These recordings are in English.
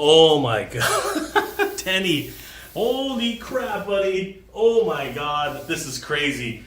Oh my god. Danny. Holy crap, buddy. Oh my god. This is crazy.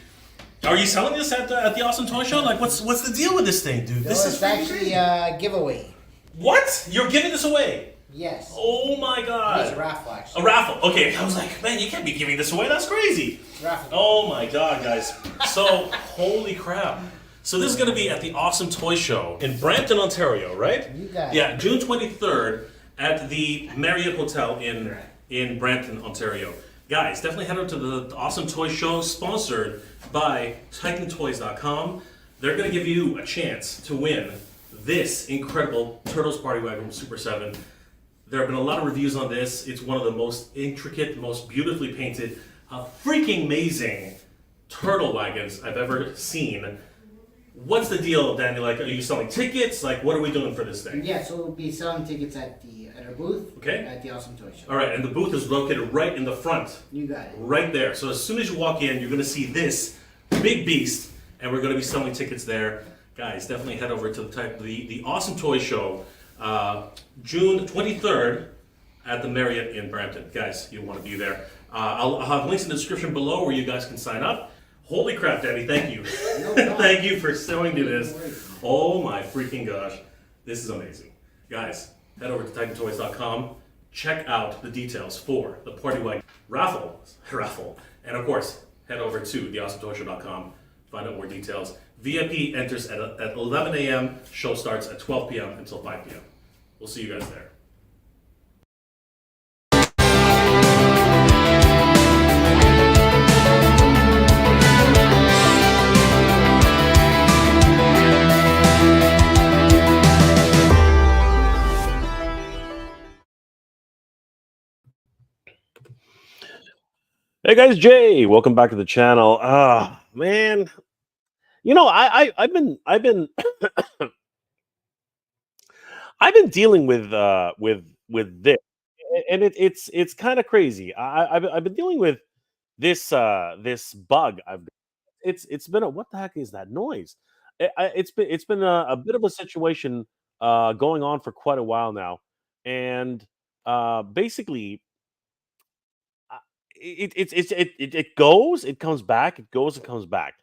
Are you selling this at the Awesome Toy Show? Like, what's the deal with this thing, dude? This is actually a giveaway. What? You're giving this away? Yes. Oh my god. It's a raffle, actually. A raffle. Okay, I was like, man, you can't be giving this away. That's crazy. Raffle. Oh my god, guys. So, holy crap. So this is going to be at the Awesome Toy Show in Brampton, Ontario, right? You got it. Yeah, June 23rd at the Marriott Hotel in Brampton, Ontario. Guys, definitely head over to the Awesome Toy Show, sponsored by TitanToys.com. They're going to give you a chance to win this incredible Turtles Party Wagon Super 7. There have been a lot of reviews on this. It's one of the most intricate, most beautifully painted, freaking amazing turtle wagons I've ever seen. What's the deal, Danny? Like, are you selling tickets? Like, what are we doing for this thing? Yeah, so we'll be selling tickets at our booth. Okay. At the Awesome Toy Show. All right, and the booth is located right in the front. You got it. Right there. So as soon as you walk in, you're going to see this big beast, and we're going to be selling tickets there. Guys, definitely head over to the Awesome Toy Show, June 23rd at the Marriott in Brampton. Guys, you want to be there. I'll have links in the description below where you guys can sign up. Holy crap, Danny, thank you. No problem. Thank you for showing me this. Oh my freaking gosh. This is amazing. Guys, head over to TitanToys.com. Check out the details for the Party Wagon raffle. And of course, head over to theawesometoyshow.com. Find out more details. VIP enters at 11 a.m. Show starts at 12 p.m. until 5 p.m. We'll see you guys there. Hey guys, Jay, welcome back to the channel. Man, you know, I've been I've been dealing with this, and it's kind of crazy. I've been dealing with this this bug. It's been a, what the heck is that noise? It's been a bit of a situation going on for quite a while now, and basically it goes, it comes back, it goes, it comes back.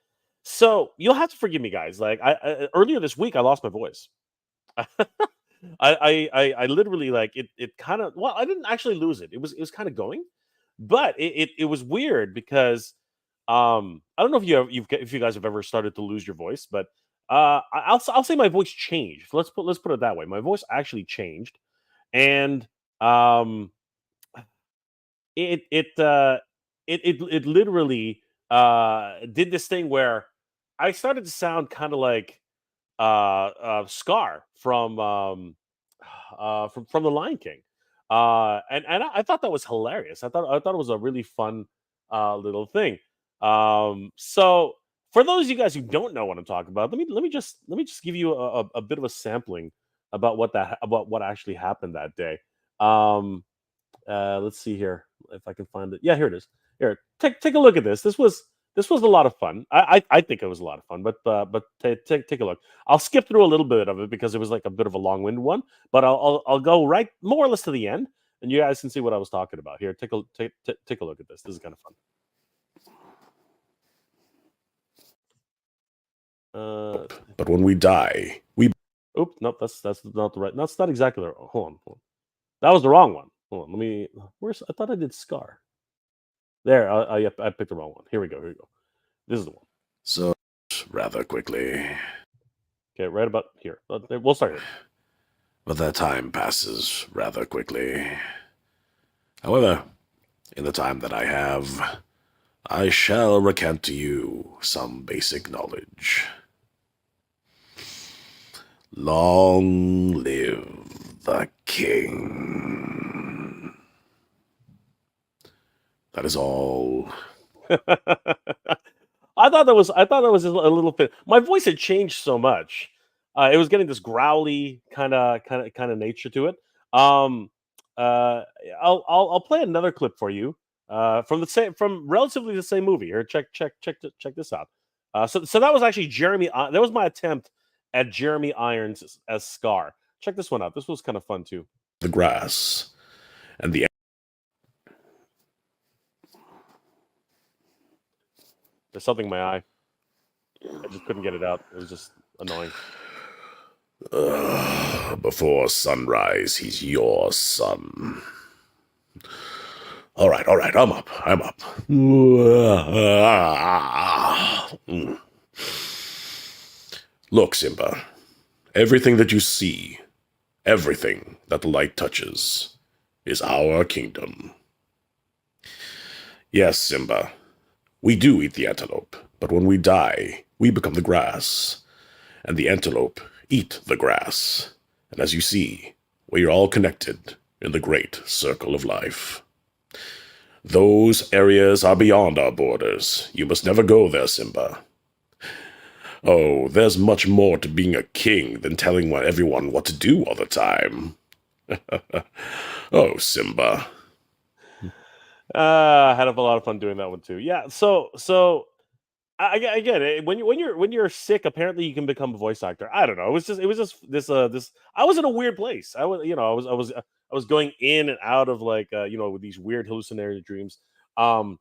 So you'll have to forgive me, guys. Like earlier this week, I lost my voice. I literally like it. It kind of, well, I didn't actually lose it. It was kind of going, but it was weird because I don't know if if you guys have ever started to lose your voice, but I'll say my voice changed. Let's put it that way. My voice actually changed, and um it it uh it literally did this thing where I started to sound kind of like Scar from the Lion King, and I thought that was hilarious. I thought it was a really fun little thing. So for those of you guys who don't know what I'm talking about, let me just give you a bit of a sampling about what actually happened that day. Um, let's see here if I can find it. Yeah, here it is. Here, take a look at this. This was a lot of fun. I think it was a lot of fun. But take a look. I'll skip through a little bit of it because it was like a bit of a long-winded one. But I'll go right more or less to the end, and you guys can see what I was talking about. Here, take a look at this. This is kind of fun. But when we die, we... Oops, nope, that's not the right. That's not exactly the. Hold on. That was the wrong one. Hold on, let me. I thought I did Scar. There, I picked the wrong one. Here we go. This is the one. So, rather quickly. Okay, right about here. We'll start here. But that time passes rather quickly. However, in the time that I have, I shall recant to you some basic knowledge. Long live the king. That is all. I thought that was a little bit. My voice had changed so much. It was getting this growly kind of nature to it. I'll play another clip for you from relatively the same movie. Here, check this out. So that was actually Jeremy. That was my attempt at Jeremy Irons as Scar. Check this one out. This was kind of fun too. the grass, and the There's something in my eye. I just couldn't get it out. It was just annoying. before sunrise, he's your son. All right, I'm up. Look, Simba, everything that you see, everything that the light touches, is our kingdom. Yes, Simba, we do eat the antelope, but when we die, we become the grass, and the antelope eat the grass. And as you see, we are all connected in the great circle of life. Those areas are beyond our borders. You must never go there, Simba. Oh, there's much more to being a king than telling everyone what to do all the time. Oh, Simba. I had a lot of fun doing that one too. Yeah, so I get it. When you're sick, apparently you can become a voice actor. I don't know. It was just this. I was in a weird place. I was going in and out of like with these weird hallucinatory dreams. Um,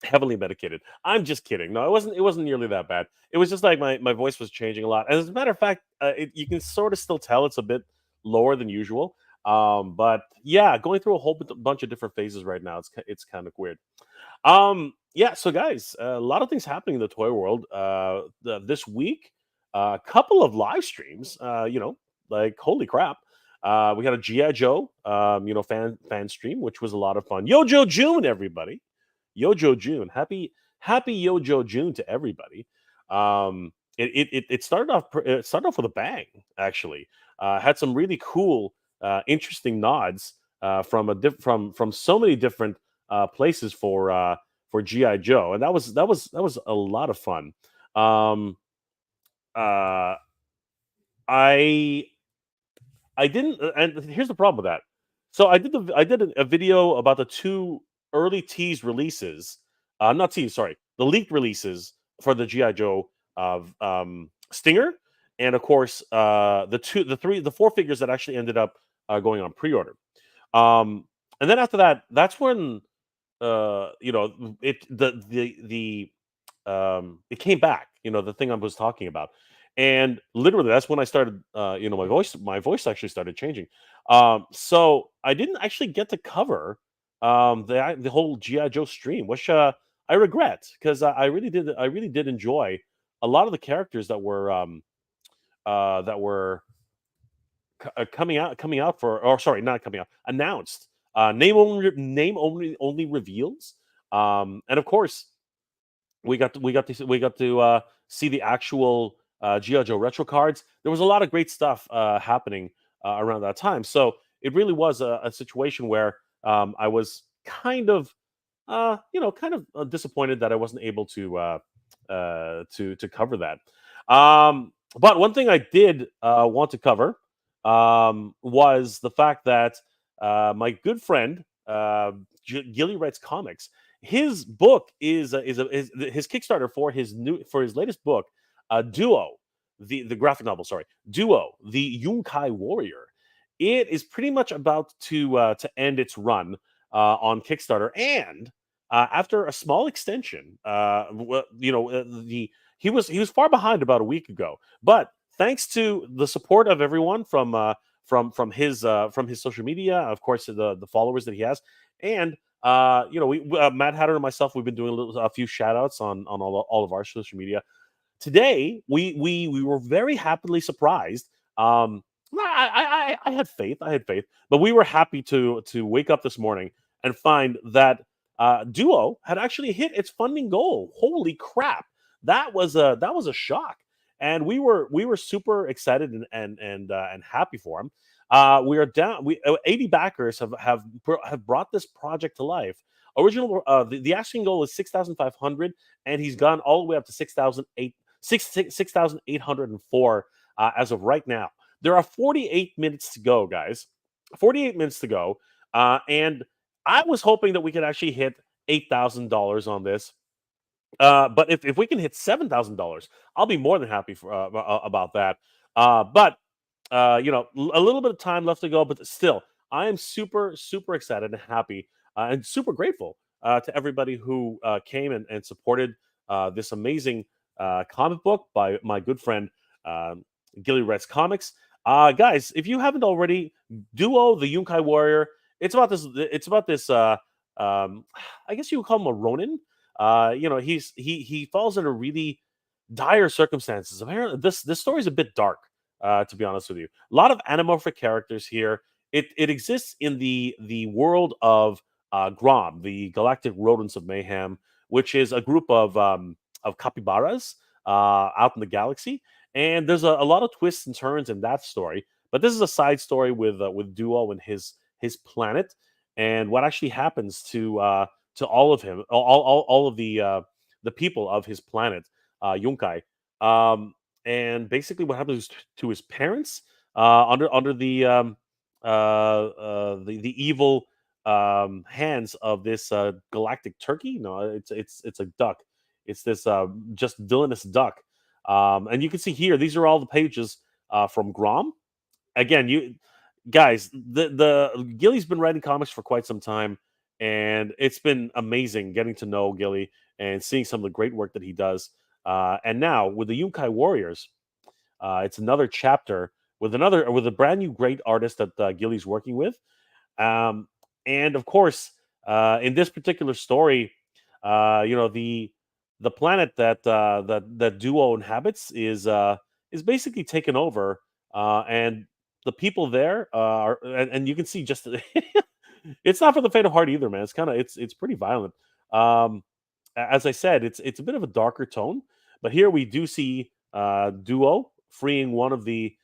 Heavily medicated. I'm just kidding. No, it wasn't nearly that bad. It was just like my voice was changing a lot. As a matter of fact, you can sort of still tell it's a bit lower than usual. But yeah, going through a whole bunch of different phases right now. It's kind of weird. Yeah, so guys, a lot of things happening in the toy world this week. A couple of live streams. Like holy crap. We had a GI Joe, fan stream, which was a lot of fun. Yojo June, everybody. Yojo June. Happy Yojo June to everybody. It started off with a bang, actually. Had some really cool, interesting nods from so many different places for GI Joe, and that was a lot of fun. Um, uh, I I didn't, and here's the problem with that. So I did a video about the two early tease releases, not tease, sorry, the leaked releases for the GI Joe of Stinger, and of course the four figures that actually ended up going on pre-order. Um, and then after that, that's when it it came back, the thing I was talking about. And literally that's when I started my voice actually started changing. So I didn't actually get to cover the whole GI Joe stream, which I regret, because I really did enjoy a lot of the characters that were coming out for, or sorry, not coming out, announced, name only reveals. And of course we got to see the actual GI Joe retro cards. There was a lot of great stuff happening around that time. So it really was a situation where I was kind of disappointed that I wasn't able to cover that. But one thing I did want to cover was the fact that my good friend Gilly Writes Comics, his book is his Kickstarter for his latest book, Duo, the graphic novel, sorry, Duo, the Yunkai Warrior. It is pretty much about to end its run on Kickstarter, and after a small extension, the he was far behind about a week ago, but thanks to the support of everyone from his social media, of course, the followers that he has, and we Matt Hatter and myself, we've been doing a few shout outs on all of our social media. Today we were very happily surprised. I had faith, but we were happy to wake up this morning and find that Duo had actually hit its funding goal. Holy crap! That was a shock, and we were super excited and happy for him. We are down. 80 backers have brought this project to life. The asking goal is 6,500, and he's gone all the way up to 6,804 as of right now. There are 48 minutes to go, guys. 48 minutes to go, and I was hoping that we could actually hit $8,000 on this. But if we can hit $7,000, I'll be more than happy about that. But a little bit of time left to go, but still, I am super excited and happy and super grateful to everybody who came and supported this amazing comic book by my good friend um, Gilly Reds Comics. Guys, if you haven't already, Duo the Yunkai Warrior. It's about this. It's about this. I guess you would call him a Ronin. He falls into really dire circumstances. Apparently, this story is a bit dark. To be honest with you, a lot of anamorphic characters here. It exists in the world of Grom, the Galactic Rodents of Mayhem, which is a group of capybaras out in the galaxy. And there's a lot of twists and turns in that story. But this is a side story with Duo and his planet, and what actually happens to all of him, all of the people of his planet, Yunkai. And basically, what happens to his parents under the evil hands of this galactic turkey. No, it's a duck. It's this just villainous duck. And you can see here, these are all the pages from Grom. Again, you guys, the Gilly's been writing comics for quite some time, and it's been amazing getting to know Gilly and seeing some of the great work that he does. And now with the Yunkai Warriors, it's another chapter with a brand new great artist that Gilly's working with. Um, and of course, in this particular story, the planet that Duo inhabits is basically taken over, and the people there and you can see just it's not for the faint of heart either, man. It's pretty violent. Um, as I said, it's a bit of a darker tone, but here we do see Duo freeing one of the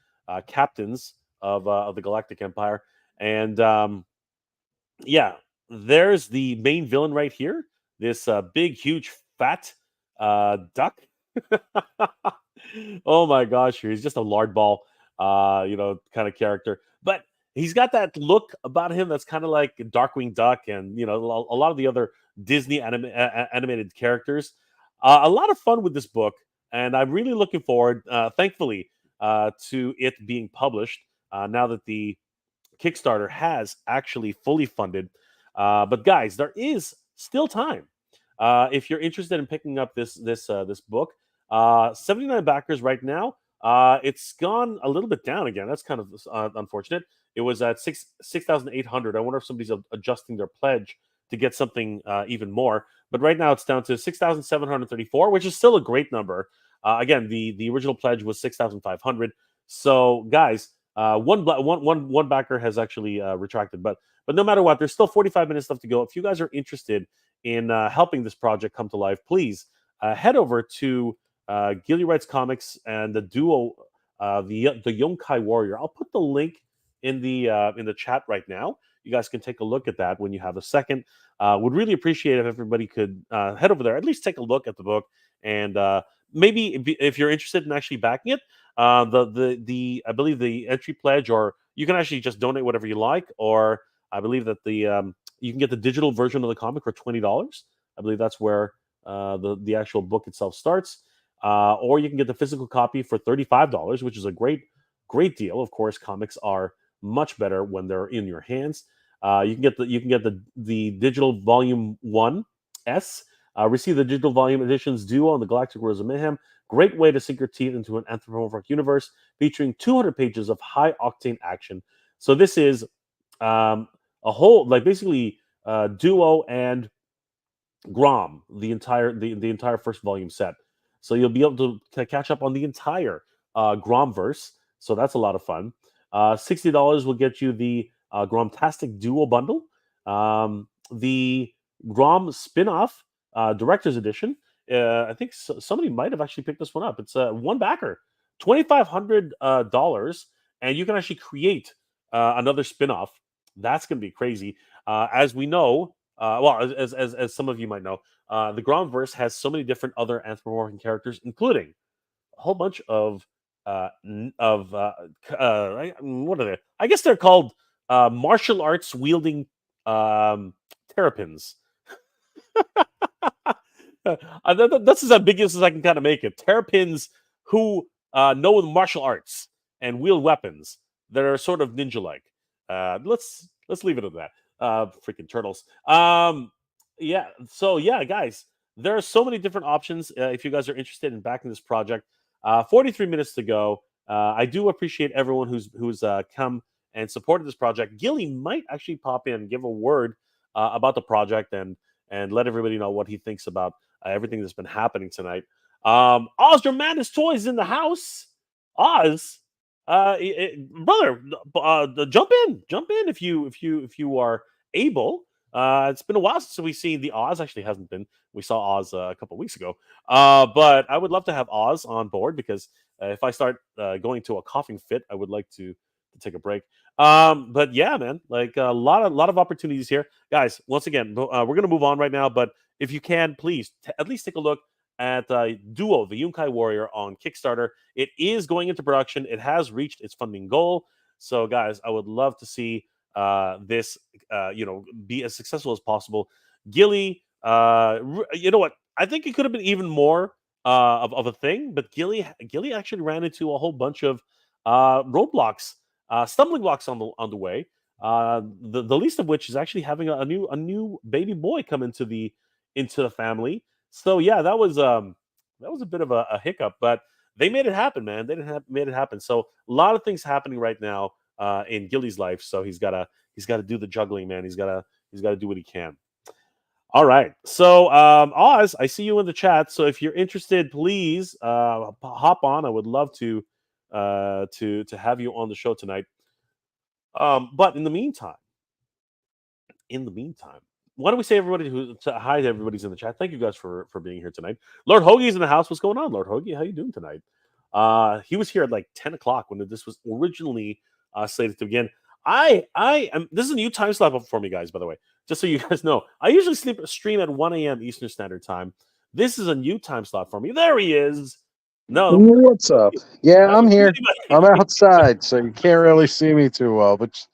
captains of the Galactic Empire, and yeah, there's the main villain right here. This big, huge, fat duck. Oh my gosh, he's just a lard ball, kind of character. But he's got that look about him that's kind of like Darkwing Duck, and a lot of the other Disney animated characters. A lot of fun with this book, and I'm really looking forward, thankfully, to it being published now that the Kickstarter has actually fully funded. But guys, there is still time if you're interested in picking up this book. 79 backers right now. It's gone a little bit down again. That's kind of unfortunate. It was at 6,800. I wonder if somebody's adjusting their pledge to get something even more. But right now it's down to 6,734, which is still a great number. Again, the original pledge was 6,500. So guys, one backer has actually retracted, but no matter what, there's still 45 minutes left to go. If you guys are interested in helping this project come to life, please head over to Gilly Writes Comics and the Duo, the Yunkai Warrior. I'll put the link in the chat right now. You guys can take a look at that when you have a second. Would really appreciate if everybody could head over there, at least take a look at the book, and maybe if you're interested in actually backing it, the I believe the entry pledge, or you can actually just donate whatever you like, or I believe that you can get the digital version of the comic for $20. I believe that's where the actual book itself starts, or you can get the physical copy for $35, which is a great deal. Of course, comics are much better when they're in your hands. You can get the digital volume 1S. Receive the digital volume editions Duo and the Galactic Wars of Mayhem. Great way to sink your teeth into an anthropomorphic universe featuring 200 pages of high octane action. So this is a whole, like, basically Duo and Grom, the entire first volume set. So you'll be able to catch up on the entire Gromverse. So that's a lot of fun. $60 will get you the Gromtastic Duo bundle, the Grom spin-off director's edition. I think somebody might have actually picked this one up. It's one backer, $2,500, and you can actually create another spin-off. That's going to be crazy. As we know, as some of you might know, the Gromverse has so many different other anthropomorphic characters, including a whole bunch of what are they? I guess they're called martial arts wielding terrapins. That's as ambiguous as I can kind of make it. Terrapins who know the martial arts and wield weapons that are sort of ninja-like. Let's leave it at that. Freaking turtles. Yeah. So yeah, guys, there are so many different options. If you guys are interested in backing this project, 43 minutes to go. I do appreciate everyone who's come and supported this project. Gilly might actually pop in and give a word about the project and let everybody know what he thinks about everything that's been happening tonight. Oz, your madness toys in the house. Oz, brother, jump in if you are able. It's been a while since we've seen the Oz. Actually, hasn't been. We saw Oz a couple weeks ago. But I would love to have Oz on board because if I start going to a coughing fit, I would like to take a break. But yeah, man, like a lot of opportunities here, guys. Once again, we're gonna move on right now. But if you can, please at least take a look at Duo, the Yunkai Warrior on Kickstarter. It is going into production. It has reached its funding goal. So, guys, I would love to see this, be as successful as possible. Gilly, you know what? I think it could have been even more of a thing, but Gilly actually ran into a whole bunch of roadblocks, stumbling blocks on the way. The least of which is actually having a new baby boy come into the family. So yeah, that was a bit of a hiccup, but they made it happen, man. They didn't have made it happen. So a lot of things happening right now in Gilly's life. So he's gotta do the juggling, man. He's gotta do what he can. All right. So Oz, I see you in the chat. So if you're interested, please hop on. I would love to have you on the show tonight. But in the meantime, why don't we say everybody hi to everybody's in the chat? Thank you guys for being here tonight. Lord Hoagie's in the house. What's going on, Lord Hoagie? How you doing tonight? He was here at like 10 o'clock when this was originally slated to begin. I am. This is a new time slot for me, guys. By the way, just so you guys know, I usually stream at 1 a.m. Eastern Standard Time. This is a new time slot for me. There he is. No, What's up? Yeah, I I'm don't see here. I'm anybody. outside, so you can't really see me too well. But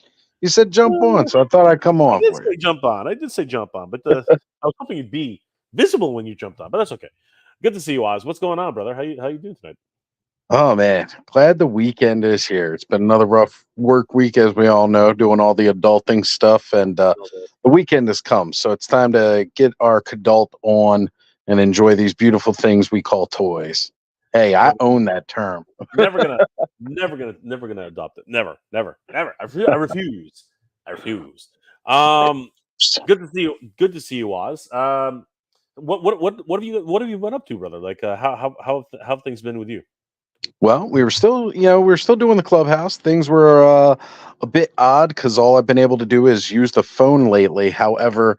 you said jump on, so I thought I'd come I on did for you. say jump on. I did say jump on, but I was hoping you'd be visible when you jumped on. But that's okay. Good to see you, Oz. What's going on, brother? How you doing tonight? Oh man, glad the weekend is here. It's been another rough work week, as we all know, doing all the adulting stuff, and the weekend has come. So it's time to get our adult on and enjoy these beautiful things we call toys. Hey, I Well, own that term. never gonna, never gonna adopt it. Never, never, never. I refuse. I refuse. Um, good to see you. Good to see you, Oz. What have you been up to, brother? Like, how have things been with you? Well, we were still doing the clubhouse. Things were a bit odd because all I've been able to do is use the phone lately. However,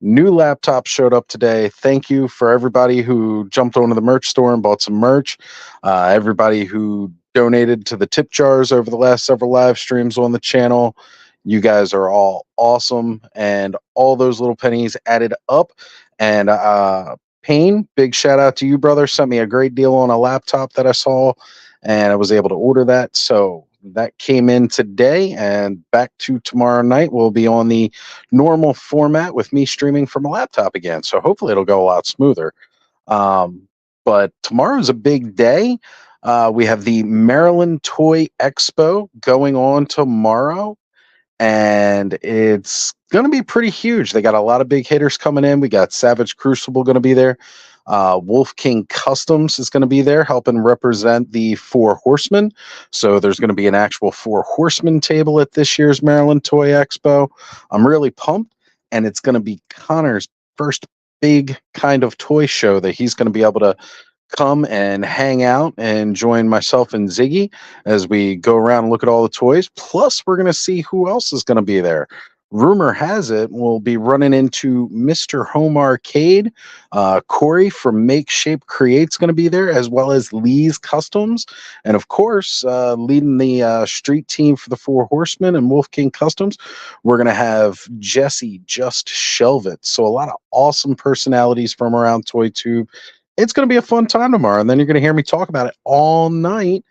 new laptop showed up today. Thank you for everybody who jumped onto the merch store and bought some merch. Everybody who donated to the tip jars over the last several live streams on the channel. You guys are all awesome, and all those little pennies added up. And Payne, big shout out to you, brother. Sent me a great deal on a laptop that I saw, and I was able to order that. So that came in today, and back to tomorrow night. We'll be on the normal format with me streaming from a laptop again. So hopefully it'll go a lot smoother. But tomorrow's a big day. We have the Maryland Toy Expo going on tomorrow, and it's going to be pretty huge. They got a lot of big hitters coming in. We got Savage Crucible going to be there. Wolf King Customs is going to be there helping represent the Four Horsemen. So there's going to be an actual Four Horsemen table at this year's Maryland Toy Expo. I'm really pumped, and it's going to be Connor's first big kind of toy show that he's going to be able to come and hang out and join myself and Ziggy as we go around and look at all the toys. Plus, we're going to see who else is going to be there. Rumor has it we'll be running into Mr. Home Arcade. Corey from Make Shape Create's going to be there, as well as Lee's Customs. And of course, leading the street team for the Four Horsemen and Wolf King Customs, we're going to have Jesse Just Shelve It. So a lot of awesome personalities from around ToyTube. It's going to be a fun time tomorrow, and then you're going to hear me talk about it all night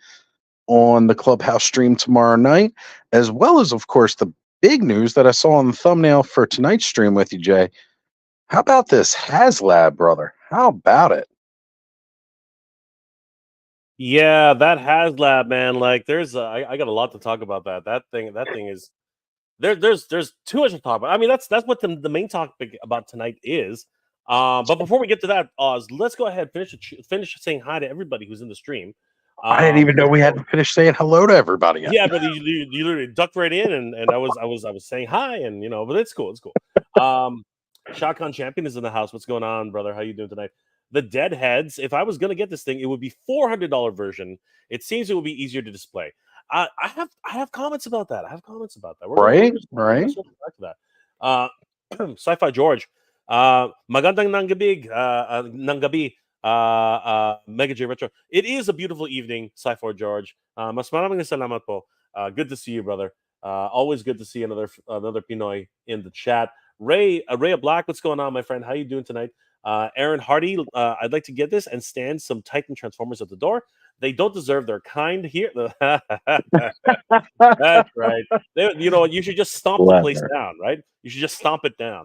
on the Clubhouse stream tomorrow night, as well as, of course, the big news that I saw on the thumbnail for tonight's stream with you, Jay. How about this Haslab, brother? How about it? Yeah, that HasLab, man. Like, I got a lot to talk about that. That thing is there's too much to talk about. I mean, that's what the main topic about tonight is. But before we get to that, Oz, let's go ahead and finish saying hi to everybody who's in the stream. I didn't even know we hadn't finished saying hello to everybody yet. Yeah, but you literally ducked right in, and I was saying hi, and but it's cool. It's cool. Shotgun Champion is in the house. What's going on, brother? How you doing tonight? The Deadheads. If I was gonna get this thing, it would be $400 version. It seems it would be easier to display. I have comments about that. Right. We're back to that. Sci-Fi George. Magandang Nangabi. Mega J Retro. It is a beautiful evening, Sci-Fi George. Mas maraming salamat po. Good to see you, brother. Always good to see another Pinoy in the chat. Ray of Black, what's going on, my friend? How you doing tonight? Aaron Hardy, I'd like to get this and stand some Titan Transformers at the door. They don't deserve their kind here. That's right. You should just stomp the place down, right? You should just stomp it down.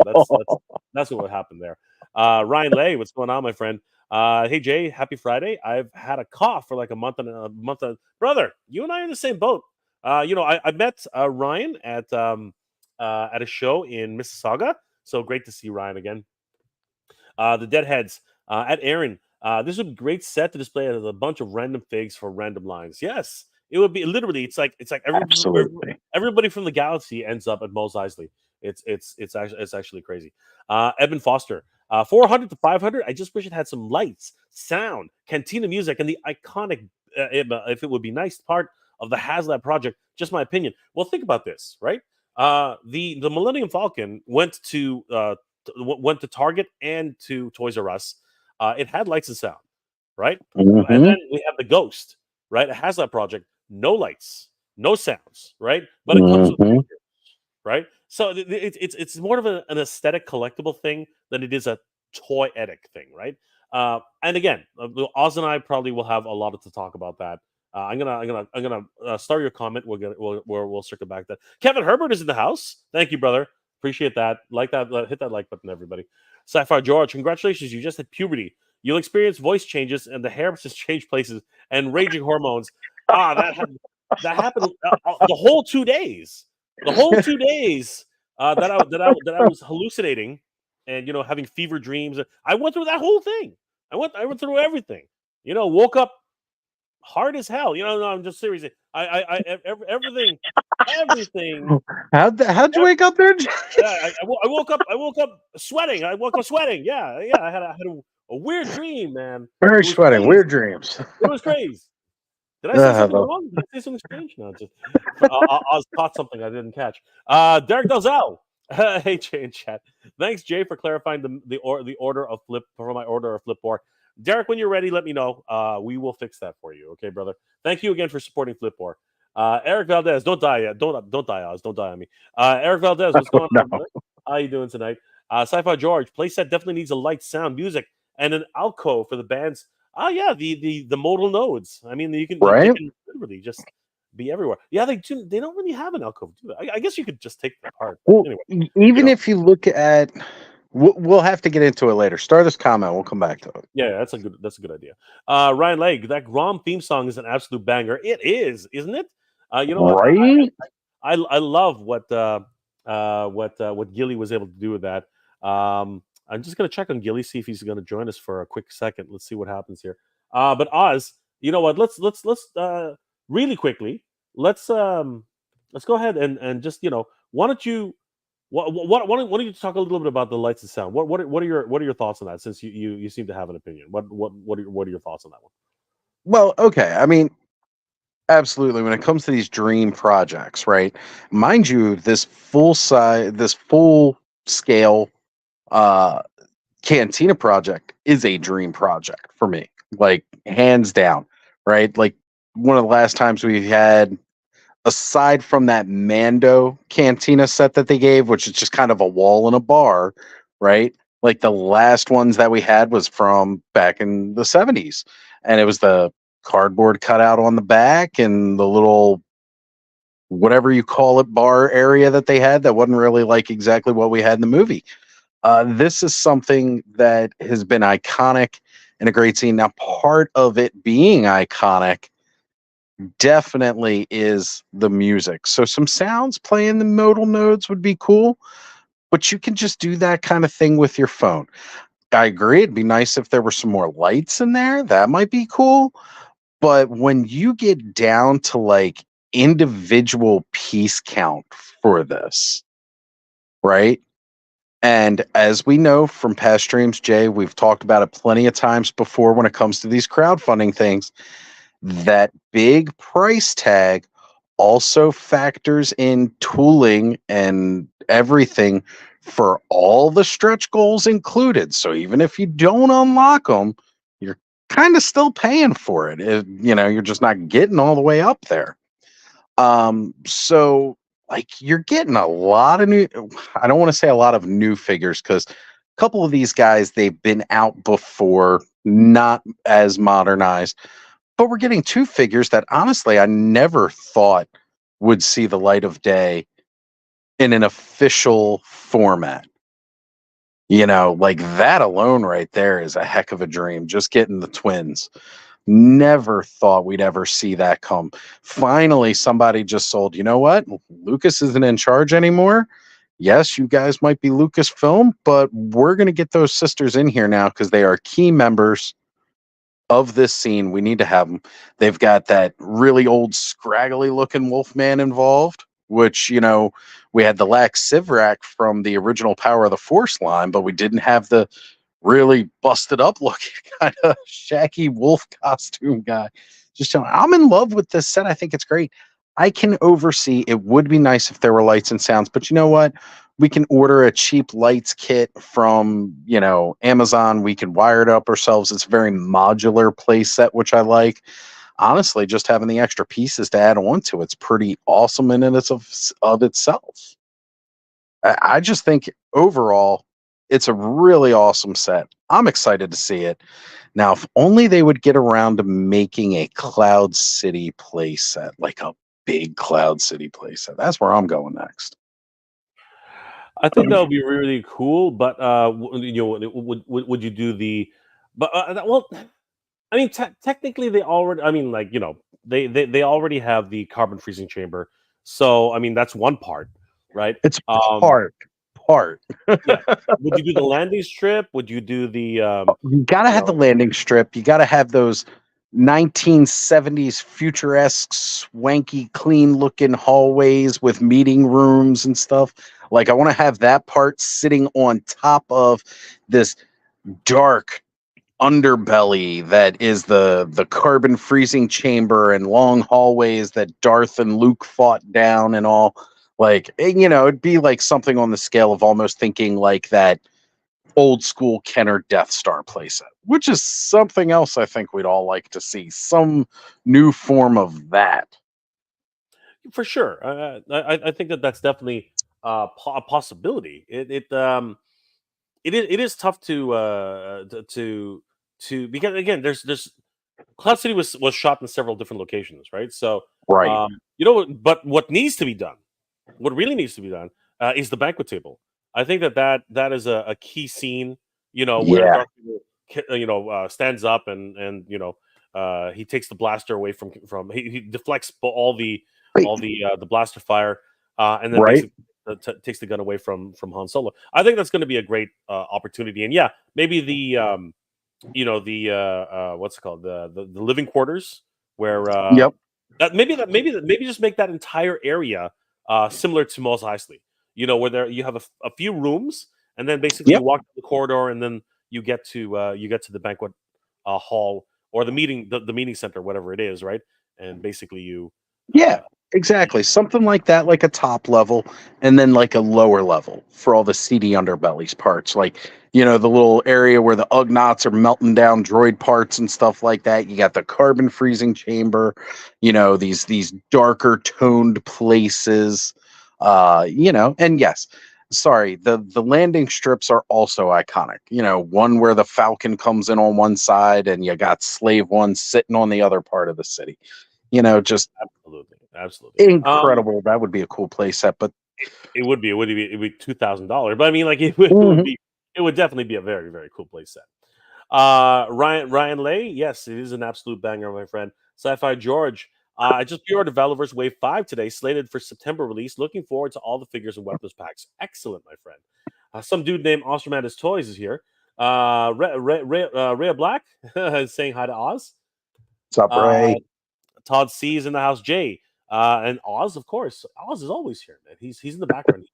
That's what would happen there. Ryan Lay, what's going on, my friend? Hey Jay, happy Friday. I've had a cough for like a month. Brother, you and I are in the same boat. I met Ryan at a show in Mississauga. So great to see Ryan again. The Deadheads at Aaron. This would be a great set to display as a bunch of random figs for random lines. Yes, it would be literally. It's like everybody from the galaxy ends up at Mos Eisley. It's actually crazy. Evan Foster. 400 to 500. I just wish it had some lights, sound, cantina music, and the iconic. If it would be nice part of the Haslab project. Just my opinion. Well, think about this, right? The Millennium Falcon went to Target and to Toys R Us. It had lights and sound, right? Mm-hmm. And then we have the Ghost, right? A Haslab project, no lights, no sounds, right? But it comes with pictures, right? So it's more of an aesthetic collectible thing than it is a toy-etic thing, right? And again, Oz and I probably will have a lot to talk about that. I'm gonna start your comment. We'll circle back to that. Kevin Herbert is in the house. Thank you, brother. Appreciate that. Like that. Hit that like button, everybody. Sci-Fi George, congratulations. You just hit puberty. You'll experience voice changes and the hair just change places and raging hormones. That happened the whole 2 days. The whole 2 days that I was hallucinating and having fever dreams. I went through that whole thing. I went through everything. Woke up hard as hell. No, I'm just serious. Everything. How'd you wake up there? I woke up sweating. I woke up sweating. Yeah. I had a weird dream, man. Very sweating. Weird dreams. It was crazy. Did I say something wrong? Did I say something strange? No, just I caught something I didn't catch. Derek Dalzell. Hey, Jay in chat. Thanks, Jay, for clarifying the order of flip for my order of Flipboard. Derek, when you're ready, let me know. We will fix that for you. Okay, brother. Thank you again for supporting Flipboard. Eric Valdez, don't die yet. Don't die, Oz. Don't die on me. Eric Valdez, what's going on, brother? How you doing tonight? Sci-Fi George, playset definitely needs a light, sound, music, and an alcove for the bands. The modal nodes. I mean, you can literally just be everywhere. Yeah, they don't really have an alcove, do they? I guess you could just take it apart. Well, anyway, even if you look at, we'll have to get into it later. Start this comment. We'll come back to it. Yeah, that's a good idea. Ryan Legg, that Grom theme song is an absolute banger. It is, isn't it? Right? I love what Gilly was able to do with that. I'm just gonna check on Gilly, see if he's gonna join us for a quick second. Let's see what happens here. But Oz, you know what? Let's really quickly. Let's go ahead and just why don't you talk a little bit about the lights and sound? What are your thoughts on that? Since you seem to have an opinion, what are your thoughts on that one? Well, okay. I mean, absolutely. When it comes to these dream projects, right? Mind you, this full scale Cantina project is a dream project for me, like hands down, right? Like one of the last times we had, aside from that Mando Cantina set that they gave, which is just kind of a wall and a bar, right? Like the last ones that we had was from back in the 70s, and it was the cardboard cutout on the back and the little whatever you call it bar area that they had that wasn't really like exactly what we had in the movie. This is something that has been iconic and a great scene. Now, part of it being iconic, definitely is the music. So some sounds playing the modal nodes would be cool, but you can just do that kind of thing with your phone. I agree. It'd be nice if there were some more lights in there. That might be cool. But when you get down to like individual piece count for this, right? And as we know from past streams, Jay, we've talked about it plenty of times before when it comes to these crowdfunding things. That big price tag also factors in tooling and everything for all the stretch goals included. So even if you don't unlock them, you're kind of still paying for it. You're just not getting all the way up there. So like you're getting a lot of new, I don't want to say a lot of new figures because a couple of these guys, they've been out before, not as modernized, but we're getting two figures that honestly I never thought would see the light of day in an official format. Like that alone right there is a heck of a dream. Just getting the twins. Never thought we'd ever see that come. Finally, somebody just sold, you know what? Lucas isn't in charge anymore. Yes, you guys might be Lucasfilm, but we're going to get those sisters in here now because they are key members of this scene. We need to have them. They've got that really old, scraggly looking Wolfman involved, which, we had the Lax Sivrak from the original Power of the Force line, but we didn't have the really busted up looking kind of shaggy wolf costume guy. Just telling, I'm in love with this set. I think it's great. I can oversee. It would be nice if there were lights and sounds, but you know what? We can order a cheap lights kit from, Amazon. We can wire it up ourselves. It's a very modular play set, which I like. Honestly, just having the extra pieces to add on to it's pretty awesome in and of itself. I just think overall, it's a really awesome set. I'm excited to see it. Now, if only they would get around to making a Cloud City playset, like a big Cloud City playset. That's where I'm going next. I think that would be really cool, but would you do the? But well, I mean, technically, they already. I mean, like they already have the carbon freezing chamber, so I mean that's one part, right? It's part. Yeah. Would you do the landing strip? Would you do the? You gotta have the landing strip. You gotta have those 1970s futuresque, swanky, clean looking hallways with meeting rooms and stuff. Like I want to have that part sitting on top of this dark underbelly that is the carbon freezing chamber and long hallways that Darth and Luke fought down and all. Like, it'd be like something on the scale of almost thinking like that old school Kenner Death Star playset, which is something else I think we'd all like to see. Some new form of that. For sure, I think that's definitely a possibility. It is tough to because again, there's Cloud City was shot in several different locations, right? So Right. But what needs to be done, what really needs to be done, is the banquet table. I think that is a key scene. Where Yeah. Darth Vader, stands up and he takes the blaster away from he deflects the blaster fire, and then Right. basically takes the gun away from Han Solo. I think that's going to be a great opportunity, and yeah, maybe the what's it called, the living quarters where Yep. maybe just make that entire area similar to Mos Eisley. Where you have a few rooms, and then basically Yep. you walk the corridor, and then you get to the banquet hall or the meeting center, whatever it is, right? And basically you Yeah, exactly. Something like that, like a top level, and then like a lower level for all the seedy underbellies parts. Like, the little area where the Ugnaughts are melting down droid parts and stuff like that. You got the carbon freezing chamber, these darker toned places. And yes, sorry, the landing strips are also iconic. One where the Falcon comes in on one side and you got Slave One sitting on the other part of the city. Just absolutely incredible. That would be a cool play set, but it would be $2,000, but I mean, like Mhm. it would definitely be a very, very cool play set. Ryan Lay, yes, it is an absolute banger, my friend. Sci-Fi George, I just pre-ordered Valiverse Wave 5 today, slated for September release. Looking forward to all the figures and weapons packs. Excellent, my friend. Some dude named Ostermantis Toys is here. Rhea Black saying hi to Oz. What's up, Ray? Todd C is in the house. Jay and Oz, of course. Oz is always here, man. He's in the background.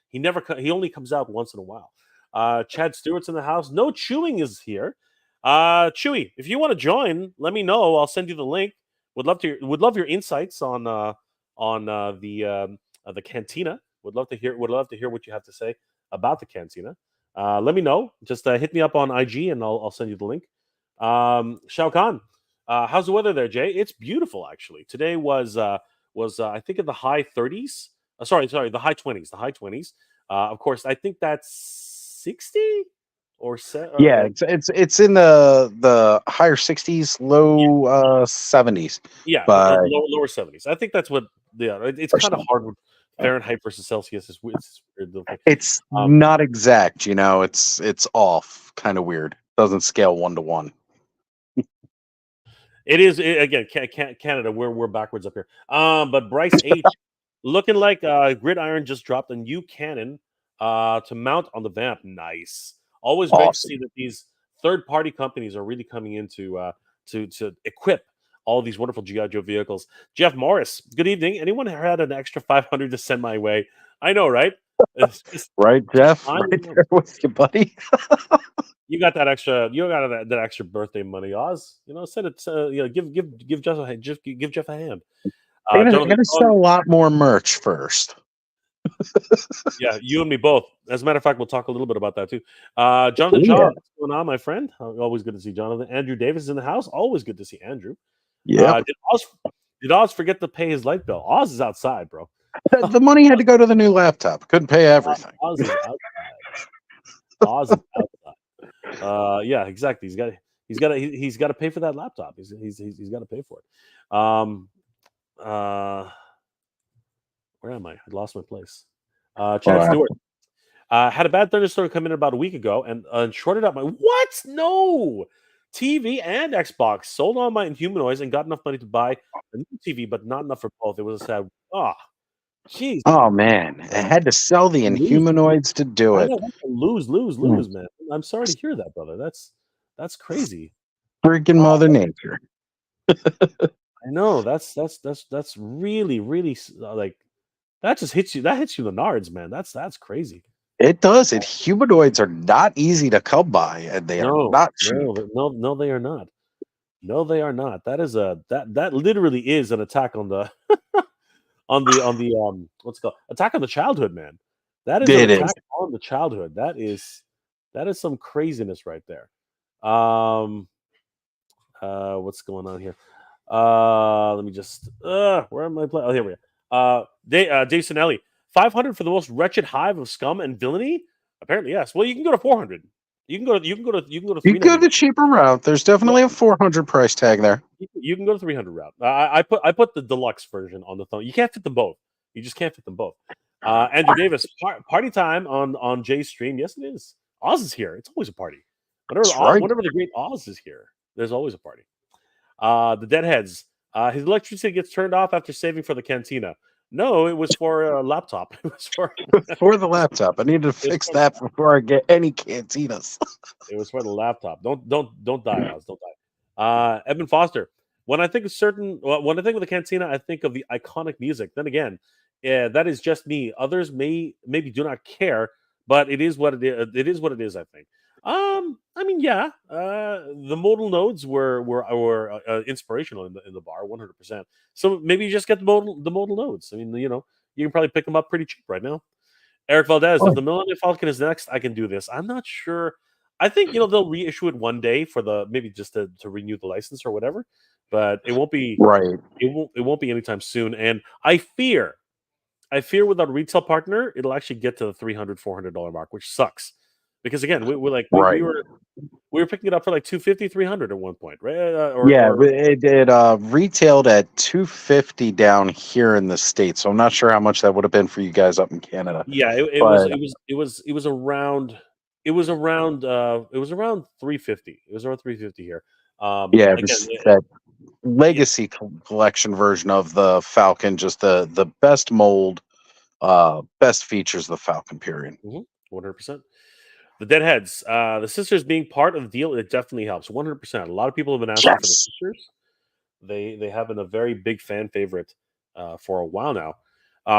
He only comes out once in a while. Chad Stewart's in the house. No Chewing is here. Chewy, if you want to join, let me know. I'll send you the link. Would love your insights on the cantina. Would love to hear what you have to say about the cantina. Let me know. Just hit me up on IG and I'll send you the link. Shao Kahn, how's the weather there, Jay? It's beautiful actually. Today was I think in the high 30s. Sorry, the high 20s. The high 20s. Of course, I think that's 60 or yeah, it's in the higher 60s, low 70s. Yeah, but lower 70s. I think that's what. Yeah, it's kind of hard with Fahrenheit versus Celsius. It's weird. It's not exact, it's off, kind of weird. Doesn't scale 1 to 1. It is again, Canada. We're backwards up here. But Bryce H, looking like Gridiron just dropped a new cannon to mount on the Vamp. Nice. Always great to see that these third-party companies are really coming into to equip all these wonderful G.I. Joe vehicles. Jeff Morris, good evening. Anyone had an extra 500 to send my way? I know, right? Right, Jeff? Right there with you, buddy. You got that extra. You got that extra birthday money, Oz. Send it. Give Jeff a hand. I'm gonna sell a lot more merch first. Yeah, you and me both. As a matter of fact, we'll talk a little bit about that too. Jonathan Shaw, what's going on, my friend? Always good to see Jonathan. Andrew Davis is in the house. Always good to see Andrew. Yeah. Did Oz forget to pay his light bill? Oz is outside, bro. The money had to go to the new laptop. Couldn't pay everything. Oz is outside. Oz is outside. Yeah, exactly. He's got to pay for that laptop. He's got to pay for it. Where am I? I lost my place. Chad Stewart had a bad thunderstorm come in about a week ago and shorted out my what? No, TV and Xbox. Sold all my Inhumanoids and got enough money to buy a new TV, but not enough for both. It was a sad. Jeez. Oh man, I had to sell the Inhumanoids to do it. Lose, man. I'm sorry to hear that, brother. That's crazy. Freaking Mother Nature. I know. That's really, really like that just hits you. That hits you in the nards, man. That's crazy. It does. Humanoids are not easy to come by, and they are not cheap. No, they are not. No, they are not. That is that literally is an attack on the on the what's it called? Attack on the childhood, man. That is an attack on the childhood. That is some craziness right there. What's going on here? Let me just where am I playing? Oh, here we are. Dave Sinelli, 500 for the most wretched hive of scum and villainy. Apparently, yes. Well, you can go to 400. You can go to 300. You can go the cheaper route. There's definitely a 400 price tag there. You can go to 300 route. I put the deluxe version on the phone. You can't fit them both. You just can't fit them both. Andrew Davis, party time on Jay's stream. Yes, it is. Oz is here. It's always a party. Whenever the great Oz is here, there's always a party. The Deadheads. His electricity gets turned off after saving for the cantina. No, it was for a laptop. It was for the laptop. I needed to fix that before I get any cantinas. It was for the laptop. Don't die, Oz. Don't die. Evan Foster. When I think of the cantina, I think of the iconic music. Then again, that is just me. Others maybe do not care, but it is what it is. It is what it is, I think. I mean, yeah. The modal nodes were inspirational in the bar, 100%. So maybe you just get the modal nodes. I mean, you can probably pick them up pretty cheap right now. Eric Valdez, if the Millennium Falcon is next, I can do this. I'm not sure. I think they'll reissue it one day for maybe just to renew the license or whatever. But it won't be right. It won't be anytime soon. And I fear with our retail partner, it'll actually get to the $300-$400 mark, which sucks. Because again, we were picking it up for like $250, $300 at one point, right? It retailed at $250 down here in the States. So I'm not sure how much that would have been for you guys up in Canada. Yeah, it was around $350. It was around $350 here. Again, legacy collection version of the Falcon, just the best mold, best features of the Falcon. Period. 100%. The Deadheads, the sisters being part of the deal, it definitely helps. 100%. A lot of people have been asking for the Yes. sisters. They have been a very big fan favorite for a while now.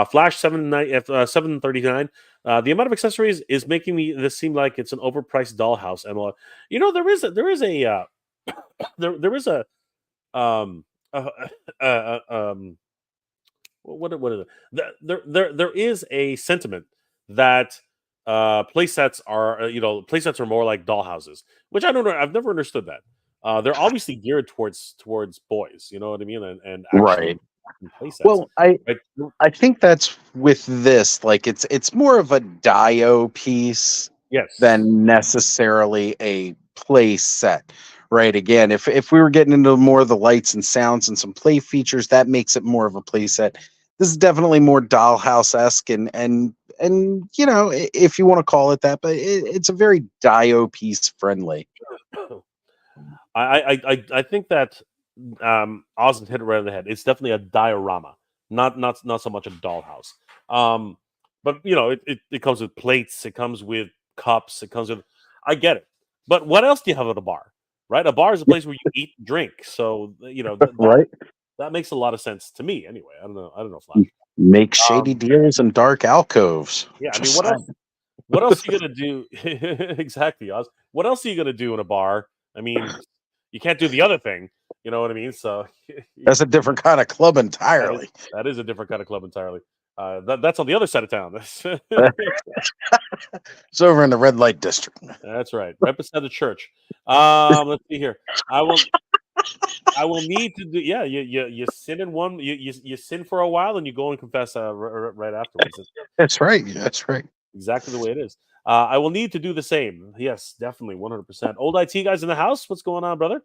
Flash 739. The amount of accessories is making this seem like it's an overpriced dollhouse. And there is a there is a um uh, what is it? There is a sentiment that playsets are more like dollhouses, which I don't know. I've never understood that. They're obviously geared towards boys. You know what I mean? And actually Right. playsets. Well, Right? I think that's with this. Like it's more of a dio piece Yes. than necessarily a play set. Right. Again, if we were getting into more of the lights and sounds and some play features, that makes it more of a play set. This is definitely more dollhouse esque and if you want to call it that, but it's a very dio piece friendly. I think that Oz hit it right on the head. It's definitely a diorama, not so much a dollhouse. But it comes with plates, it comes with cups, it comes with. I get it, but what else do you have at a bar? Right, a bar is a place where you eat, and drink. So Right. that makes a lot of sense to me. Anyway, I don't know, Flash. Make shady deals in dark alcoves. Yeah, I mean, Just what else? saying. What else are you gonna do? Exactly, Oz. What else are you gonna do in a bar? I mean, you can't do the other thing. You know what I mean? So That's a different kind of club that entirely. is a different kind of club entirely. That's on the other side of town. It's over in the red light district. That's right, right beside the church. Let's see here. I will need to do. Yeah, you sin in one. You sin for a while, and you go and confess right afterwards. It's That's right. That's right. exactly the way it is. I will need to do the same. Yes, definitely, 100%. Old IT guys in the house. What's going on, brother?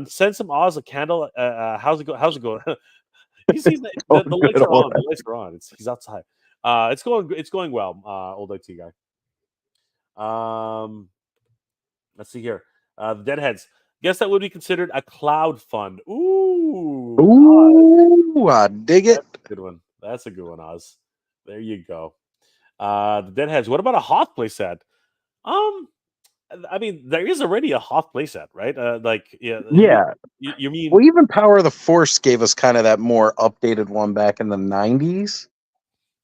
Send some Oz a candle. How's it go? How's it going? He sees the lights are on. The lights are on. He's outside. It's going well. Old IT guy. Let's see here. The Deadheads. Guess that would be considered a cloud fund. Ooh. Ooh, I dig it. That's a good one. That's a good one, Oz. There you go. The Deadheads. What about a Hoth playset? I mean, there is already a Hoth playset, right? Yeah. You mean? Well, even Power of the Force gave us kind of that more updated one back in the 90s.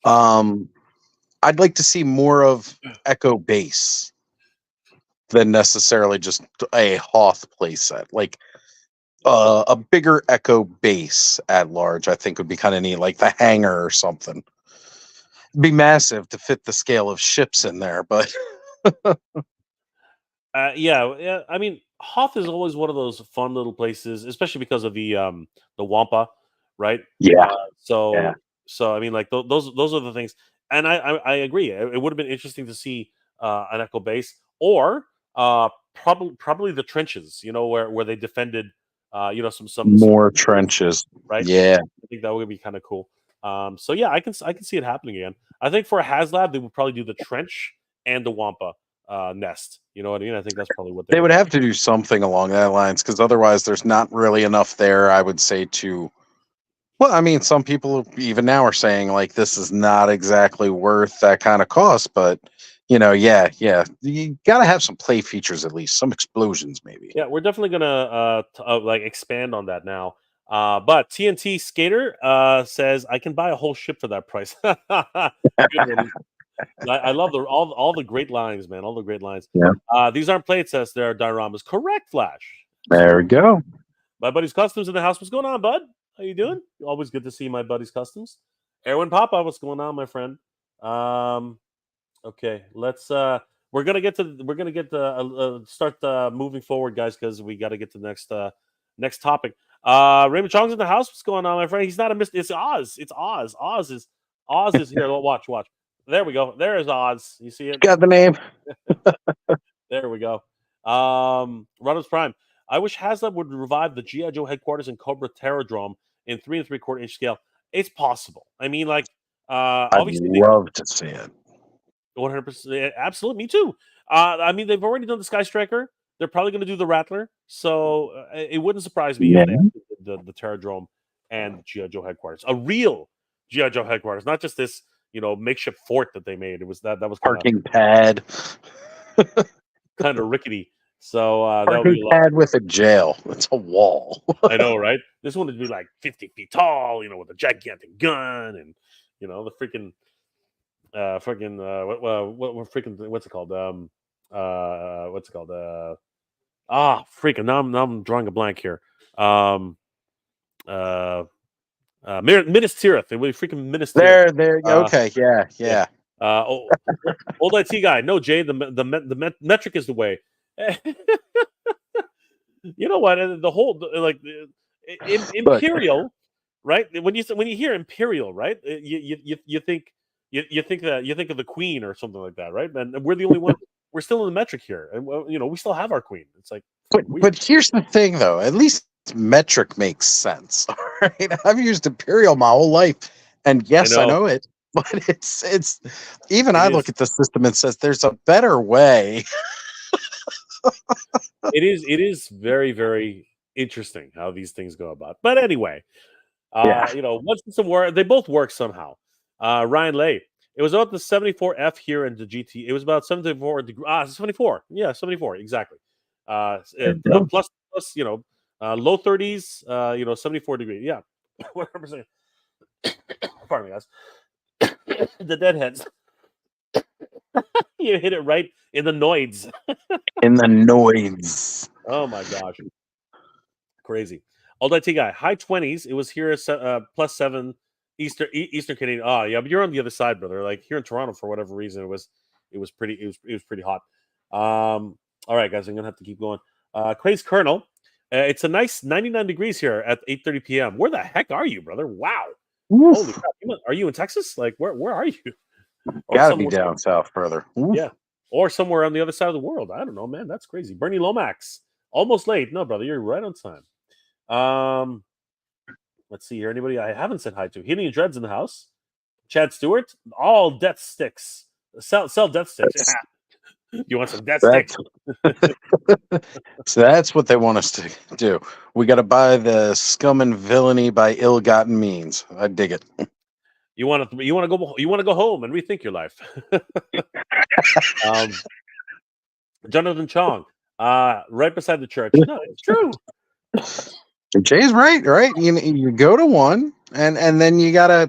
I'd like to see more of Echo Base than necessarily just a Hoth playset. Like a bigger Echo Base at large, I think would be kind of neat, like the hangar or something. It'd be massive to fit the scale of ships in there, but Yeah. I mean, Hoth is always one of those fun little places, especially because of the Wampa, right? yeah, So yeah. I mean, like those are the things, and I agree. It would have been interesting to see an Echo Base or probably the trenches, where they defended, some More trenches. right? Yeah. I think that would be kind of cool. So yeah, I can see it happening again. I think for a Haslab, they would probably do the trench and the Wampa nest. You know what I mean? I think that's probably what They would have to do something along that lines because otherwise there's not really enough there, I would say, to. Well, I mean, some people even now are saying like this is not exactly worth that kind of cost, but yeah, you got to have some play features at least, some explosions maybe. Yeah, we're definitely gonna like expand on that now. But TNT Skater says I can buy a whole ship for that price. Good one. I love all the great lines, man. All the great lines. Yeah. These aren't play tests; they're dioramas. Correct, Flash. There we go. My buddy's customs in the house. What's going on, bud? How you doing? Always good to see my buddy's customs. Erwin Papa, what's going on, my friend? Okay, let's. We're gonna get start moving forward, guys, because we got to get to the next topic. Raymond Chong's in the house. What's going on, my friend? He's not a It's Oz. It's Oz. Oz is here. Watch. There we go. There is Oz. You see it? Got the name. There we go. Runners Prime. I wish Haslab would revive the G.I. Joe headquarters in Cobra Terradrome in 3 3/4 inch scale. It's possible. I mean, like, I'd obviously, love to see it. 100%. Absolutely, me too. I mean, they've already done the Sky Striker. They're probably going to do the Rattler, so it wouldn't surprise me if they the Terradrome and GI Joe headquarters, a real GI Joe headquarters, not just this makeshift fort that they made. It was that was Parking pad. kind of rickety. So that would Parking be a lot. pad with a jail. It's a wall. I know, right? This one would be like 50 feet tall, with a gigantic gun, and the freaking what's it called? What's it called? Freaking now I'm drawing a blank here. Minas Tirith. It was freaking Minas Tirith. There. Okay, yeah. Old IT guy. No, Jay. The metric is the way. You know what? The whole Imperial, right? When you hear Imperial, right? You think of the Queen or something like that, right? And we're the only one. We're still in the metric here, and we still have our Queen. It's like, but here's the thing, though. At least metric makes sense. All right, I've used Imperial my whole life, and yes, I know it. But it's even I look at the system and says there's a better way. It is very, very interesting how these things go about. But anyway, once some work, they both work somehow. Ryan Lay, it was about the 74F here in the GT. It was about 74 degrees. 74. Yeah, 74 exactly. Plus low 30s. 74 degrees. Yeah, 100%. Pardon me, guys. The deadheads. You hit it right in the noids. In the noids. Oh my gosh. Crazy. Old IT guy, high 20s. It was here +7 Eastern Canadian. Oh yeah, but you're on the other side, brother. Like here in Toronto, for whatever reason, it was pretty hot. All right, guys, I'm gonna have to keep going. Craze Colonel. It's a nice 99 degrees here at 8:30 p.m. Where the heck are you, brother? Wow. Oof. Holy crap. Are you in Texas? Like where are you? Gotta be down south further. Oof. Yeah. Or somewhere on the other side of the world. I don't know, man. That's crazy. Bernie Lomax. Almost late. No, brother, you're right on time. Let's see here. Anybody I haven't said hi to? Healing and Dreads in the house. Chad Stewart. All death sticks. Sell death sticks. You want some death sticks? So that's what they want us to do. We got to buy the scum and villainy by ill-gotten means. I dig it. You want to go home and rethink your life. Jonathan Chong, right beside the church. No, it's true. Jay's right. You go to one, and then you gotta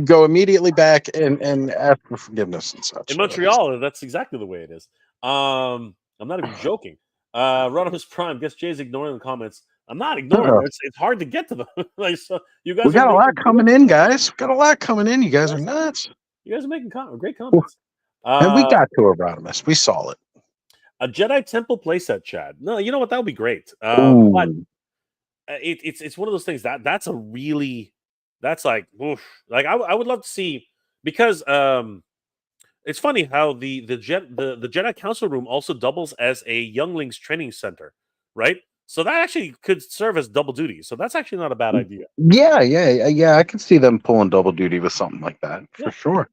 go immediately back and ask for forgiveness and such. In Montreal, that's exactly the way it is. I'm not even joking. Rodimus Prime, guess Jay's ignoring the comments. I'm not ignoring them. It's hard to get to them. So you guys, we got a lot coming in, guys. We got a lot coming in. You guys are nuts. You guys are making great comments. And we got to Rodimus. We saw it. A Jedi Temple playset, Chad. No, you know what? That would be great. But it's one of those things that's like oof. Like I would love to see, because it's funny how the Jedi Council room also doubles as a younglings training center, right? So that actually could serve as double duty. So that's actually not a bad idea. Yeah. I could see them pulling double duty with something like that for sure.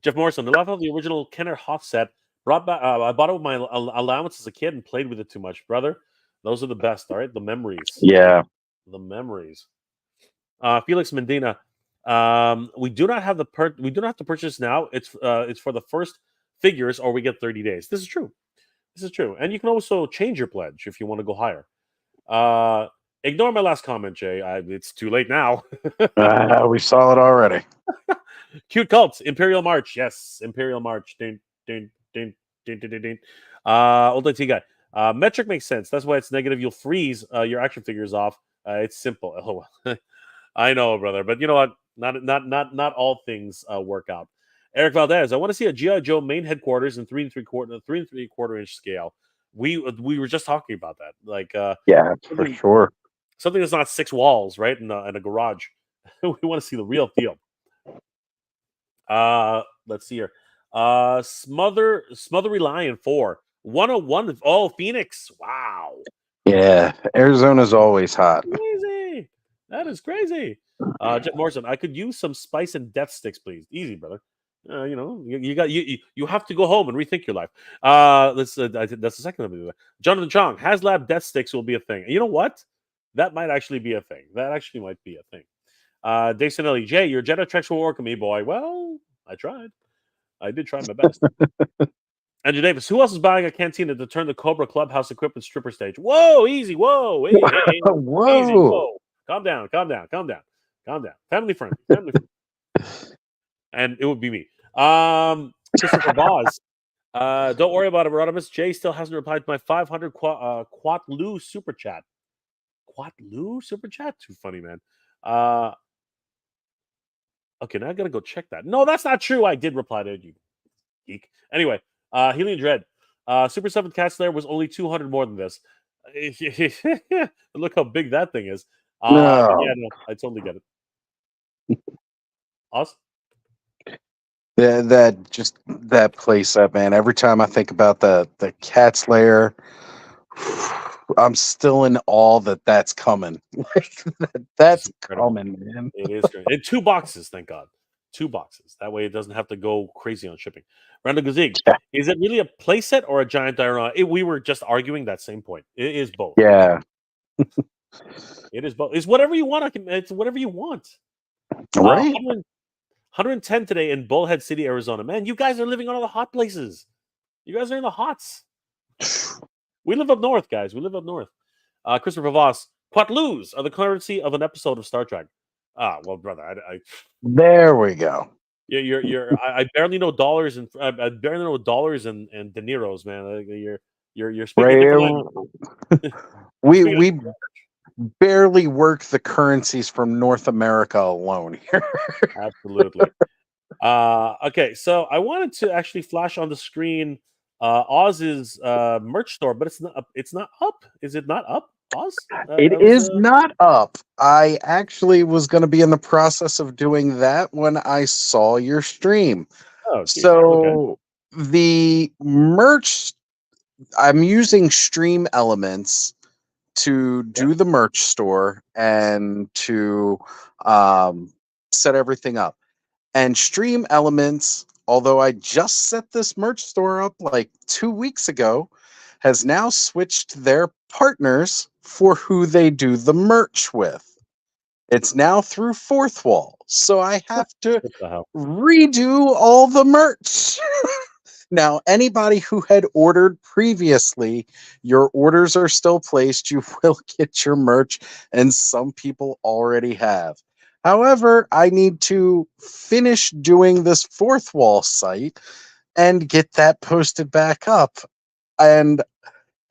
Jeff Morrison, the love of the original Kenner Hoff set. I bought it with my allowance as a kid and played with it too much, brother. Those are the best. All right, the memories. Yeah, the memories. Felix Medina. We do not have we do not have to purchase now. It's for the first figures, or we get 30 days. This is true. And you can also change your pledge if you want to go higher. Ignore my last comment, Jay. It's too late now. We saw it already. Cute Cults, Imperial March. Yes, Imperial March. Ding, ding, ding, ding, ding, ding. Old IT guy. Metric makes sense. That's why it's negative. You'll freeze your action figures off. It's simple. Oh, I know, brother. But you know what? Not all things work out. Eric Valdez, I want to see a G.I. Joe main headquarters in 3 3/4 inch scale. We were just talking about that. Like yeah, for sure. Something that's not 6 walls, right? In a garage. We want to see the real deal. Let's see here. Smothery Lion 4. 101. Oh, Phoenix. Wow. Yeah, Arizona's always hot. Crazy. That is crazy. Jeff Morrison, I could use some spice and death sticks, please. Easy, brother. You have to go home and rethink your life. That's the second of it. Jonathan Chong, Haslab death sticks will be a thing. And you know what? That might actually be a thing. That actually might be a thing. Dave Sinelli, Jay, your Jedi treks will work with me, boy. Well, I tried. I did try my best. Andrew Davis, who else is buying a cantina to turn the Cobra Clubhouse equipment stripper stage? Whoa, easy. Whoa, hey, hey, hey. Easy. Whoa. Whoa. Calm down. Family friendly. And it would be me. Christopher Boz. Don't worry about it, Rodimus. Jay still hasn't replied to my 500 Quatlu super chat. Quatlu super chat? Too funny, man. Okay, now I gotta go check that. No, that's not true. I did reply to you, geek. Anyway, Helium Dread. Super 7 Cat Slayer was only 200 more than this. Look how big that thing is. No. Yeah, no, I totally get it. Us? That playset, man. Every time I think about the Cat Slayer, I'm still in awe that that's coming. That's coming, man. It is great. And 2 boxes, thank God. 2 boxes. That way it doesn't have to go crazy on shipping. Randall Gazig, is it really a playset or a giant diorama? We were just arguing that same point. It is both. Yeah. It is both. It's whatever you want. It's whatever you want. Right? 110 today in Bullhead City, Arizona. Man, you guys are living on all the hot places. You guys are in the hots. We live up north, guys. We live up north. Christopher Voss. Quatlus are the currency of an episode of Star Trek. Well, brother, I There we go. I barely know dollars and I barely know dollars and dineros, man. You're speaking different language. We barely work the currencies from North America alone here. Absolutely. Okay, so I wanted to actually flash on the screen Oz's merch store, but it's not up. Is it not up, Oz? It is not up. I actually was going to be in the process of doing that when I saw your stream. Oh, geez. So the merch, I'm using Stream Elements to do the merch store and to set everything up. And Stream Elements, although I just set this merch store up like 2 weeks ago, has now switched their partners for who they do the merch with. It's now through Fourth Wall. So I have to redo all the merch. Now, anybody who had ordered previously, your orders are still placed. You will get your merch, and some people already have. However, I need to finish doing this Fourth Wall site and get that posted back up. And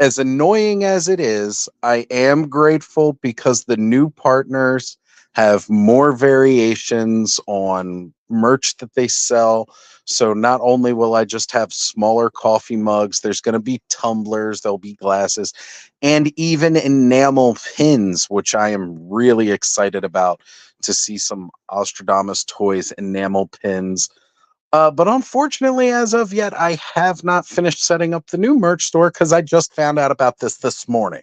as annoying as it is, I am grateful because the new partners have more variations on merch that they sell. So not only will I just have smaller coffee mugs, there's going to be tumblers, there'll be glasses, and even enamel pins, which I am really excited about to see some Ostradamus Toys enamel pins. But unfortunately, as of yet, I have not finished setting up the new merch store because I just found out about this morning.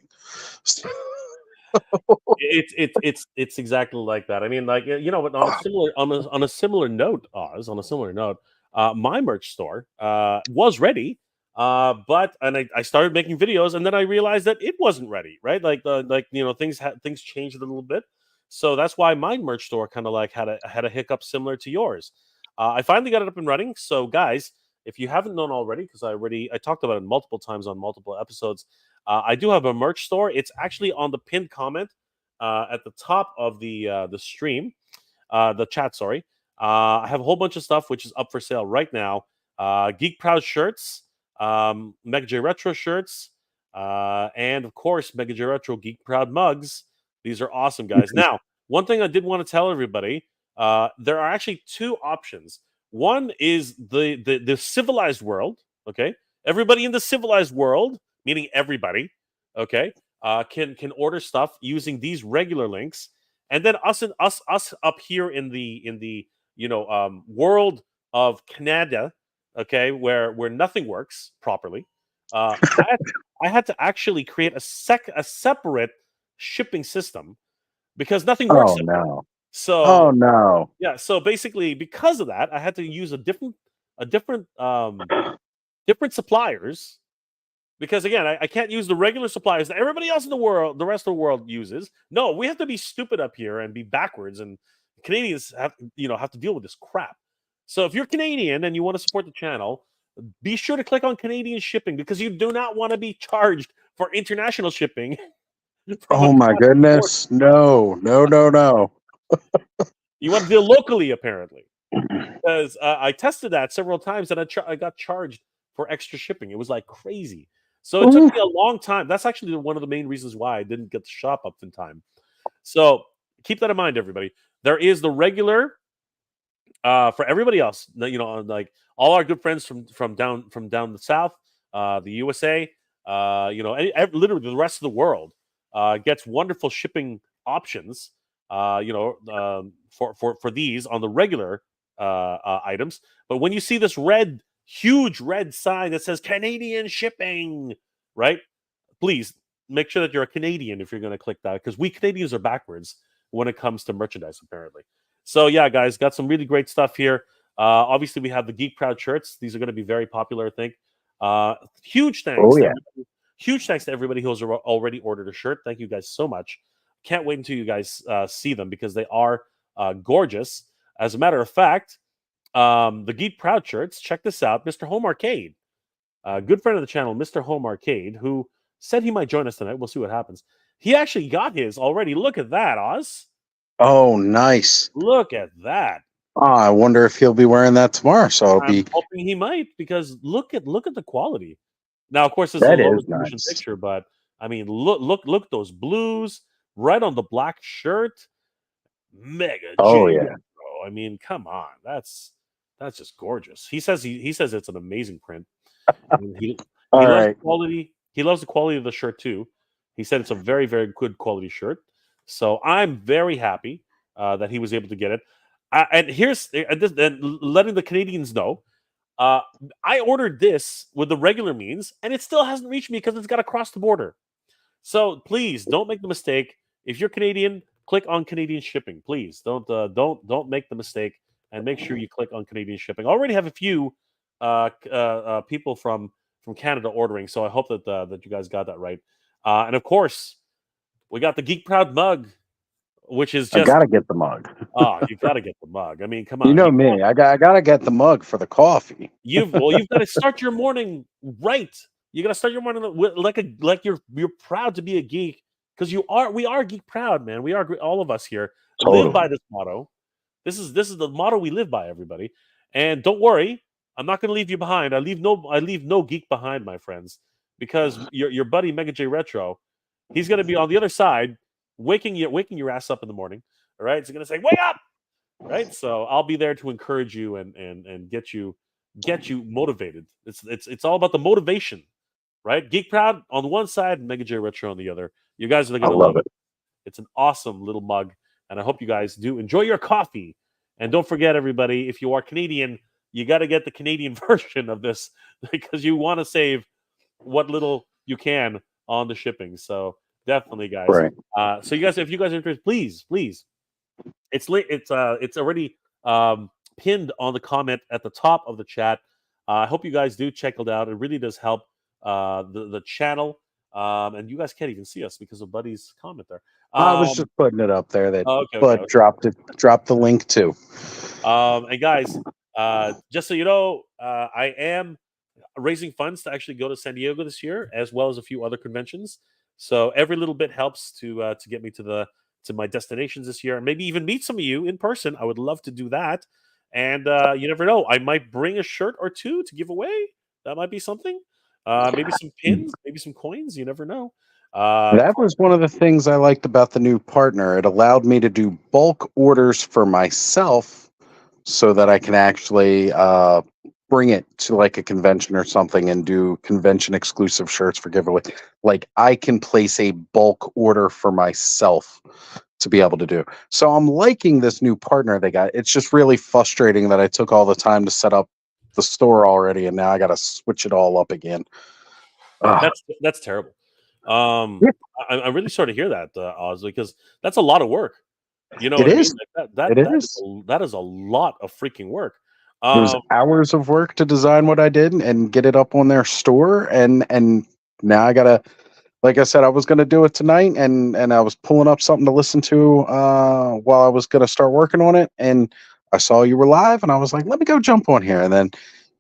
It's exactly like that. I mean, like, you know, but on a similar note, Oz, on a similar note, my merch store was ready, but I started making videos, and then I realized that it wasn't ready, right? Like you know, things changed a little bit, so that's why my merch store kind of like had a hiccup similar to yours. I finally got it up and running. So, guys, if you haven't known already, because I talked about it multiple times on multiple episodes, I do have a merch store. It's actually on the pinned comment at the top of the stream, the chat. Sorry, I have a whole bunch of stuff which is up for sale right now. Geek Proud shirts, Mega J Retro shirts, and of course Mega J Retro Geek Proud mugs. These are awesome, guys. Now, one thing I did want to tell everybody. There are actually 2 options. One is the civilized world. Okay, everybody in the civilized world, meaning everybody, okay, can order stuff using these regular links, and then us up here in the world of Canada, okay, where nothing works properly. I had to actually create a separate shipping system because nothing works. Oh no. So, oh no. Yeah, so basically because of that, I had to use different suppliers Because again, I can't use the regular suppliers that everybody else in the world, the rest of the world uses. No, we have to be stupid up here and be backwards, and Canadians have to deal with this crap. So if you're Canadian and you want to support the channel, be sure to click on Canadian shipping because you do not want to be charged for international shipping. Oh my goodness. No. You want to deal locally, apparently. Because I tested that several times and I got charged for extra shipping. It was like crazy. So it took me a long time. That's actually one of the main reasons why I didn't get the shop up in time. So keep that in mind, everybody. There is the regular for everybody else. Like all our good friends from down the south, the USA, literally the rest of the world gets wonderful shipping options. For these on the regular items. But when you see this huge red sign that says Canadian shipping, right? Please make sure that you're a Canadian if you're going to click that, because we Canadians are backwards when it comes to merchandise, apparently. So yeah, guys, got some really great stuff here. Obviously, we have the Geek Proud shirts. These are going to be very popular, I think. Huge thanks. Oh, yeah. Huge thanks to everybody who's already ordered a shirt. Thank you guys so much. Can't wait until you guys see them because they are gorgeous. As a matter of fact, the Geek Proud shirts, check this out. Mr. Home Arcade, a good friend of the channel, Mr. Home Arcade, who said he might join us tonight. We'll see what happens. He actually got his already. Look at that, Oz. Oh, nice. Look at that. Oh, I wonder if he'll be wearing that tomorrow. So I'm hoping he might, because look at the quality. Now, of course, this That is a low is resolution nice. picture, but I mean, look at those blues right on the black shirt. Mega. Oh, J yeah. Retro. I mean, come on, that's just gorgeous. He says it's an amazing print. And he All loves right. the quality. He loves the quality of the shirt too. He said it's a very, very good quality shirt. So I'm very happy that he was able to get it. And letting the Canadians know, I ordered this with the regular means, and it still hasn't reached me because it's got to cross the border. So please don't make the mistake. If you're Canadian, click on Canadian shipping. Please don't make the mistake, and make sure you click on Canadian shipping. I already have a few people from Canada ordering, so I hope that you guys got that right. And of course, we got the Geek Proud mug, which is just I gotta get the mug. you got to get the mug. I mean, come on. You know me. I gotta get the mug for the coffee. You've got to start your morning right. You got to start your morning like you're proud to be a geek, because we are geek proud, man. We are, all of us here Totally. live by this motto. This is the motto we live by, everybody. And don't worry, I'm not going to leave you behind. I leave no geek behind, my friends, because your buddy Mega J Retro, he's going to be on the other side, waking your ass up in the morning. All right, he's going to say, "Wake up!" Right. So I'll be there to encourage you and get you motivated. It's all about the motivation, right? Geek Proud on one side, and Mega J Retro on the other. You guys are going to love it. It's an awesome little mug, and I hope you guys do enjoy your coffee. And don't forget, everybody, if you are Canadian, you got to get the Canadian version of this, because you want to save what little you can on the shipping. So definitely, guys. Right. So you guys, if you guys are interested, please, it's already pinned on the comment at the top of the chat. I hope you guys do check it out. It really does help the channel. And you guys can't even see us because of Buddy's comment there. I was just putting it up there. Okay. Dropped the link too. And guys, just so you know, I am raising funds to actually go to San Diego this year, as well as a few other conventions. So every little bit helps to get me to my destinations this year, and maybe even meet some of you in person. I would love to do that. And you never know, I might bring a shirt or two to give away. That might be something. Maybe some pins, maybe some coins. You never know. That was one of the things I liked about the new partner. It allowed me to do bulk orders for myself, so that I can actually bring it to like a convention or something and do convention exclusive shirts for giveaway. Like I can place a bulk order for myself to be able to do. So I'm liking this new partner they got. It's just really frustrating that I took all the time to set up the store already, and now I got to switch it all up again. That's terrible. I'm really sorry to hear that, Oz, because that's a lot of work. You know it what is. I mean? It is. That is a lot of freaking work. It was hours of work to design what I did and get it up on their store, and now I gotta, like I said, I was gonna do it tonight, and I was pulling up something to listen to while I was gonna start working on it, and I saw you were live, and I was like, let me go jump on here, and then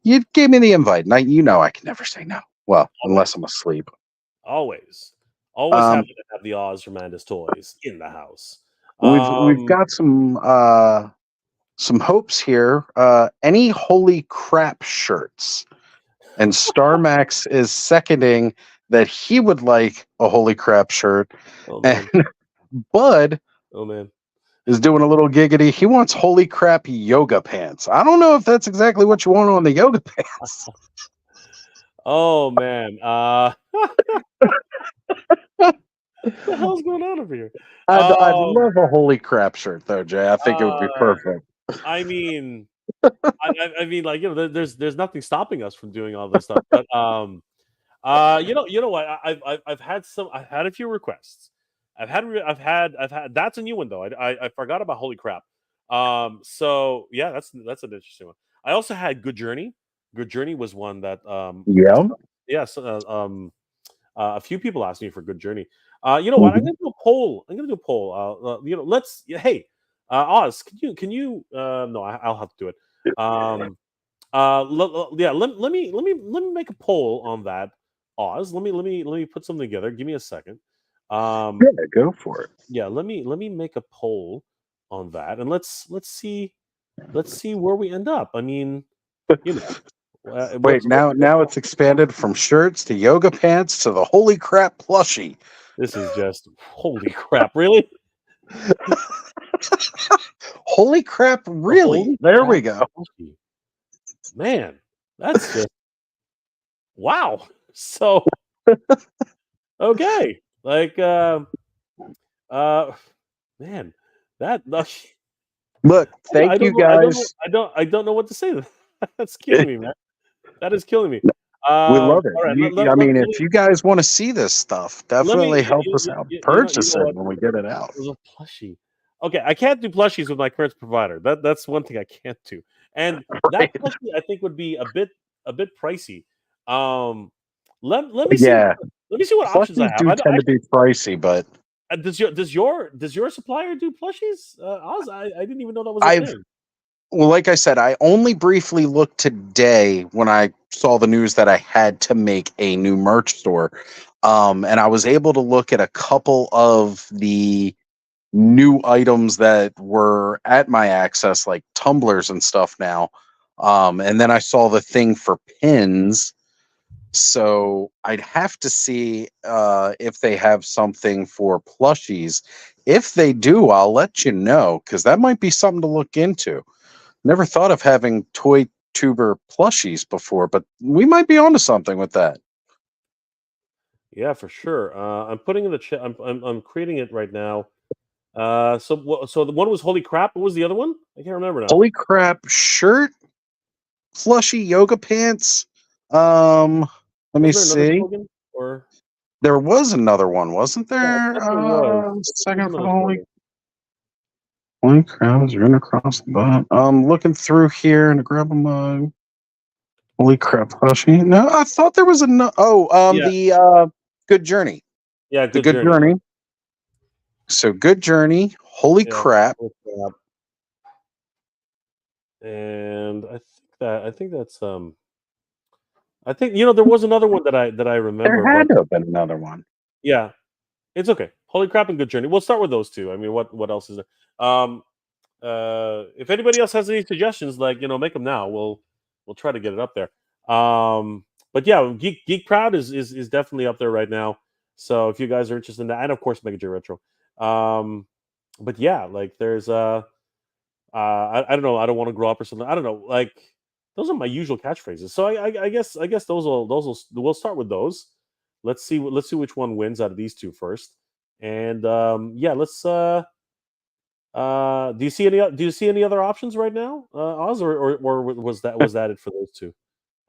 you gave me the invite, and I can never say no. Well, unless I'm asleep. Always Um, happy to have the Oz Tremendous toys in the house. we've got some hopes here. Any holy crap shirts, and Starmax is seconding that he would like a holy crap shirt, Oh and man, Bud oh man. is doing a little giggity. He wants holy crap yoga pants. I don't know if that's exactly what you want on the yoga pants. Oh man. What the hell's going on over here? I'd Um, love a holy crap shirt though, Jay. I think it would be uh, perfect. I mean, I mean, like there's nothing stopping us from doing all this stuff. But you know what? I've had I've had a few requests. I've had. That's a new one though. I forgot about Holy Crap. So yeah, that's an interesting one. I also had Good Journey. Good Journey was one that Yeah. yes, a few people asked me for Good Journey. You know what? I'm gonna do a poll. I'm gonna do a poll. Let's. Hey, Oz, can you? No, I'll have to do it. Yeah. Let me make a poll on that. Oz, let me put something together. Give me a second. Yeah, go for it. Yeah. Let me make a poll on that, and let's see where we end up. I mean, you know. Wait, now it's expanded from shirts to yoga pants to the holy crap plushie. This is just holy crap! Really? Holy crap, really? Holy There crap, we go. plushie. Man, that's just wow. So okay, like man, that Look, I thank you don't know. I don't know. guys. I don't know what to say. That's killing me, man. That is killing me. We love it. All right. I mean, if you guys want to see this stuff, Let me. definitely help us out. You Purchase know it what? when we get it out. It was a plushie. Okay, I can't do plushies with my current provider. That's one thing I can't do. And that Right. plushie I think would be a bit pricey. Um, let me see. Yeah, Let me see what options I plushies have. do tend to be pricey, but Does your supplier do plushies? Oz, I didn't even know that was a I've thing. well, like I said, I only briefly looked today when I saw the news that I had to make a new merch store. And I was able to look at a couple of the new items that were at my access, like tumblers and stuff now. And then I saw the thing for pins. So I'd have to see if they have something for plushies. If they do, I'll let you know, because that might be something to look into. Never thought of having toy tuber plushies before, but we might be onto something with that. Yeah, for sure. I'm putting in the chat. I'm creating it right now. So the one was holy crap. What was the other one? I can't remember now. Holy crap, shirt, plushie yoga pants. Let me Was there another see. slogan or? There was another one, wasn't Yeah, I there? thought there was. I thought there was Second for another the slogan. holy crowds run across the butt. Looking through here and grab a mug. Holy crap, plushie. No, I thought there was a Yeah, the good journey. yeah. The Good good journey. journey. So good journey. Holy Yeah. crap. Holy crap. And I think that's I think there was another one that I There remember, had but to have been another one. yeah, it's okay. Holy crap and good journey. We'll start with those two. I mean, what else is there? If anybody else has any suggestions, like make them now. We'll try to get it up there. But yeah, Geek Proud is definitely up there right now. So if you guys are interested in that, and of course Mega J Retro. But yeah, like there's I don't know. I don't want to grow up or something. I don't know. Like those are my usual catchphrases. So I guess we'll start with those. Let's see which one wins out of these two first. And yeah, let's do you see any other options right now, Oz, or was that it for those two?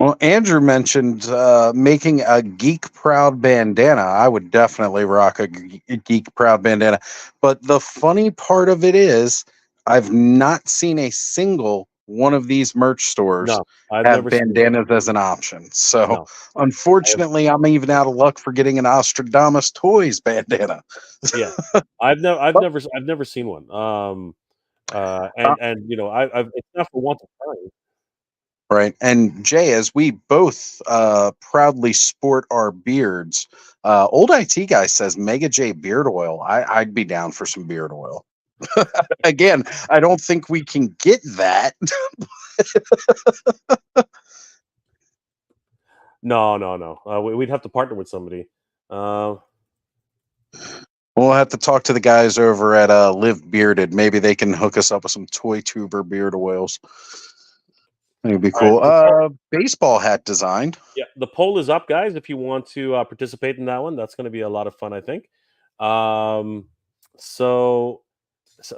Well, Andrew mentioned making a Geek Proud bandana. I would definitely rock a Geek Proud bandana. But the funny part of it is, I've not seen a single one of these merch stores No, I've have never seen one. bandanas as an option. So No, unfortunately, I'm even out of luck for getting an Ostradamus Toys bandana. yeah, I've But, never seen one. uh, And I've it's not for want of trying. right. And Jay, as we both proudly sport our beards, old IT guy says Mega J beard oil. I'd be down for some beard oil. Again, I don't think we can get that. No. We'd have to partner with somebody. We'll have to talk to the guys over at Live Bearded. Maybe they can hook us up with some toy tuber beard oils. That'd be All right, cool. so Baseball hat designed. yeah, the poll is up, guys. If you want to participate in that one, that's going to be a lot of fun, I think. Um, so,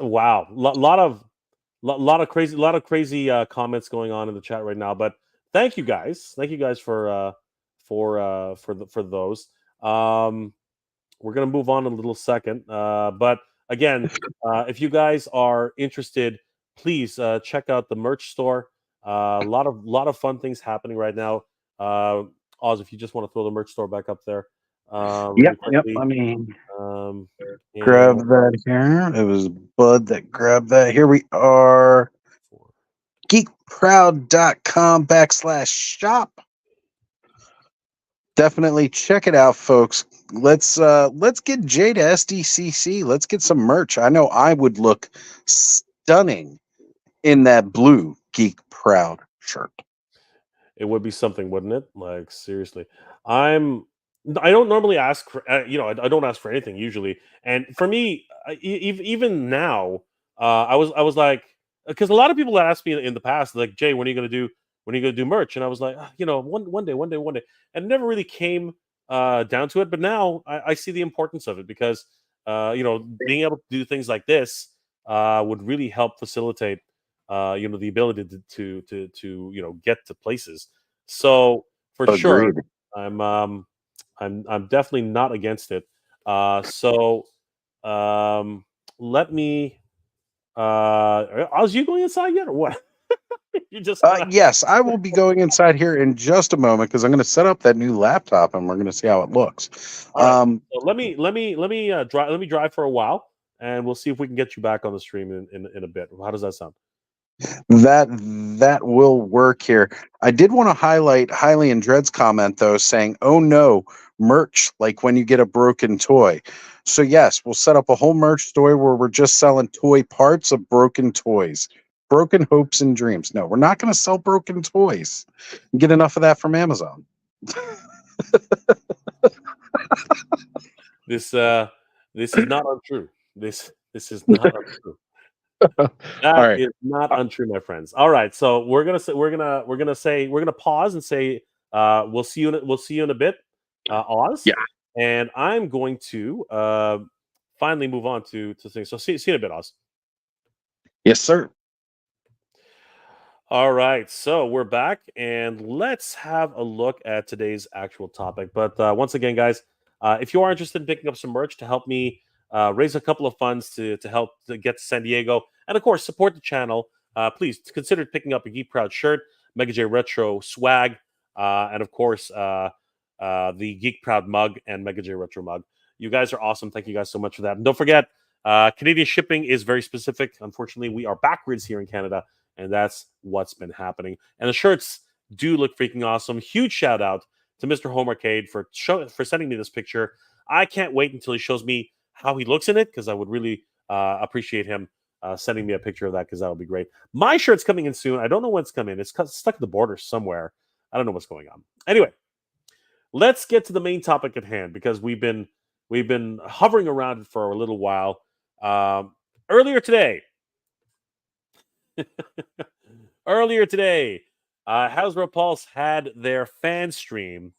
wow, lot of crazy comments going on in the chat right now. But thank you guys for those. We're gonna move on in a little second, but again, if you guys are interested, please check out the merch store. A lot of fun things happening right now. Oz, if you just want to throw the merch store back up there, really Yep. quickly. Let me Um, grab and that here. It was Bud that grabbed that. Here we are. Geekproud.com/shop. Definitely check it out, folks. Let's get Jay to SDCC. Let's get some merch. I know I would look stunning in that blue Geek Proud shirt. it would be something, wouldn't it? Like seriously, I don't normally ask for I don't ask for anything usually, and for me, even now, I was like, because a lot of people asked me in the past, like, Jay, when are you gonna do merch? And I was like, one day, and it never really came down to it. But now I see the importance of it because being able to do things like this would really help facilitate the ability to get to places. So for sure, Agreed. I'm definitely not against it. So let me. Are you going inside yet or what? You just kinda... Yes, I will be going inside here in just a moment because I'm going to set up that new laptop and we're going to see how it looks. All right. So let me drive for a while, and we'll see if we can get you back on the stream in a bit. How does that sound? That will work here. I did want to highlight Highly and Dread's comment though, saying, "Oh no, merch like when you get a broken toy." So yes, we'll set up a whole merch store where we're just selling toy parts of broken toys, broken hopes and dreams. No, we're not going to sell broken toys. Get enough of that from Amazon. This is not untrue. This is not untrue. All That right. is not untrue, my friends. All right, so we're gonna pause and say we'll see you in a bit, Oz. Yeah. And I'm going to finally move on to things. So see you in a bit, Oz. Yes, sir. All right, so we're back, and let's have a look at today's actual topic. But once again, guys, if you are interested in picking up some merch to help me raise a couple of funds to help to get to San Diego, and of course support the channel, please consider picking up a Geek Proud shirt, Mega J Retro swag, and of course the Geek Proud mug and Mega J Retro mug. You guys are awesome. Thank you guys so much for that. And don't forget, Canadian shipping is very specific. Unfortunately, we are backwards here in Canada. And that's what's been happening. And the shirts do look freaking awesome. Huge shout out to Mr. Home Arcade for sending me this picture. I can't wait until he shows me how he looks in it because I would really appreciate him sending me a picture of that because that would be great. My shirt's coming in soon. I don't know when it's coming. It's stuck at the border somewhere. I don't know what's going on. Anyway, let's get to the main topic at hand because we've been hovering around it for a little while. Earlier today, Hasbro Pulse had their fan stream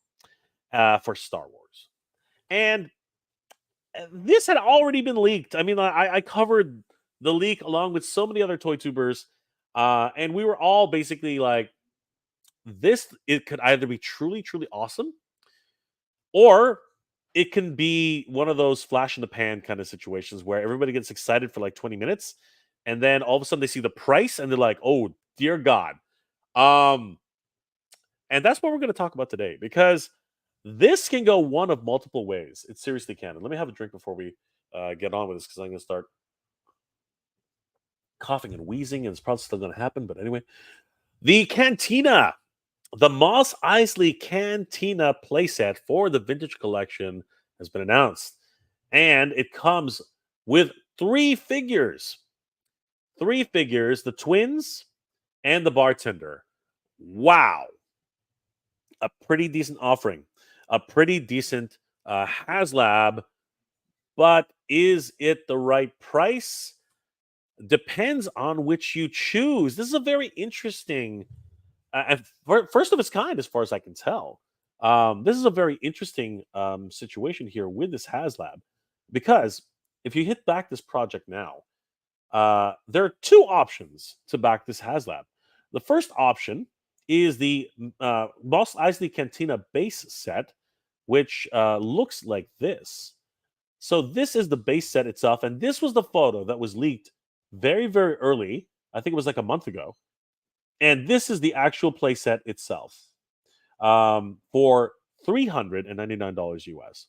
for Star Wars. And this had already been leaked. I mean, I covered the leak along with so many other toy tubers. And we were all basically like, it could either be truly, truly awesome, or it can be one of those flash in the pan kind of situations where everybody gets excited for like 20 minutes. And then all of a sudden they see the price and they're like, oh, dear God. And that's what we're going to talk about today, because this can go one of multiple ways. It seriously can. And let me have a drink before we get on with this, because I'm going to start coughing and wheezing, and it's probably still going to happen. But anyway, the Cantina, the Mos Eisley Cantina playset for the Vintage Collection has been announced. And it comes with 3 figures. 3 figures, the twins and the bartender. Wow. A pretty decent offering. A pretty decent Haslab. But is it the right price? Depends on which you choose. This is a very interesting, and first of its kind, as far as I can tell. This is a very interesting situation here with this Haslab, because if you hit back this project now, there are 2 options to back this Haslab. The first option is the Mos Eisley Cantina base set, which looks like this. So this is the base set itself, and this was the photo that was leaked very, very early. I think it was like a month ago. And this is the actual playset itself for $399 US.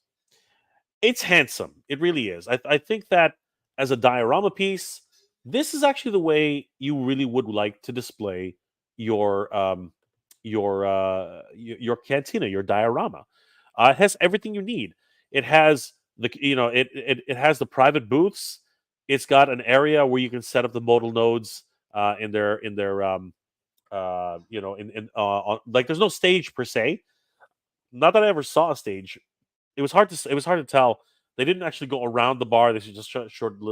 It's handsome. It really is. I think that as a diorama piece, this is actually the way you really would like to display your cantina, your diorama. It has everything you need. It has it has the private booths. It's got an area where you can set up the modal nodes in their like, there's no stage per se. Not that I ever saw a stage. It was hard to tell. They didn't actually go around the bar. They just showed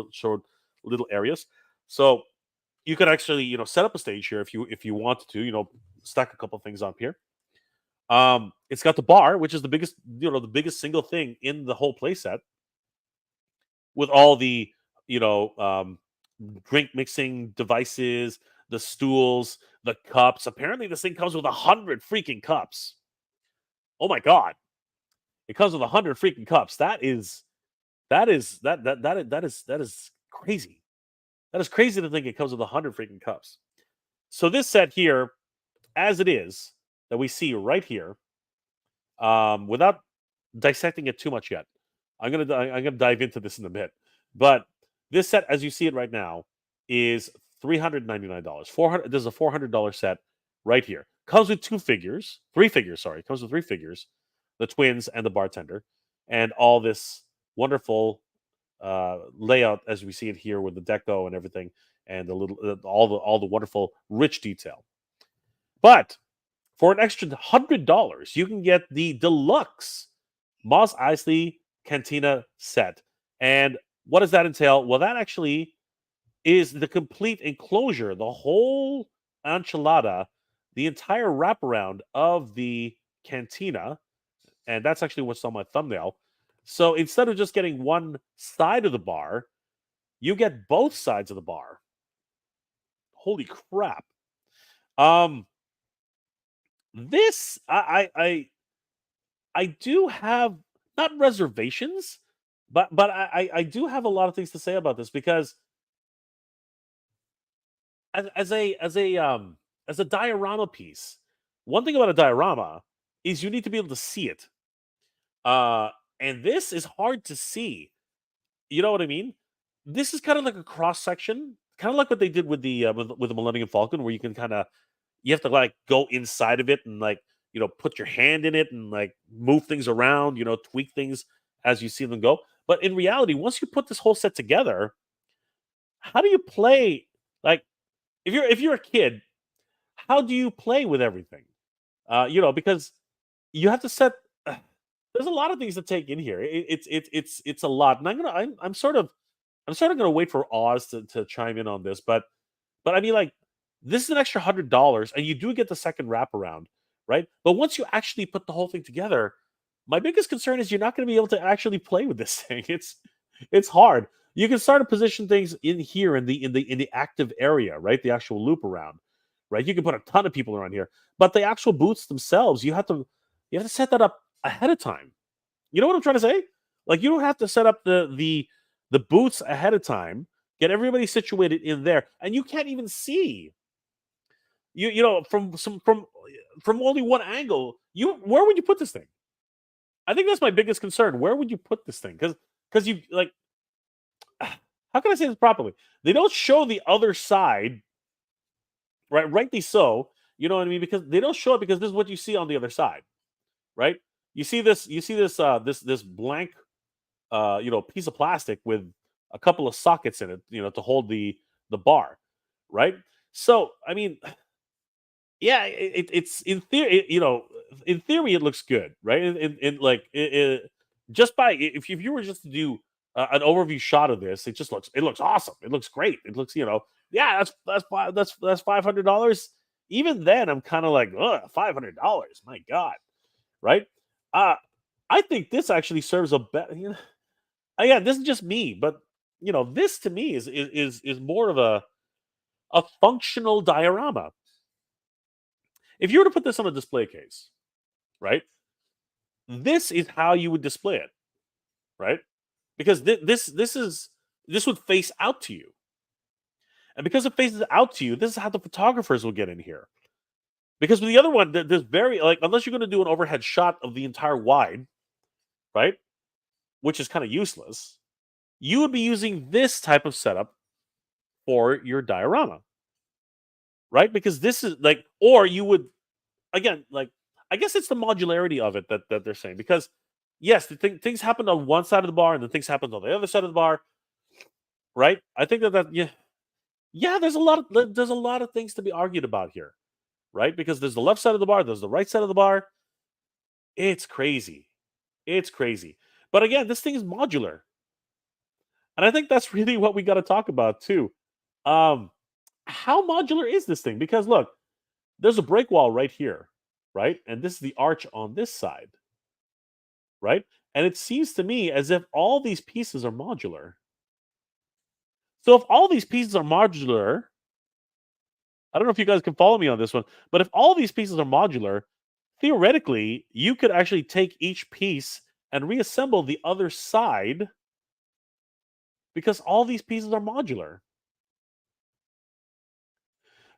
little areas. So you could actually set up a stage here if you wanted to stack a couple things up here. It's got the bar, which is the biggest single thing in the whole playset, with all the drink mixing devices, the stools, the cups. Apparently, this thing comes with 100 freaking cups. Oh my god! It comes with 100 freaking cups. That is crazy. That is crazy to think it comes with 100 freaking cups. So this set here, as it is, that we see right here, without dissecting it too much yet, I'm gonna dive into this in a bit. But this set, as you see it right now, is $399. This is a $400 set right here. Comes with 3 figures. Sorry, comes with 3 figures, the twins and the bartender, and all this wonderful layout as we see it here with the deco and everything, and all the wonderful rich detail. But for an extra $100, you can get the deluxe Mos Eisley Cantina set. And what does that entail? Well, that actually is the complete enclosure, the whole enchilada, the entire wraparound of the cantina. And that's actually what's on my thumbnail. So instead of just getting one side of the bar, you get both sides of the bar. Holy crap. This I do have not reservations, but I do have a lot of things to say about this, because as a diorama piece, one thing about a diorama is you need to be able to see it. And this is hard to see. You know what I mean? This is kind of like a cross section, kind of like what they did with the with the Millennium Falcon, where you have to like go inside of it and put your hand in it and like move things around, tweak things as you see them go. But in reality, once you put this whole set together, how do you play? Like, if you're a kid, how do you play with everything? Because you have to set. There's a lot of things to take in here. It's a lot, and I'm sort of gonna wait for Oz to chime in on this, but I mean, like, this is an extra $100, and you do get the second wraparound, right? But once you actually put the whole thing together, my biggest concern is you're not going to be able to actually play with this thing. It's hard. You can start to position things in here in the active area, right? The actual loop around, right? You can put a ton of people around here, but the actual booths themselves, you have to set that up ahead of time. You know what I'm trying to say? Like, you don't have to set up the booths ahead of time, get everybody situated in there, and you can't even see you know, from only one angle, where would you put this thing? I think that's my biggest concern. Where would you put this thing? Because you like, how can I say this properly? They don't show the other side, right? Rightly so. You know what I mean? Because they don't show it because this is what you see on the other side, right? You see this this blank piece of plastic with a couple of sockets in it, to hold the bar, right? So I mean, yeah, it's in theory, in theory it looks good, right? Just by if you were just to do an overview shot of this, it looks awesome. It looks great. It looks, yeah, that's $500. Even then, I'm kind of like, $500, my God, right? Uh, I think this actually serves a better. Again, this is just me, but this to me is more of a functional diorama. If you were to put this on a display case, right? This is how you would display it, right? Because this would face out to you, and because it faces out to you, this is how the photographers will get in here. Because with the other one, there's very like unless you're going to do an overhead shot of the entire wide, right? Which is kind of useless. You would be using this type of setup for your diorama, right? Because this is like, or you would again, like, I guess it's the modularity of it that they're saying. Because yes, things happen on one side of the bar and then things happen on the other side of the bar, right? I think that yeah, there's a lot of things to be argued about here, right? Because there's the left side of the bar, there's the right side of the bar. It's crazy. It's crazy. But again, this thing is modular. And I think that's really what we got to talk about too. How modular is this thing? Because look, there's a break wall right here, right? And this is the arch on this side, right? And it seems to me as if all these pieces are modular. So if all these pieces are modular, I don't know if you guys can follow me on this one, but if all these pieces are modular, theoretically, you could actually take each piece and reassemble the other side because all these pieces are modular.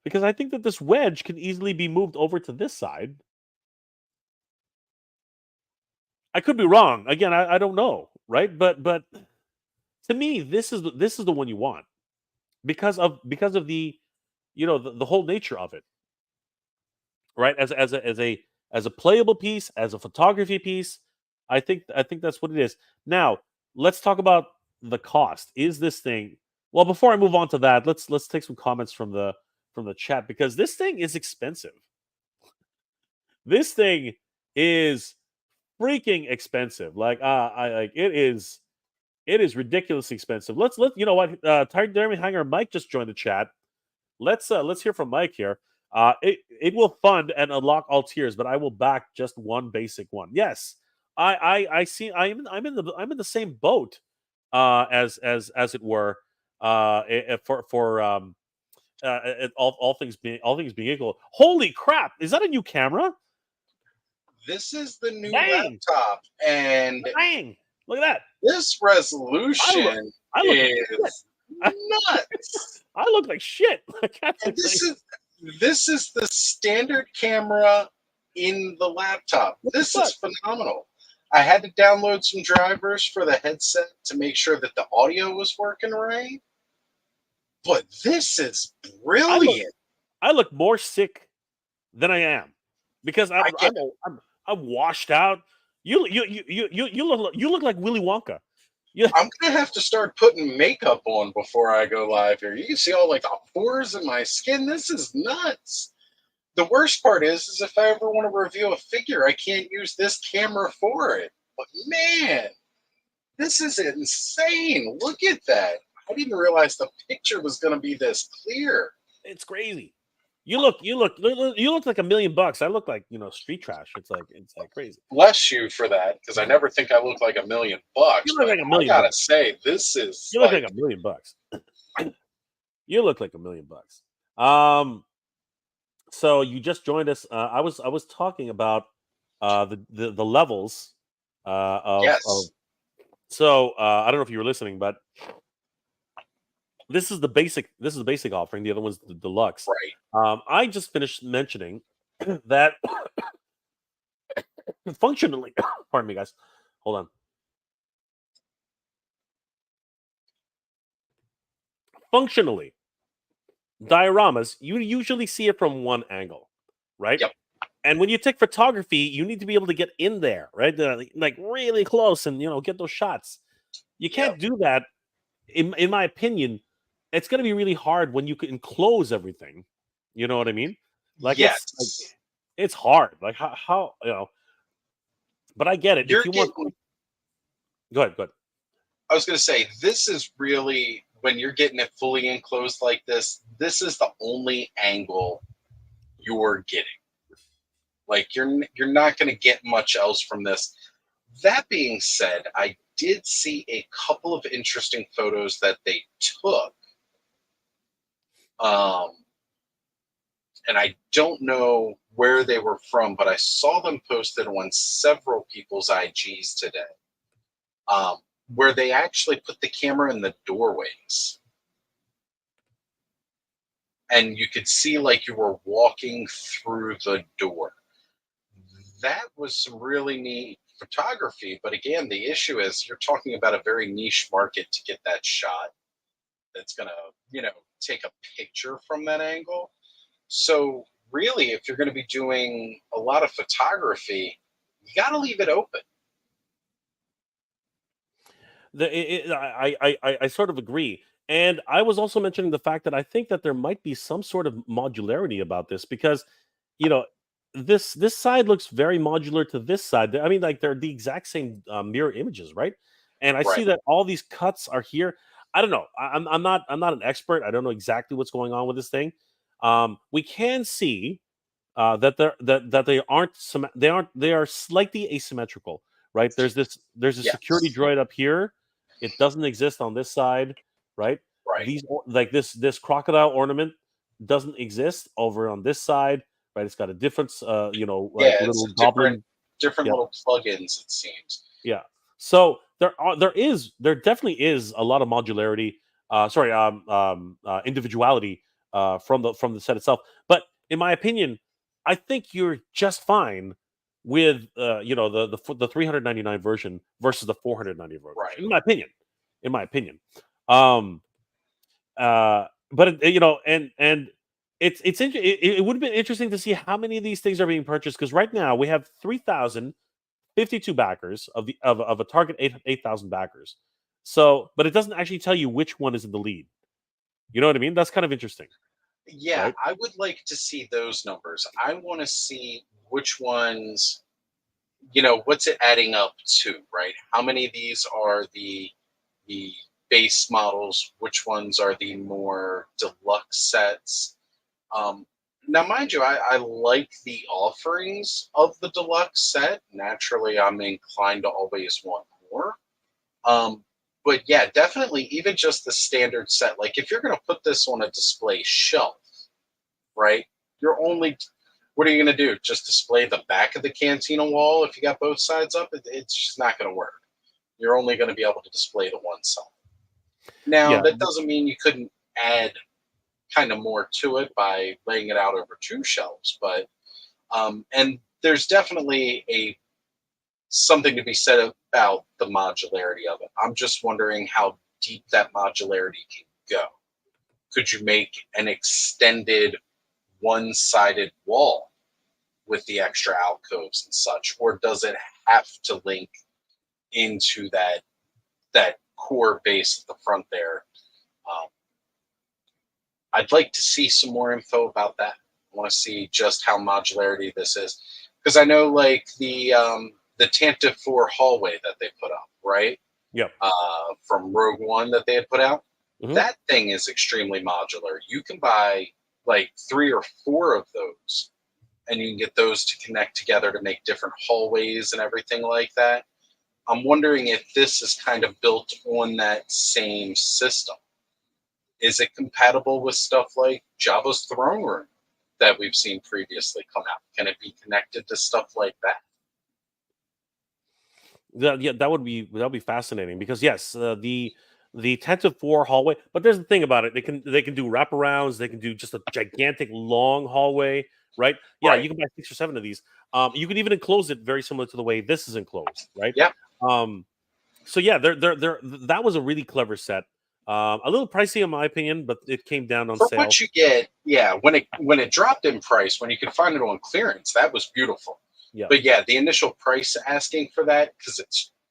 Because I think that this wedge can easily be moved over to this side. I could be wrong. Again, I don't know, right? But to me, this is the one you want because of the the whole nature of it, right? As a playable piece, as a photography piece, I think that's what it is. Now, let's talk about the cost. Is this thing? Well, before I move on to that, let's take some comments from the chat because this thing is expensive. This thing is freaking expensive. Like it is ridiculously expensive. Let you know what Tired Jeremy Hanger Mike just joined the chat. Let's hear from Mike here. It will fund and unlock all tiers, but I will back just one basic one. Yes, I see. I'm in the same boat as it were for all things being equal. Holy crap! Is that a new camera? This is the new Dang. laptop, and Dang! Look at that. this resolution I look is nuts. I look like shit. And this is the standard camera in the laptop. This is phenomenal. I had to download some drivers for the headset to make sure that the audio was working right. But this is brilliant. I look more sick than I am because I'm washed out. You look like Willy Wonka. I'm gonna have to start putting makeup on before I go live here. You can see all like the pores in my skin. This is nuts. The worst part is if I ever want to review a figure, I can't use this camera for it. But man, this is insane. Look at that. I didn't realize the picture was gonna be this clear. It's crazy. You look like $1 million. I look like street trash. It's like crazy. Bless you for that, because I never think I look like $1 million. You look like $1 million. I gotta say, this is. You look like $1 million. You look like $1 million. So you just joined us. I was talking about the levels of. Yes. So I don't know if you were listening, but This is the basic. This is the basic offering. The other one's the deluxe. Right. I just finished mentioning that functionally, pardon me, guys. Hold on. Functionally, dioramas, you usually see it from one angle, right? Yep. And when you take photography, you need to be able to get in there, right? Like really close and get those shots. You can't Yep. do that, in my opinion. It's going to be really hard when you can enclose everything. You know what I mean? Like Yes. it's hard. Like how But I get it. If You're you want, getting. go ahead. Go ahead. I was going to say, this is really when you're getting it fully enclosed like this. This is the only angle you're getting. Like you're not going to get much else from this. That being said, I did see a couple of interesting photos that they took. And I don't know where they were from, but I saw them posted on several people's IGs today, where they actually put the camera in the doorways. And you could see like you were walking through the door. That was some really neat photography. But again, the issue is you're talking about a very niche market to get that shot that's going to, take a picture from that angle. So really, if you're going to be doing a lot of photography, you got to leave it open. I sort of agree. And I was also mentioning the fact that I think that there might be some sort of modularity about this because, you know, this side looks very modular to this side. I mean, like they're the exact same mirror images, right? And I see Right. that all these cuts are here. I don't know. I'm not an expert. I don't know exactly what's going on with this thing. We can see that they are slightly asymmetrical, right? There's a security Yes. droid up here. It doesn't exist on this side, right? Right. Like this crocodile ornament doesn't exist over on this side, right? It's got a different Yeah, like it's little a different goblin. different Yeah, little plugins, it seems. yeah. So there definitely is a lot of modularity. Sorry, individuality from the set itself. But in my opinion, I think you're just fine with the 399 version versus the 499 version. Right. In my opinion, um, but and it would have been interesting to see how many of these things are being purchased because right now we have 3,052 backers of a target 8,000 backers. So, but it doesn't actually tell you which one is in the lead. You know what I mean? That's kind of interesting, Yeah, right? I would like to see those numbers. I want to see which ones, what's it adding up to, right? How many of these are the base models? Which ones are the more deluxe sets? Um, Now, mind you, I like the offerings of the deluxe set. Naturally, I'm inclined to always want more. Um, but yeah, definitely, even just the standard set. Like, if you're going to put this on a display shelf, right? You're only, what are you going to do? Just display the back of the cantina wall if you got both sides up? It's just not going to work. You're only going to be able to display the one side. Now, Yeah, that doesn't mean you couldn't add kind of more to it by laying it out over two shelves, but and there's definitely a something to be said about the modularity of it. I'm just wondering how deep that modularity can go. Could you make an extended one-sided wall with the extra alcoves and such, or does it have to link into that core base at the front there? Um, I'd like to see some more info about that. I want to see just how modularity this is, because I know like the Tantive 4 hallway that they put up, right? yeah. From Rogue One that they had put out. Mhm. That thing is extremely modular. You can buy like 3 or 4 of those, and you can get those to connect together to make different hallways and everything like that. I'm wondering if this is kind of built on that same system. Is it compatible with stuff like Jabba's throne room that we've seen previously come out? Can it be connected to stuff like that? Yeah, that would be fascinating because yes, the the 10-4 hallway. But there's the thing about it: they can do wraparounds, they can do just a gigantic long hallway, right? Yeah, Right. you can buy 6 or 7 of these. You can even enclose it very similar to the way this is enclosed, right? Yeah. So yeah, that was a really clever set. A little pricey in my opinion, but it came down on For sale. what you get, yeah, when it dropped in price, when you could find it on clearance, that was beautiful. Yeah. But yeah, the initial price asking for that, because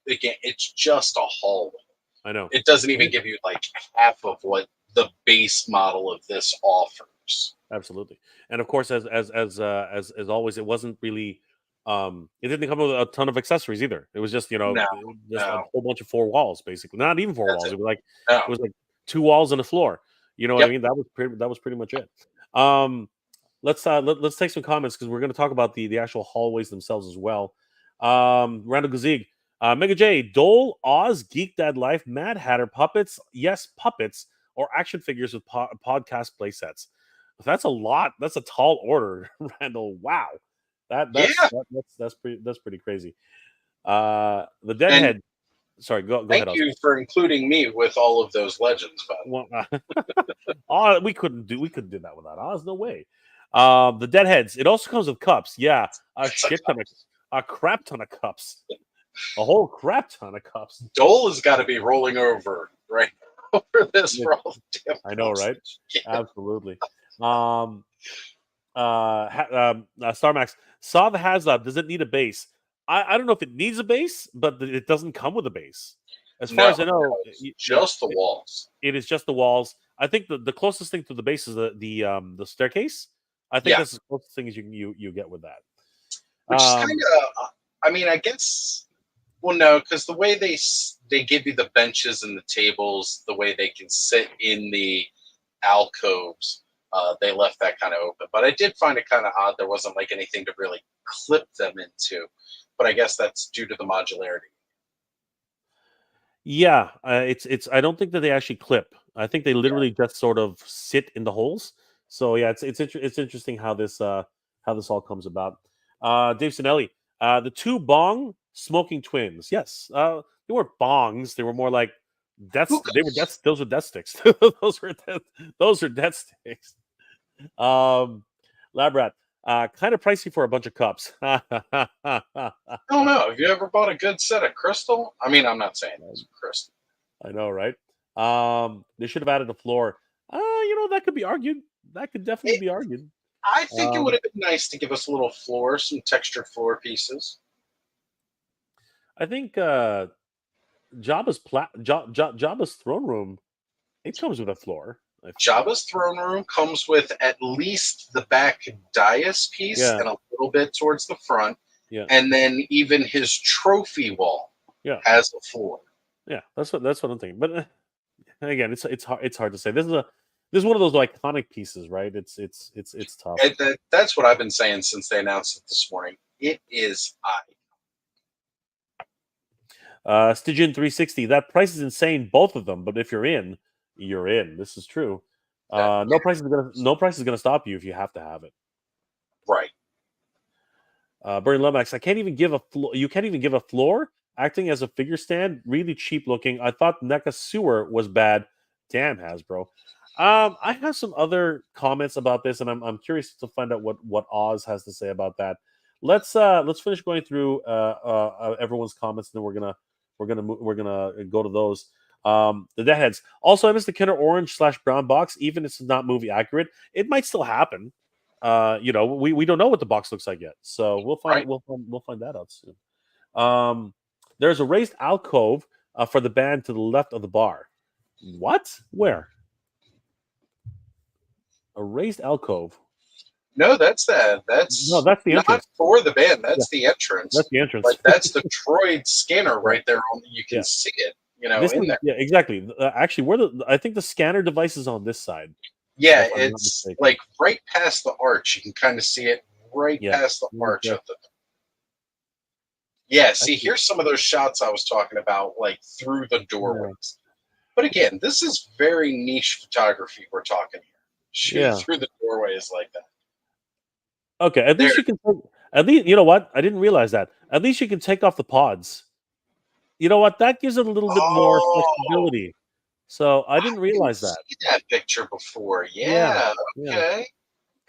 it's just a hallway. I know. It doesn't even give you like half of what the base model of this offers. Absolutely. And of course, as always, it wasn't really. It didn't come with a ton of accessories either. It was just a No. whole bunch of 4 walls, basically. Not even 4 That's walls. it. It was like 2 walls and a floor. You know what I Yep. mean? That was pretty much it. Let's take some comments because we're going to talk about the actual hallways themselves as well. Randall Gazig, Mega J, Dole, Oz, Geek Dad Life, Mad Hatter, puppets, yes, puppets, or action figures with podcast play sets. That's a lot. That's a tall order, Randall. Wow, that's pretty crazy. The Deadhead. Sorry, go ahead. Thank you for including me with all of those legends, bud. Well, we couldn't do that without Oz. No way. The Deadheads. It also comes with cups. Yeah, a crap ton of cups. A whole crap ton of cups. Dole has got to be rolling over right over this for all the damn. I know, right? Yeah. Absolutely. Starmax saw the Haslab. Does it need a base? I don't know if it needs a base, but it doesn't come with a base. As far as I know, just the walls. It is just the walls. I think the closest thing to the base is the staircase. I think that's the closest thing you get with that. Which is kind of, I mean, I guess. Well, no, because the way they give you the benches and the tables, the way they can sit in the alcoves, they left that kind of open. But I did find it kind of odd. There wasn't like anything to really clip them into. But I guess that's due to the modularity. Yeah, it's. I don't think that they actually clip. I think they literally just sort of sit in the holes. So yeah, it's interesting how this all comes about. Dave Sinelli, the 2 bong smoking twins. Yes, they weren't bongs. They were more like those were death sticks. those are death sticks. Lab rat. Kind of pricey for a bunch of cups. I don't know. Have you ever bought a good set of crystal? I mean, I'm not saying it's crystal. I know, right? They should have added a floor. That could be argued. That could definitely be argued. I think it would have been nice to give us a little floor, some textured floor pieces. I think Jabba's throne room, it comes with a floor. Jabba's throne room comes with at least the back dais piece and a little bit towards the front. Yeah. And then even his trophy wall has a floor. Yeah, that's what I'm thinking. But again, it's hard to say. This is one of those iconic pieces, right? It's tough. That's what I've been saying since they announced it this morning. It is Stygian 360. That price is insane, both of them. But if you're in, you're in. This is true. No price is gonna stop you if you have to have it. Right. Bernie Lomax, I can't even give a floor. You can't even give a floor. Acting as a figure stand, really cheap looking. I thought NECA Sewer was bad. Damn, Hasbro. I have some other comments about this, and I'm curious to find out what Oz has to say about that. Let's finish going through everyone's comments, and then we're gonna go to those. The Deadheads. Also, I missed the Kinder Orange / brown box. Even if it's not movie accurate, it might still happen. We don't know what the box looks like yet, so we'll find that out soon. There's a raised alcove for the band to the left of the bar. What? Where? A raised alcove? No, that's the entrance. Not for the band. That's the entrance. That's the entrance. Like that's the Droid scanner right there. You can see it. In there. Yeah, exactly. Actually, I think the scanner device is on this side. Yeah, it's like right past the arch. You can kind of see it right past the arch of the. Yeah, see, here's some of those shots I was talking about, like through the doorways. But again, this is very niche photography we're talking here. Shooting through the doorways like that. Okay, at least you can. At least you know what? I didn't realize that. At least you can take off the pods. You know what? That gives it a little bit more flexibility. So I I didn't didn't realize that. see that picture before. Yeah, Yeah, yeah. okay.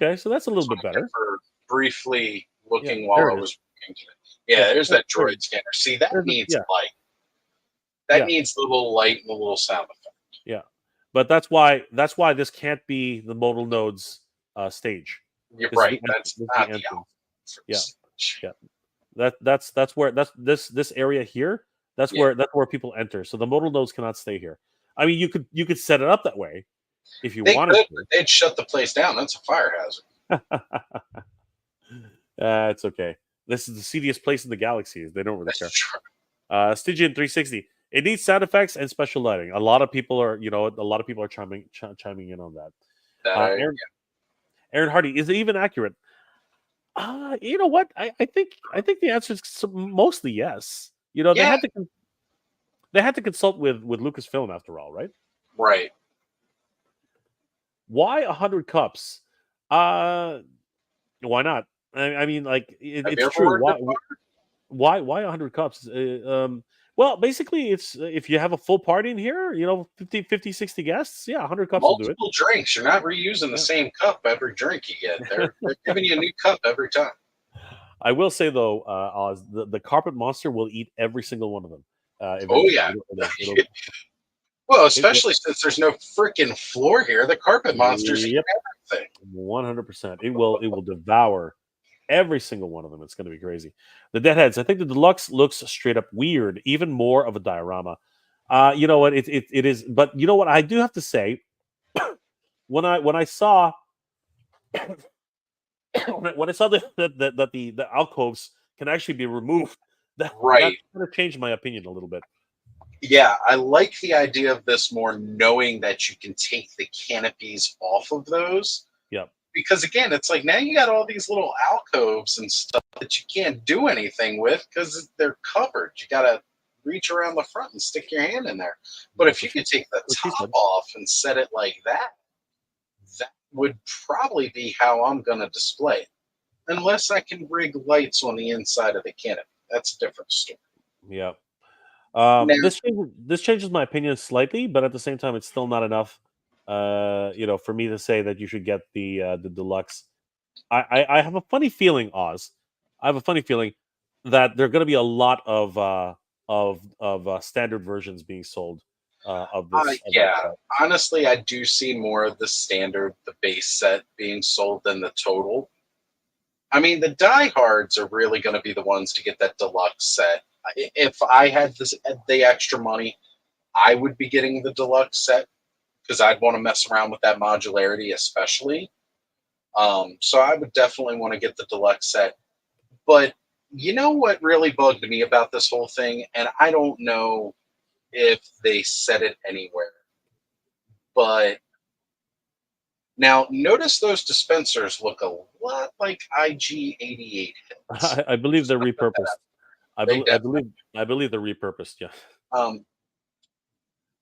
Okay, so that's a little That's what bit I get better. for briefly Yeah, looking while there I it is. was working today. Yeah, Yeah, there's there, that there it droid is. scanner. See, that needs Yeah, light. That yeah, needs the little light and the little sound effect. yeah. But that's why this can't be the modal nodes stage. You're This is the right. entrance. That's This is the not the entrance. outfit for the Yeah, stage. yeah. That's where this area here. That's Yeah. where people enter. So the modal nodes cannot stay here. I mean, you could set it up that way if you They wanted could, but they'd shut the place down. That's a fire hazard. to. It's okay. This is the seediest place in the galaxy. They don't really That's care. true. Stygian 360. It needs sound effects and special lighting. A lot of people are chiming in on that. That I, Aaron Hardy, is it even accurate? You know what? I think the answer is mostly yes. You know, yeah, they had to consult with Lucasfilm after all, right? right. Why 100 cups? Why not? I mean, like Have you it's ever true. worked at a bar? Why 100 cups? Well, basically, it's if you have a full party in here, 50, 60 guests, yeah, 100 cups will do it. Multiple drinks. You're not reusing the Yeah. same cup every drink you get. They're giving you a new cup every time. I will say though, Oz, the carpet monster will eat every single one of them. Oh Eventually, yeah. it'll Well, it will. especially since there's no freaking floor here, the carpet monsters eat Yep, everything. 100%. It will devour every single one of them. It's going to be crazy. The Deadheads. I think the Deluxe looks straight up weird, even more of a diorama. You know what? It is. But you know what? I do have to say, when I saw when I saw that the alcoves can actually be removed, that Right. kind of changed my opinion a little bit. Yeah, I like the idea of this more, knowing that you can take the canopies off of those. Yep. Because again, it's like now you got all these little alcoves and stuff that you can't do anything with because they're covered. You got to reach around the front and stick your hand in there. But if you could take the What she top said. off and set it like that, that would probably be how I'm going to display it. Unless I can rig lights on the inside of the canopy. That's a different story. Yeah. Now, This changes my opinion slightly, but at the same time, it's still not enough. For me to say that you should get the deluxe. I have a funny feeling, Oz. I have a funny feeling that there are going to be a lot of standard versions being sold of this. Of yeah, that set. honestly, I do see more of the standard, the base set being sold than the total. I mean, the diehards are really going to be the ones to get that deluxe set. If I had the extra money, I would be getting the deluxe set because I'd want to mess around with that modularity, especially. So I would definitely want to get the deluxe set. But you know what really bugged me about this whole thing, and I don't know if they said it anywhere, but now notice those dispensers look a lot like IG-88 hits. I believe they're repurposed. They definitely. I believe they're repurposed. Yeah.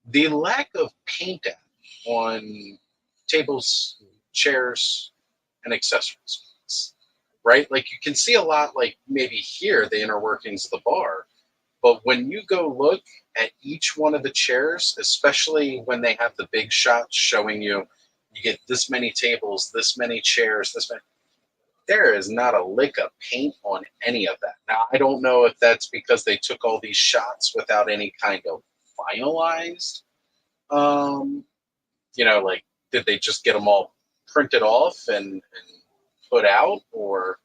The lack of paint on tables, chairs, and accessories, right? Like you can see a lot, like maybe here, the inner workings of the bar. But when you go look at each one of the chairs, especially when they have the big shots showing you get this many tables, this many chairs, this many, there is not a lick of paint on any of that. Now, I don't know if that's because they took all these shots without any kind of finalized, like did they just get them all printed off and put out, or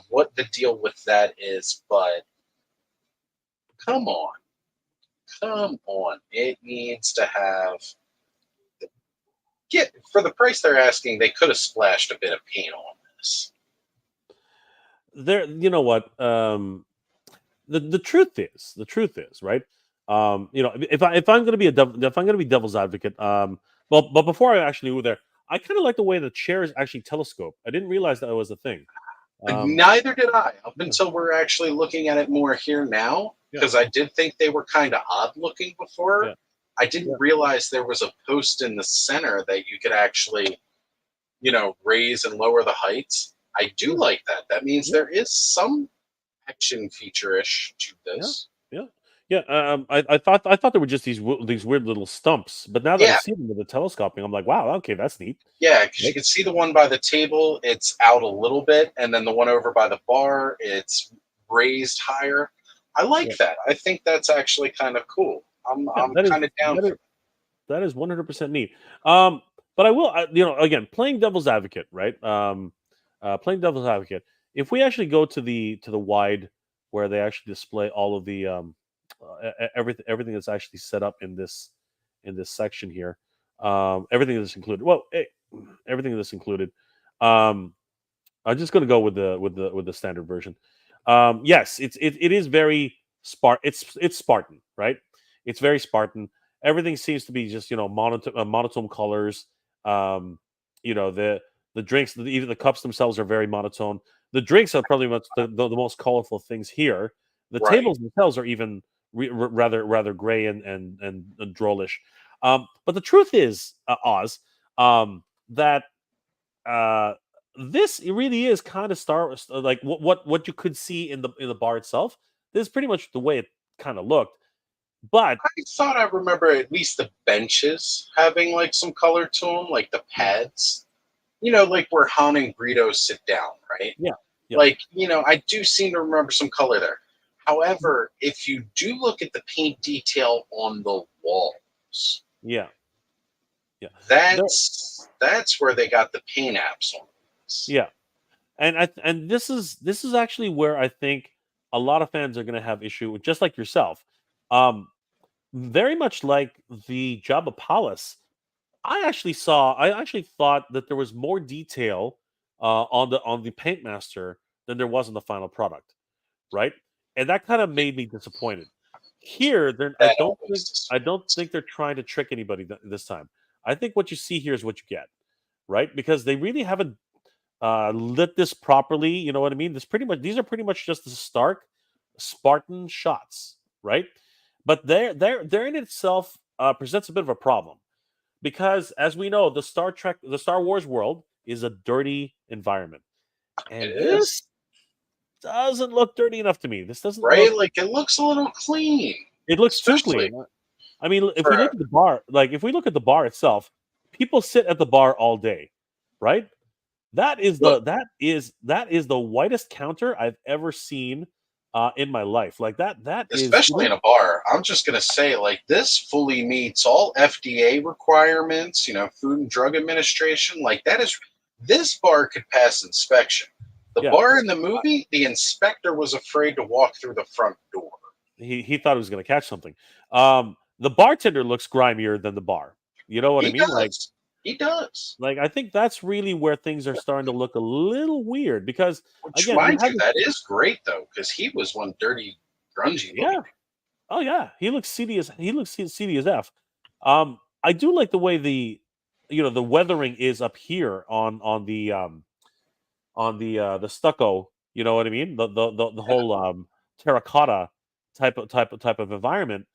what the deal with that is. But come on. It needs to have, for the price they're asking, they could have splashed a bit of paint on this. You know what? The truth is, right? If I'm going to be devil's advocate, but before I actually move there, I kind of like the way the chairs actually telescope. I didn't realize that was a thing. Neither did I, up until we're actually looking at it more here now, because I did think they were kind of odd looking before. Yeah. I didn't realize there was a post in the center that you could actually, raise and lower the heights. I do like that. That means there is some action feature-ish to this. Yeah. Yeah, I thought there were just these weird little stumps, but now that I Yeah, see them with the telescoping, I'm like, wow, okay, that's neat. yeah, because you Right? can see the one by the table, it's out a little bit, and then the one over by the bar, it's raised higher. I Yeah, like that. I think that's actually kind of cool. I'm yeah, I'm kind of down that is for that is 100% neat. But again, playing devil's advocate, right? Playing devil's advocate. If we actually go to the wide, where they actually display all of the everything that's actually set up in this section here, everything that's included. Well, everything that's included. Um, I'm just going to go with the standard version. Yes, it is very It's Spartan, right? It's very Spartan. Everything seems to be just monotone colors. Um, the drinks, even the cups themselves are very monotone. The drinks are probably much the most colorful things here. The right. tables themselves are even rather gray and drollish. But the truth is, Oz, that uh this really is kind of like what you could see in the bar itself. This is pretty much the way it kind of looked, but I thought I remember at least the benches having like some color to them, like the yeah, pads. Like where Han and Greedo sit down, right? yeah, yeah, Like, I do seem to remember some color there. However, if you do look at the paint detail on the walls, yeah, yeah, there, that's where they got the paint apps on this. yeah. And this is actually where I think a lot of fans are going to have issue with, just like yourself. um Very much like the Jabba Palace. I actually thought that there was more detail on the paint master than there was in the final product, right? And that kind of made me disappointed. Here, That always. I don't think they're trying to trick anybody this time. I think what you see here is what you get, right? Because they really haven't lit this properly. You know what I mean? These are pretty much just the stark Spartan shots, right? But they're in itself presents a bit of a problem because, as we know, the Star Wars world is a dirty environment, It and is. this doesn't look dirty enough to me. This doesn't Right? look. Like it looks a little clean. It looks too Especially clean. I mean, if we look for at the bar, like if we look at the bar itself, people sit at the bar all day, right? look, That is the whitest counter I've ever seen in my life. Like that is especially in a bar. I'm just gonna say, like, this fully meets all FDA requirements, Food and Drug Administration. Like that is this bar could pass inspection. The yeah. bar in the movie, the inspector was afraid to walk through the front door. He thought he was going to catch something. The bartender looks grimier than the bar. You know what I He mean? Like does. He does. I think that's really where things are starting to look a little weird because Which, again, you mind have you, that is great though, because he was one dirty, grungy looking. yeah. Oh yeah, he looks seedy as f. I do like the way the weathering is up here on the stucco. You know what I mean? The Yeah, whole terracotta type of environment,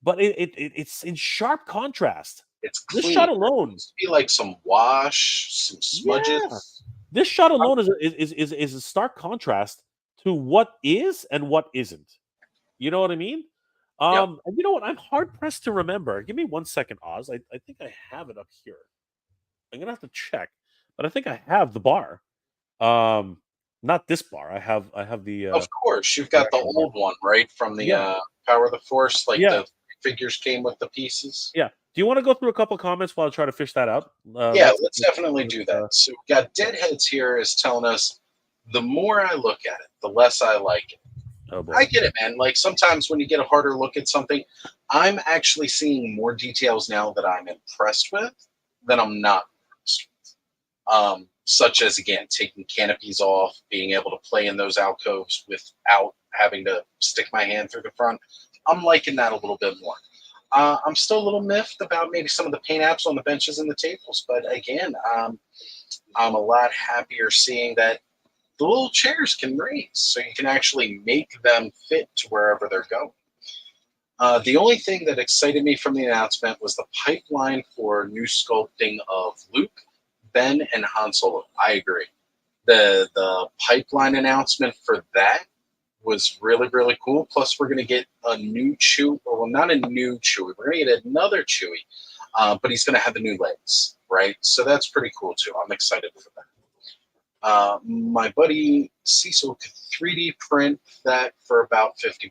but it's in sharp contrast. it's This clean. shot There alone, seems to be like some wash, some yeah, smudges. this shot I'm, alone is a stark contrast to what is and what isn't. You know what I mean? yep. And you know what? I'm hard pressed to remember. Give me 1 second, Oz. I think I have it up here. I'm gonna have to check, but I think I have the bar. Um, Not this bar. I have Of course, you've the got the actual bar. old one, right, from the Yeah, Power of the Force. Like yeah, the figures came with the pieces. yeah. Do you want to go through a couple comments while I try to fish that out? Yeah, let's definitely do that. Uh, So we got yeah. Deadheads here is telling us the more I look at it, the less I like it. Oh boy. I get it, man. Like sometimes when you get a harder look at something, I'm actually seeing more details now that I'm impressed with than I'm not impressed with. Such as again taking canopies off, being able to play in those alcoves without having to stick my hand through the front. I'm liking that a little bit more. I'm still a little miffed about maybe some of the paint apps on the benches and the tables, but again, I'm a lot happier seeing that the little chairs can raise, so you can actually make them fit to wherever they're going. The only thing that excited me from the announcement was the pipeline for new sculpting of Luke, Ben, and Han Solo. I agree. The pipeline announcement for that was really, really cool. Plus, we're going to get a new Chewie. Well, not a new Chewie. We're going to get another Chewie, but he's going to have the new legs, right? So that's pretty cool, too. I'm excited for that. My buddy Cecil could 3D print that for about $50.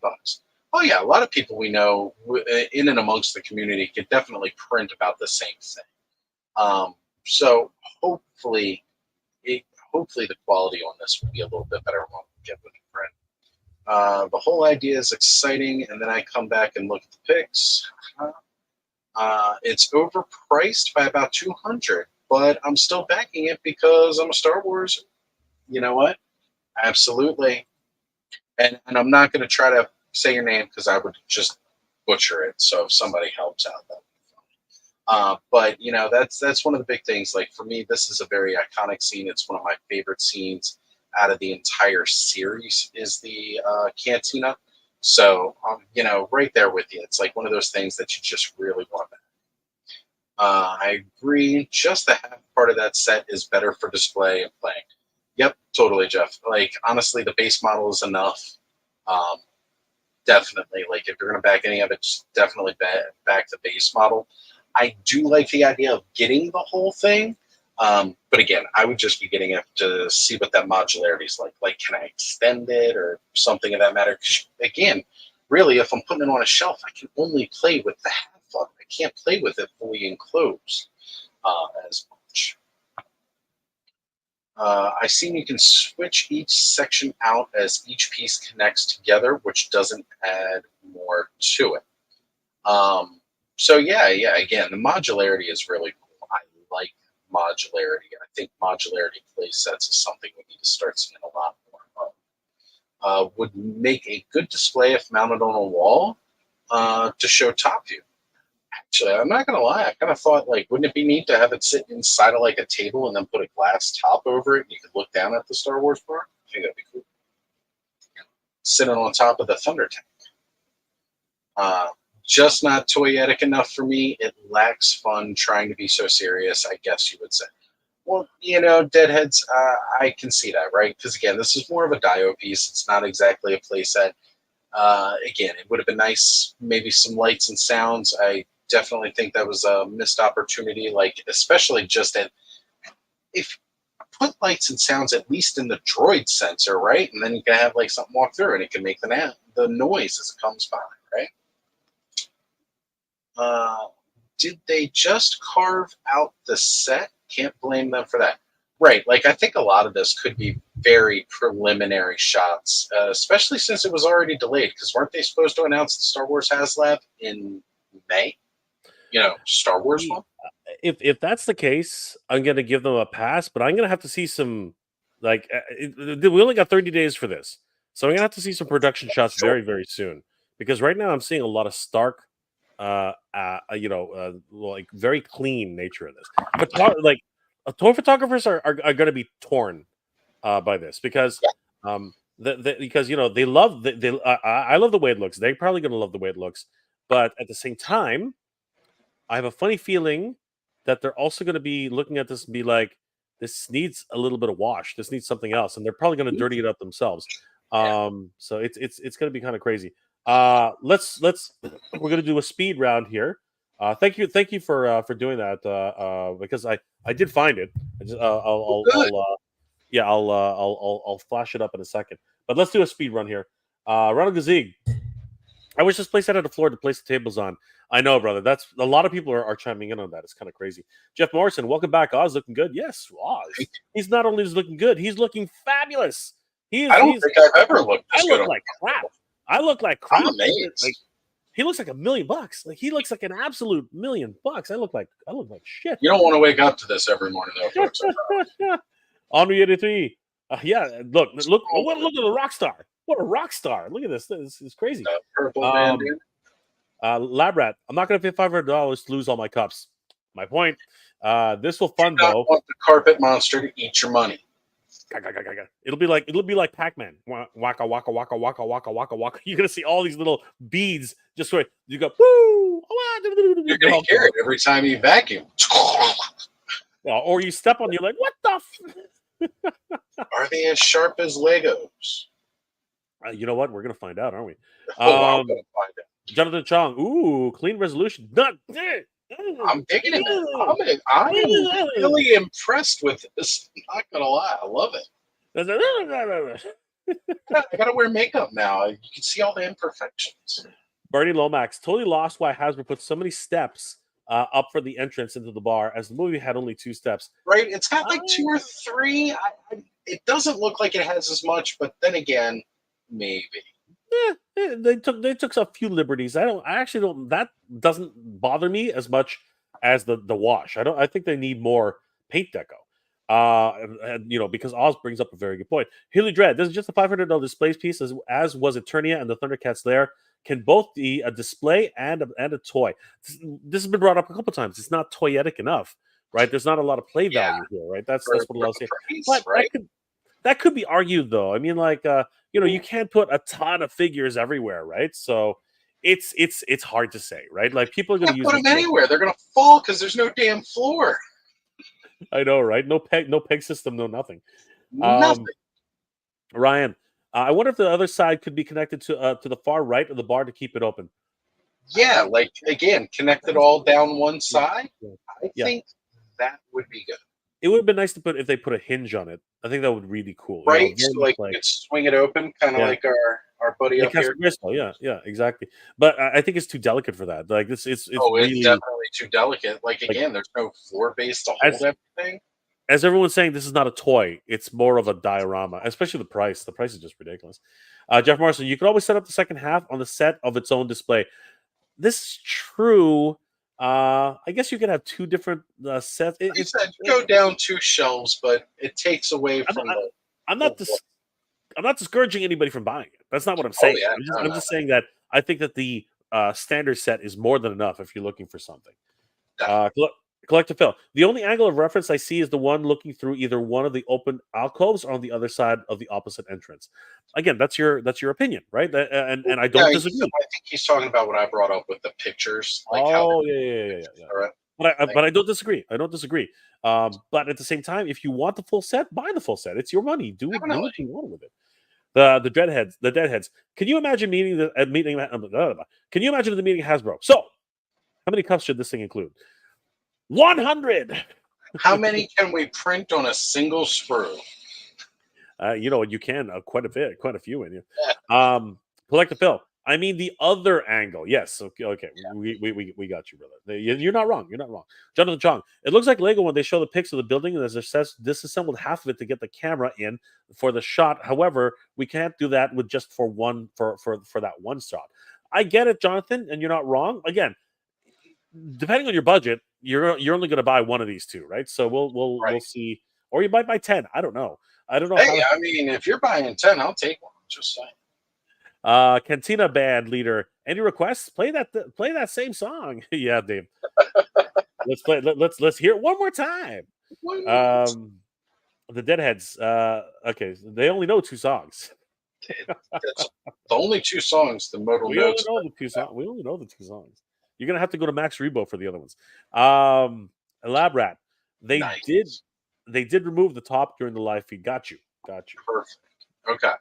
Oh, yeah, a lot of people we know in and amongst the community could definitely print about the same thing. So hopefully the quality on this will be a little bit better when we get with the print. The whole idea is exciting, and then I come back and look at the pics. It's overpriced by about $200, but I'm still backing it because I'm a Star Wars. You know what? Absolutely. And I'm not going to try to say your name because I would just butcher it. So if somebody helps out, that would be fine. But you know, that's one of the big things. Like for me, this is a very iconic scene. It's one of my favorite scenes out of the entire series is the cantina. So you know, right there with you. It's like one of those things that you just really want to. I agree. Just the half part of that set is better for display and playing. Yep, totally, Jeff. Like honestly, the base model is enough. Definitely, like if you're gonna back any of it, just definitely back the base model. I do like the idea of getting the whole thing, but again, I would just be getting it to see what that modularity is like. Like, can I extend it or something of that matter? 'Cause again, really, if I'm putting it on a shelf, I can only play with the half of it. I can't play with it fully enclosed as much. I've seen you can switch each section out as each piece connects together, which doesn't add more to it. So yeah, again, the modularity is really cool. I like modularity. I think modularity play sets is something we need to start seeing a lot more of. Would make a good display if mounted on a wall to show top view. Actually, I'm not gonna lie. I kind of thought, like, wouldn't it be neat to have it sit inside of like a table and then put a glass top over it, and you could look down at the Star Wars bar? I think that'd be cool. Sitting on top of the Thunder Tank. Just not toyetic enough for me. It lacks fun trying to be so serious, I guess you would say. Well, you know, Deadheads, I can see that, right? Because again, this is more of a Dio piece. It's not exactly a playset. Again, it would have been nice, maybe some lights and sounds. I definitely think that was a missed opportunity, like especially just if put lights and sounds at least in the droid sensor, right? And then you can have like something walk through and it can make the noise as it comes by, right? Did they just carve out the set? Can't blame them for that. Right, like I think a lot of this could be very preliminary shots, especially since it was already delayed, because weren't they supposed to announce the Star Wars Haslab in May? You know, Star Wars one? If that's the case, I'm going to give them a pass, but I'm going to have to see some, like, we only got 30 days for this. So I'm going to have to see some production shots very, very soon. Because right now I'm seeing a lot of stark, like very clean nature of this. But toy photographers are going to be torn by this because because you know they love I love the way it looks. They're probably going to love the way it looks, but at the same time, I have a funny feeling that they're also going to be looking at this and be like, this needs a little bit of wash. This needs something else, and they're probably going to dirty it up themselves. So it's going to be kind of crazy. Let's we're going to do a speed round here. Thank you for doing that because I did find it. I just, I'll flash it up in a second. But let's do a speed run here. Ronald Gazig. I wish this place had a floor to place the tables on. I know, brother. That's a lot of people are chiming in on that. It's kind of crazy. Jeff Morrison, welcome back. Oz looking good. Yes, Oz. He's not only just looking good, he's looking fabulous. I don't think I've ever looked this good. I look like crap. I look like crap. I'm amazed. Like, he looks like $1 million. Like he looks like an absolute $1 million. I look like shit. You don't want to wake up to this every morning, though, folks. Henri 83. Yeah, look at the rock star. What a rock star. Look at this. This is crazy. Purple man, dude. Lab Rat, I'm not going to pay $500 to lose all my cups. My point. This will fund I though. want the carpet monster to eat your money. It'll be like Pac-Man. Waka waka waka waka waka waka waka. You're gonna see all these little beads just where you go. Woo! You're gonna hear it every time you vacuum. Or you step on. You're like, what the? Are they as sharp as Legos? You know what? We're gonna find out, aren't we? Oh, I'm gonna find it. Jonathan Chong. Ooh, clean resolution. I'm digging it. I am really impressed with this. I'm not gonna lie, I love it. I gotta wear makeup now. You can see all the imperfections. Bernie Lomax totally lost why Hasbro put so many steps up for the entrance into the bar, as the movie had only 2 steps. Right? It's got like 2 or 3. It doesn't look like it has as much, but then again, maybe. Yeah, they took a few liberties. I actually don't. That doesn't bother me as much as the wash. I think they need more paint deco. And, because Oz brings up a very good point. Hilly Dread, this is just a $500 display piece, as was Eternia and the Thundercats Lair. Can both be a display and a toy. This has been brought up a couple times. It's not toyetic enough, right? There's not a lot of play value here, right? That's what I'll say. But right? that could be argued, though. I mean, like, you can't put a ton of figures everywhere, right? So it's hard to say, right? Like, people are going to use put them anywhere. They're going to fall because there's no damn floor. I know, right? No peg system, no nothing. Nothing. Ryan, I wonder if the other side could be connected to the far right of the bar to keep it open. Yeah, like, again, connect it all down one side. I think that would be good. It would have been nice if they put a hinge on it. I think that would be really cool. Right? So, like, you could swing it open, kind of like our buddy up here. Yeah, exactly. But I think it's too delicate for that. Like, it's really, definitely too delicate. Like, again, there's no floor base to hold everything. As everyone's saying, this is not a toy. It's more of a diorama, especially the price. The price is just ridiculous. Jeff Morrison, you could always set up the second half on the set of its own display. This is true. I guess you could have 2 different sets. Go down 2 shelves, but it takes away from the. I'm not discouraging anybody from buying it. That's not what I'm saying. I'm just saying that I think that the standard set is more than enough if you're looking for something. Collective Phil. The only angle of reference I see is the one looking through either one of the open alcoves or on the other side of the opposite entrance. Again, that's your opinion, right? And I don't disagree. I think he's talking about what I brought up with the pictures. Like yeah. But I don't disagree. But at the same time, if you want the full set, buy the full set. It's your money. Do what you want with it. The Deadheads. Can you imagine meeting the meeting? Can you imagine the meeting at Hasbro? So, how many cups should this thing include? 100. How many can we print on a single sprue? You can quite a few in you. Collective Phil. I mean the other angle. Yes. Okay. Yeah. We got you, brother. You're not wrong. Jonathan Chong. It looks like Lego when they show the pics of the building and as it says disassembled half of it to get the camera in for the shot. However, we can't do that with just for that one shot. I get it, Jonathan, and you're not wrong. Again, depending on your budget, you're only going to buy one of these 2, right? So we'll see, or you might buy 10. I don't know. Hey, I mean, if you're buying 10, I'll take one. Just saying. Cantina band leader. Any requests? Play that same song. Yeah, Dave. Let's hear it one more time. The Deadheads. Okay, they only know 2 songs. That's the only 2 songs the modal knows. We only know the 2 songs. You're gonna have to go to Max Rebo for the other ones. Lab Rat. They did remove the top during the live feed. Got you. Perfect. Okay.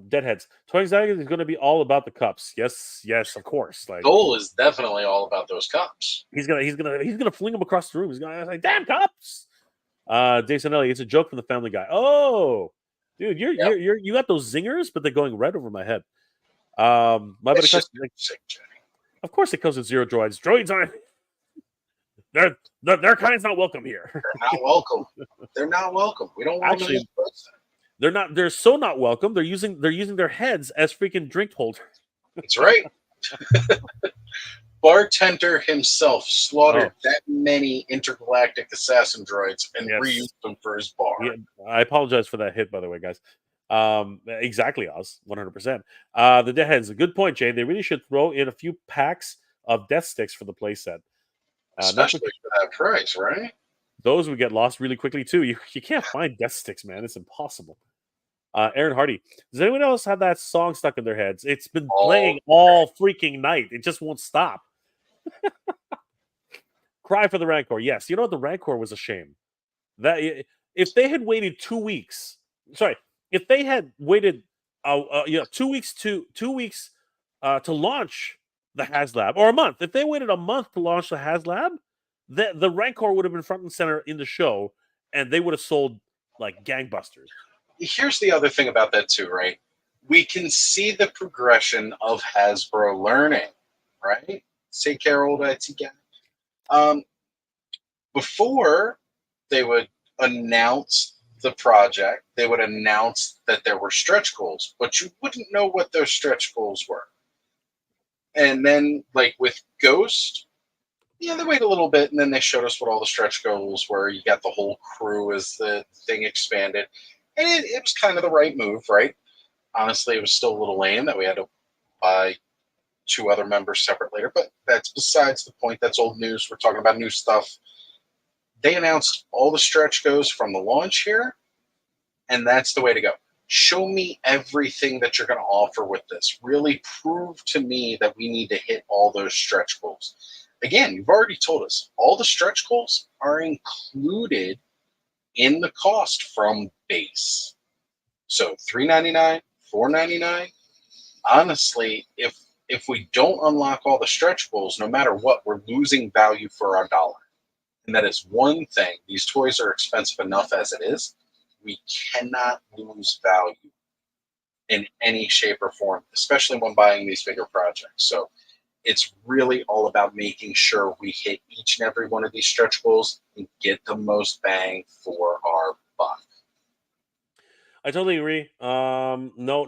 Deadheads. Toy Executive is going to be all about the cups. Yes, of course. Like, Dole is definitely all about those cups. He's gonna fling them across the room. He's gonna like, damn cups. Dave Sanelli, it's a joke from the Family Guy. Oh, dude, you got those zingers, but they're going right over my head. My buddy, of course, it comes with 0 droids. Droids aren't. Their kind's not welcome here. They're not welcome. We don't want them in person. They're not. They're so not welcome. They're using their heads as freaking drink holders. That's right. Bartender himself slaughtered that many intergalactic assassin droids and reused them for his bar. Yeah, I apologize for that hit, by the way, guys. Exactly, Oz, 100%. The Deadheads, a good point, Jay. They really should throw in a few packs of death sticks for the playset. Especially for that price, right? Those would get lost really quickly too. You can't find death sticks, man. It's impossible. Aaron Hardy. Does anyone else have that song stuck in their heads? It's been playing all freaking night. It just won't stop. Cry for the Rancor. Yes. You know what? The Rancor was a shame. That if they had waited 2 weeks, if they had waited Yeah, 2 weeks to launch the Haslab, or a month. If they waited a month to launch the Haslab, the Rancor would have been front and center in the show, and they would have sold like gangbusters. Here's the other thing about that too, right? We can see the progression of Hasbro learning, right? Take care, old IT guy. Before they would announce the project, they would announce that there were stretch goals, but you wouldn't know what those stretch goals were. And then, like with Ghost, yeah, they wait a little bit, and then they showed us what all the stretch goals were. You got the whole crew as the thing expanded, and it was kind of the right move, right? Honestly, it was still a little lame that we had to buy 2 other members separate later, but that's besides the point. That's old news. We're talking about new stuff. They announced all the stretch goes from the launch here, and that's the way to go. Show me everything that you're going to offer with this. Really prove to me that we need to hit all those stretch goals. Again, you've already told us all the stretch goals are included in the cost from base. So $3.99, $4.99. Honestly, if we don't unlock all the stretch goals, no matter what, we're losing value for our dollar. And that is one thing. These toys are expensive enough as it is. We cannot lose value in any shape or form, especially when buying these bigger projects. So it's really all about making sure we hit each and every one of these stretch goals and get the most bang for our buck. I totally agree. No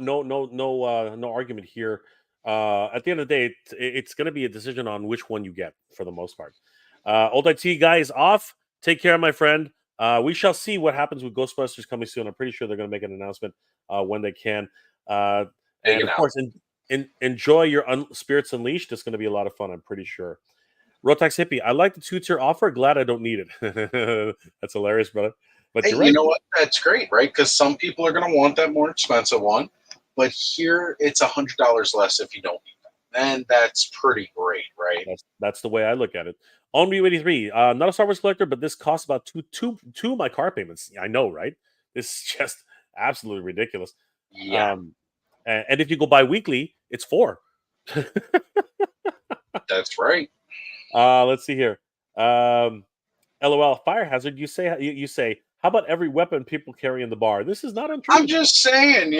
argument here. At the end of the day, it's going to be a decision on which one you get for the most part. Old IT guy is off. Take care, my friend. We shall see what happens with Ghostbusters coming soon. I'm pretty sure they're going to make an announcement when they can. And of course, enjoy your Spirits Unleashed. It's going to be a lot of fun. I'm pretty sure. Rotax Hippie, I like the 2-tier offer. Glad I don't need it. That's hilarious, brother. But Hey, you're right. you know what? That's great, right? Because some people are going to want that more expensive one, but here it's $100 less if you don't need them, and that's pretty great, right? That's the way I look at it. On Me83, not a Star Wars collector, but this costs about two of my car payments. I know, right? This is just absolutely ridiculous. Yeah, And if you go bi-weekly, it's 4. that's right. Let's see here. LOL, Fire Hazard. You say, how about every weapon people carry in the bar? This is not untrue. I'm just saying,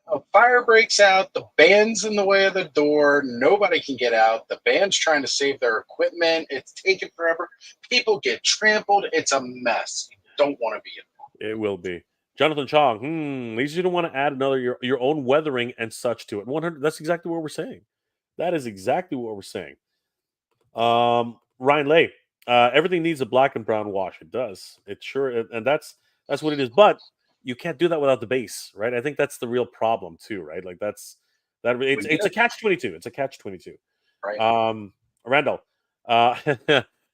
a fire breaks out, the band's in the way of the door, nobody can get out, the band's trying to save their equipment, it's taking forever, people get trampled, it's a mess. You don't want to be involved. It will be. Jonathan Chong, at least you don't want to add another your own weathering and such to it. 100. That's exactly what we're saying. That is exactly what we're saying. Ryan Lay, everything needs a black and brown wash. It does. It sure, and that's what it is. But you can't do that without the base, right? I think that's the real problem too, right? Like it's a catch-22. It's a catch-22. Right. Randall,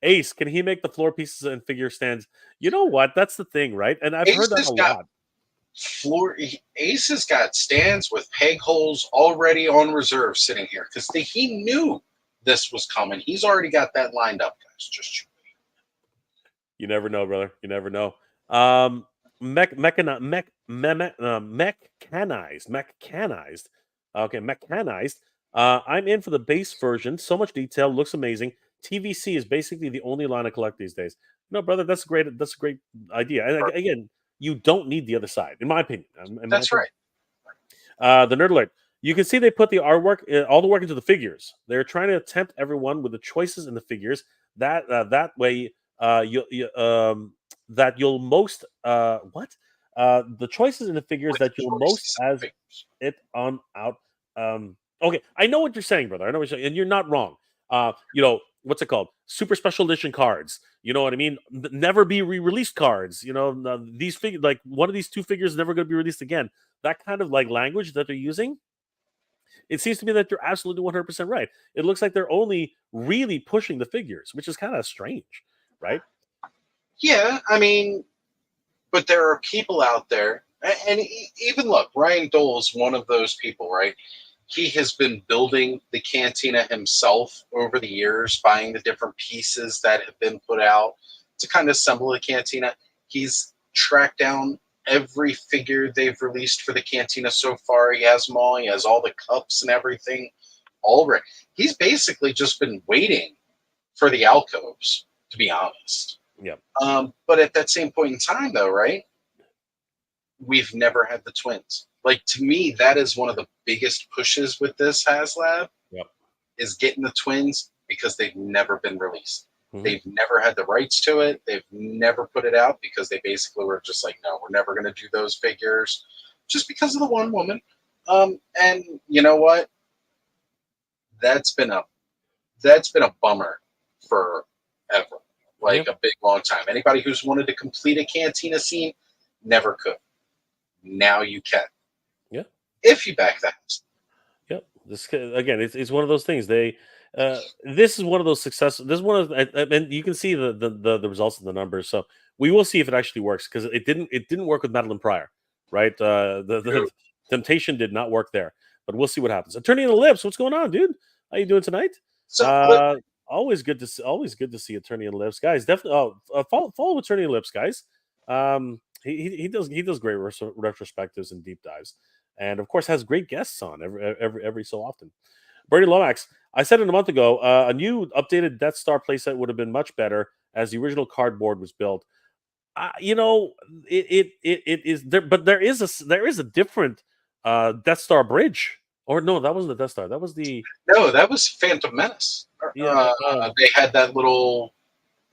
Ace, can he make the floor pieces and figure stands? You know what? That's the thing, right? And I've heard that a lot. Ace has got stands with peg holes already on reserve sitting here because he knew this was coming. He's already got that lined up, guys. Just you never know, brother. You never know. Mechanized. Okay, mechanized. I'm in for the base version. So much detail, looks amazing. TVC is basically the only line I collect these days. No, brother, that's a great idea. And again, you don't need the other side, in my opinion. That's right. The Nerd Alert. You can see they put the artwork, all the work into the figures. They're trying to tempt everyone with the choices in the figures. That way, that you'll most the choices in the figures that you'll most as it on out. Okay, I know what you're saying, brother. I know what you're saying, and you're not wrong. What's it called? Super special edition cards. You know what I mean? Never be re-released cards. These figures, like one of these 2 figures, is never going to be released again. That kind of like language that they're using. It seems to me that you're absolutely 100% right. It looks like they're only really pushing the figures, which is kind of strange, right? Yeah, I mean, but there are people out there, and even look, Ryan Dole is one of those people, right? He has been building the cantina himself over the years, buying the different pieces that have been put out to kind of assemble the cantina. He's tracked down every figure they've released for the Cantina so far. He has them all. He has all the cups and everything. All right. He's basically just been waiting for the alcoves, to be honest. Yep. But at that same point in time, though, right? We've never had the twins. Like, to me, that is one of the biggest pushes with this Haslab. Yep. Is getting the twins because they've never been released. Mhm. They've never had the rights to it. They've never put it out because they basically were just like, no, we're never going to do those figures just because of the one woman. And you know what? That's been a bummer forever. Like a big long time. Anybody who's wanted to complete a Cantina scene never could. Now you can. Yeah. If you back that. Yep. This again, it's one of those things. This is one of those successes. This is one of, and you can see the results in the numbers. So we will see if it actually works because it didn't work with Madeline Pryor, right? The temptation did not work there, but we'll see what happens. Attorney in the Lips, what's going on, dude? How you doing tonight? So Always good to see Attorney in the Lips, guys. Definitely follow Attorney in the Lips, guys. He does great retrospectives and deep dives, and of course has great guests on every so often. Bernie Lomax, I said it a month ago. A new updated Death Star playset would have been much better as the original cardboard was built. It is there, but there is a different Death Star bridge. Or no, that wasn't the Death Star. That was the that was Phantom Menace. Yeah, They had that little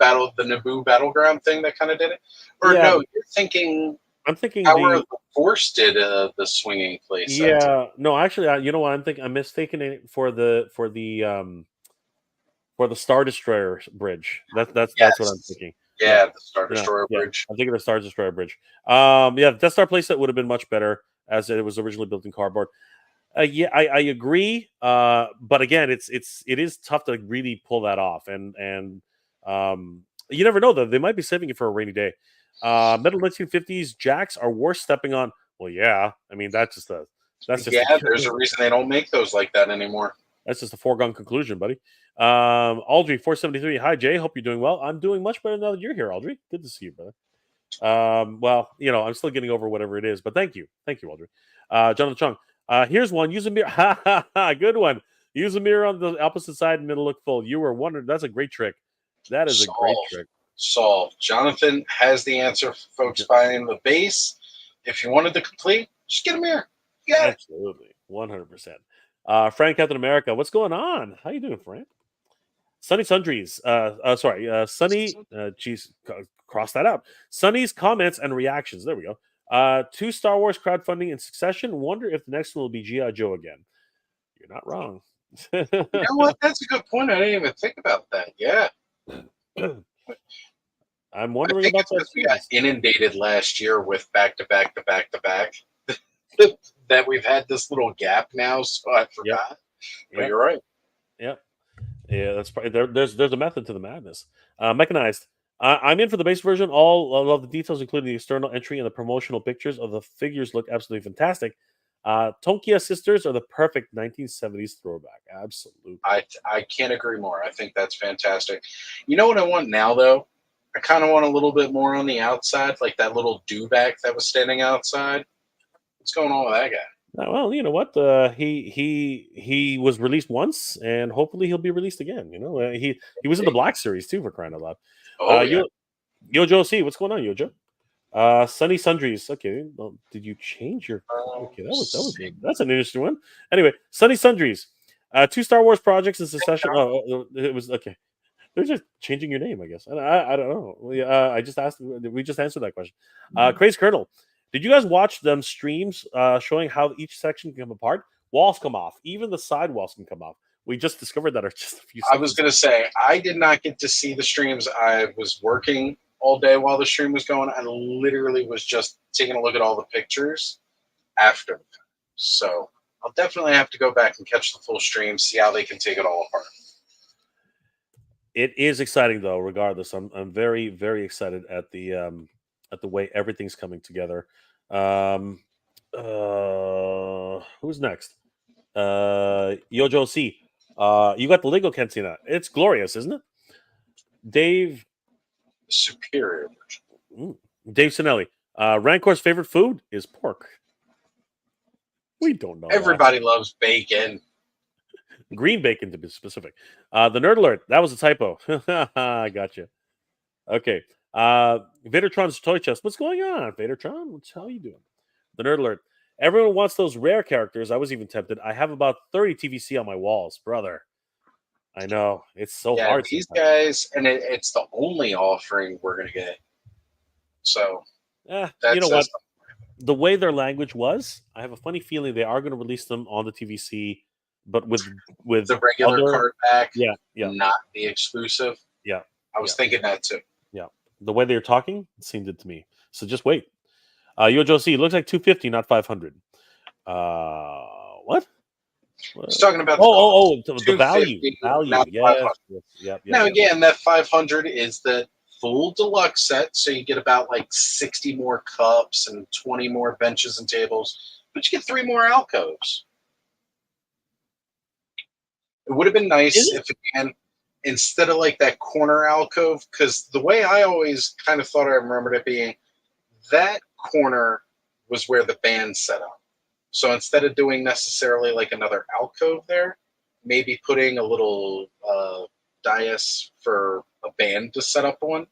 the Naboo battleground thing that kind of did it. Or Yeah. no, you're thinking I'm thinking Power of the Force did the swinging place. no, actually, you know what? I'm mistaken it for the Star Destroyer bridge. That's what I'm thinking. Yeah, the Star Destroyer bridge. I'm thinking the Star Destroyer bridge. The Death Star playset would have been much better as it was originally built in cardboard. I agree. But again, it is tough to really pull that off, and you never know though. They might be saving it for a rainy day. Metal 1950s jacks are worth stepping on. Well, yeah. I mean, that's just there's a reason they don't make those like that anymore. That's just a foregone conclusion, buddy. Aldry 473. Hi, Jay. Hope you're doing well. I'm doing much better now that you're here, Aldry. Good to see you, brother. Well, I'm still getting over whatever it is, but thank you, Aldry. Jonathan Chung. Here's one. Use a mirror. Good one. Use a mirror on the opposite side and it'll look full. You were wondering. That's a great trick. That is a great trick. Solved. Jonathan has the answer for folks buying the base. If you wanted to complete, just get a mirror. Yeah, absolutely, 100%. Frank Captain America, what's going on? How you doing, Frank? Sunny Sundries. Sunny. Geez, cross that out. Sunny's comments and reactions. There we go. 2 Star Wars crowdfunding in succession. Wonder if the next one will be G.I. Joe again. You're not wrong. You know what? That's a good point. I didn't even think about that. Yeah. I'm wondering about that. We got inundated last year with back to back. That we've had this little gap now, so I forgot. But you're right. Yep. Yeah, that's probably there's a method to the madness. Mechanized. I'm in for the base version. All of the details, including the external entry and the promotional pictures of the figures, look absolutely fantastic. Tonkia Sisters are the perfect 1970s throwback. Absolutely. I can't agree more. I think that's fantastic. You know what I want now, though? I kind of want a little bit more on the outside, like that little dewback that was standing outside. What's going on with that guy? Well, you know what? He was released once, and hopefully he'll be released again. He was in the Black Series too, for crying out loud. Yojo C, what's going on, Yojo? Sunny Sundries. Okay, well, did you change your? Okay, that's an interesting one. Anyway, Sunny Sundries. 2 Star Wars projects in succession. Oh, it was okay. They're just changing your name, I guess. I don't know. We just answered that question. Crazy Colonel. Did you guys watch them streams showing how each section can come apart? Walls come off. Even the side walls can come off. We just discovered that are just a few seconds. I was going to say, I did not get to see the streams. I was working all day while the stream was going. I literally was just taking a look at all the pictures after. So I'll definitely have to go back and catch the full stream, see how they can take it all apart. It is exciting, though. Regardless, I'm very, very excited at the way everything's coming together. Who's next? Yojo C. You got the Lego Cantina. It's glorious, isn't it? Dave. Superior. Dave Sinelli. Rancor's favorite food is pork. We don't know. Everybody loves bacon. Green bacon to be specific. The nerd alert. That was a typo. I gotcha. Okay. Vadertron's toy chest. What's going on, Vadertron? How you doing? The nerd alert. Everyone wants those rare characters. I was even tempted. I have about 30 TVC on my walls, brother. I know. It's so hard. These guys, and it's the only offering we're going to get. So, you know what? The way their language was, I have a funny feeling they are going to release them on the TVC, but with the regular card back, yeah, not the exclusive. Yeah. I was thinking that too. Yeah. The way they're talking, it seemed it to me. So just wait. Yojo C, looks like 250, not 500. What? He's talking about the value. Yes. Now, again, that 500 is the full deluxe set, so you get about like 60 more cups and 20 more benches and tables, but you get 3 more alcoves. It would have been nice if, again, instead of like that corner alcove, because the way I always kind of thought I remembered it being, that corner was where the band set up. So instead of doing necessarily like another alcove there, maybe putting a little dais for a band to set up on.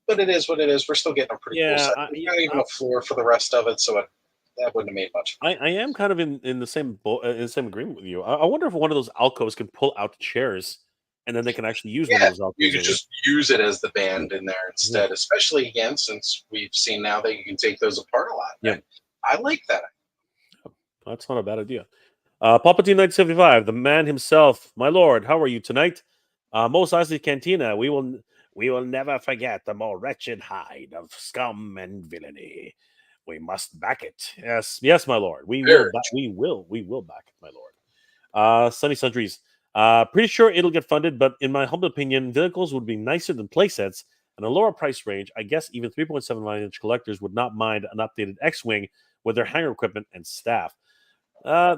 But it is what it is. We're still getting a pretty cool set. There's not even a floor for the rest of it, so that wouldn't have made much. I am kind of in the same agreement with you. I wonder if one of those alcoves can pull out the chairs, and then they can actually use one of those alcoves. You could just use it as the band in there instead, especially again since we've seen now that you can take those apart a lot. Yeah. I like that. That's not a bad idea. Palpatine 1975, the man himself. My lord, how are you tonight? Mos Eisley Cantina. We will never forget the more wretched hide of scum and villainy. We must back it. Yes, my lord. We will back it, my lord. Sunny Sundries. Pretty sure it'll get funded, but in my humble opinion, vehicles would be nicer than playsets and a lower price range. I guess even 3.75-inch collectors would not mind an updated X-Wing with their hangar equipment and staff.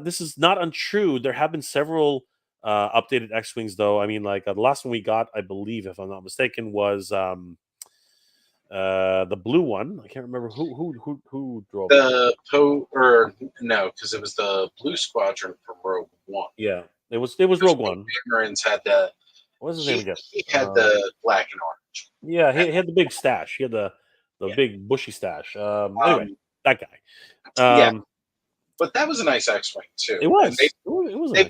This is not untrue. There have been several updated X-Wings, though. I mean, like the last one we got, I believe, if I'm not mistaken, was the blue one. I can't remember who drove no, because it was the Blue Squadron from Rogue One. Yeah, it was Rogue One. Cameron's had the. What's his name again? He had the black and orange. Yeah, he had the big stash. He had the big bushy stash. Anyway, that guy. But that was a nice X-Wing too. It was. They've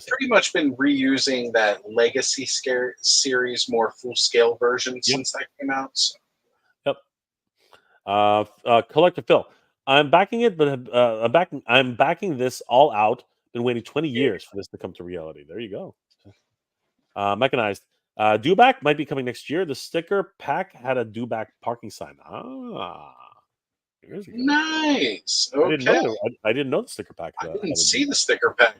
pretty much been reusing that Legacy series more full-scale version since that came out. So. Yep. Collector Phil, I'm backing it, but I'm backing this all out. Been waiting 20 years for this to come to reality. There you go. Mechanized. Dewback might be coming next year. The sticker pack had a Dewback parking sign. Nice. Okay. I didn't know the sticker pack. I didn't see the sticker pack.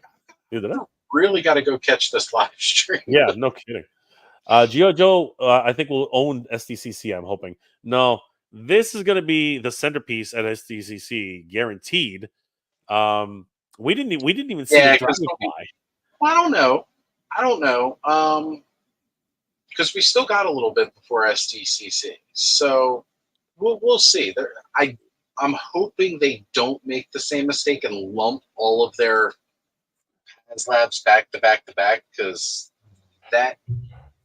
Neither did I. Really got to go catch this live stream. Yeah, no kidding. Gio Joe, I think will own SDCC. I'm hoping. No, this is going to be the centerpiece at SDCC, guaranteed. We didn't even see the dragonfly. I don't know. Because we still got a little bit before SDCC, so we'll see. I'm hoping they don't make the same mistake and lump all of their Haslabs back to back to back, because that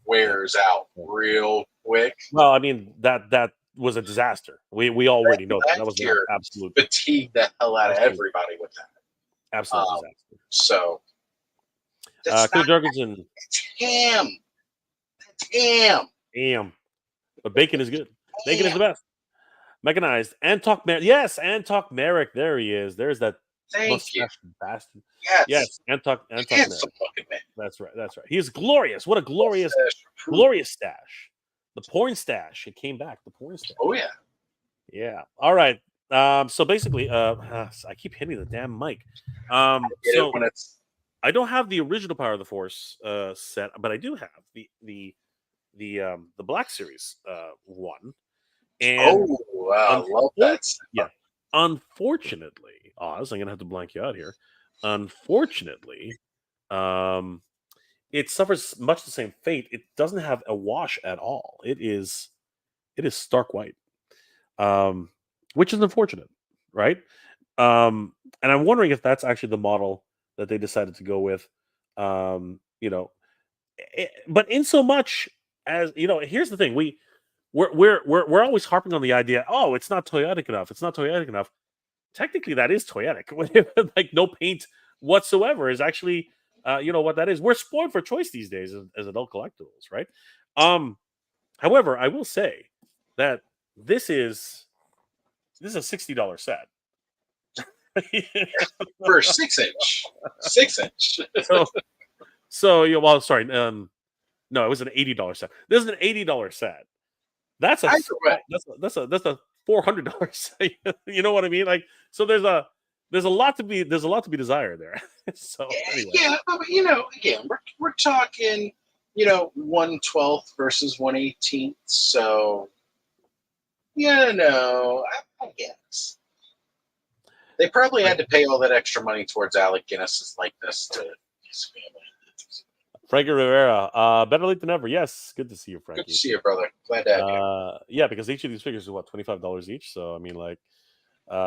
wears out real quick. Well, I mean that was a disaster. We already know that was an absolute fatigue the hell out of everybody with that. Absolute disaster. So, Jorgensen. It's ham. But bacon is good. Bacon is the best. Mechanized. Antok Merrick. Yes, Antok Merrick. There he is. There's that mustache bastard. Yes. Antok Merrick. That's right. He's glorious. What a glorious stash. The porn stash. It came back. The porn stash. Oh, yeah. Yeah. All right. So basically, I keep hitting the damn mic. I don't have the original Power of the Force set, but I do have the Black Series one. And I love that. Yeah. Unfortunately, Oz, I'm gonna have to blank you out here. Unfortunately, it suffers much the same fate. It doesn't have a wash at all. It is stark white. which is unfortunate, right? And I'm wondering if that's actually the model that they decided to go with. You know, but in so much as here's the thing: we're always harping on the idea. Oh, it's not toyetic enough. It's not toyetic enough. Technically, that is toyetic. Like no paint whatsoever is actually, what that is. We're spoiled for choice these days as adult collectibles, right? However, I will say that this is a $60 set. For a 6-inch. 6-inch. Well, sorry, no, it was an $80 set. This is an $80 set. That's a Either way. that's a $400 set. You know what I mean? Like, so there's a lot to be desired there. So anyway, Yeah, but again, we're talking, 1/12 versus 1/18. So, I guess they probably had to pay all that extra money towards Alec Guinness's likeness to his family. Frankie Rivera, better late than never. Yes, good to see you, Frankie. Good to see you, brother. Glad to have you. Yeah, because each of these figures is what, $25 each. So I mean, like,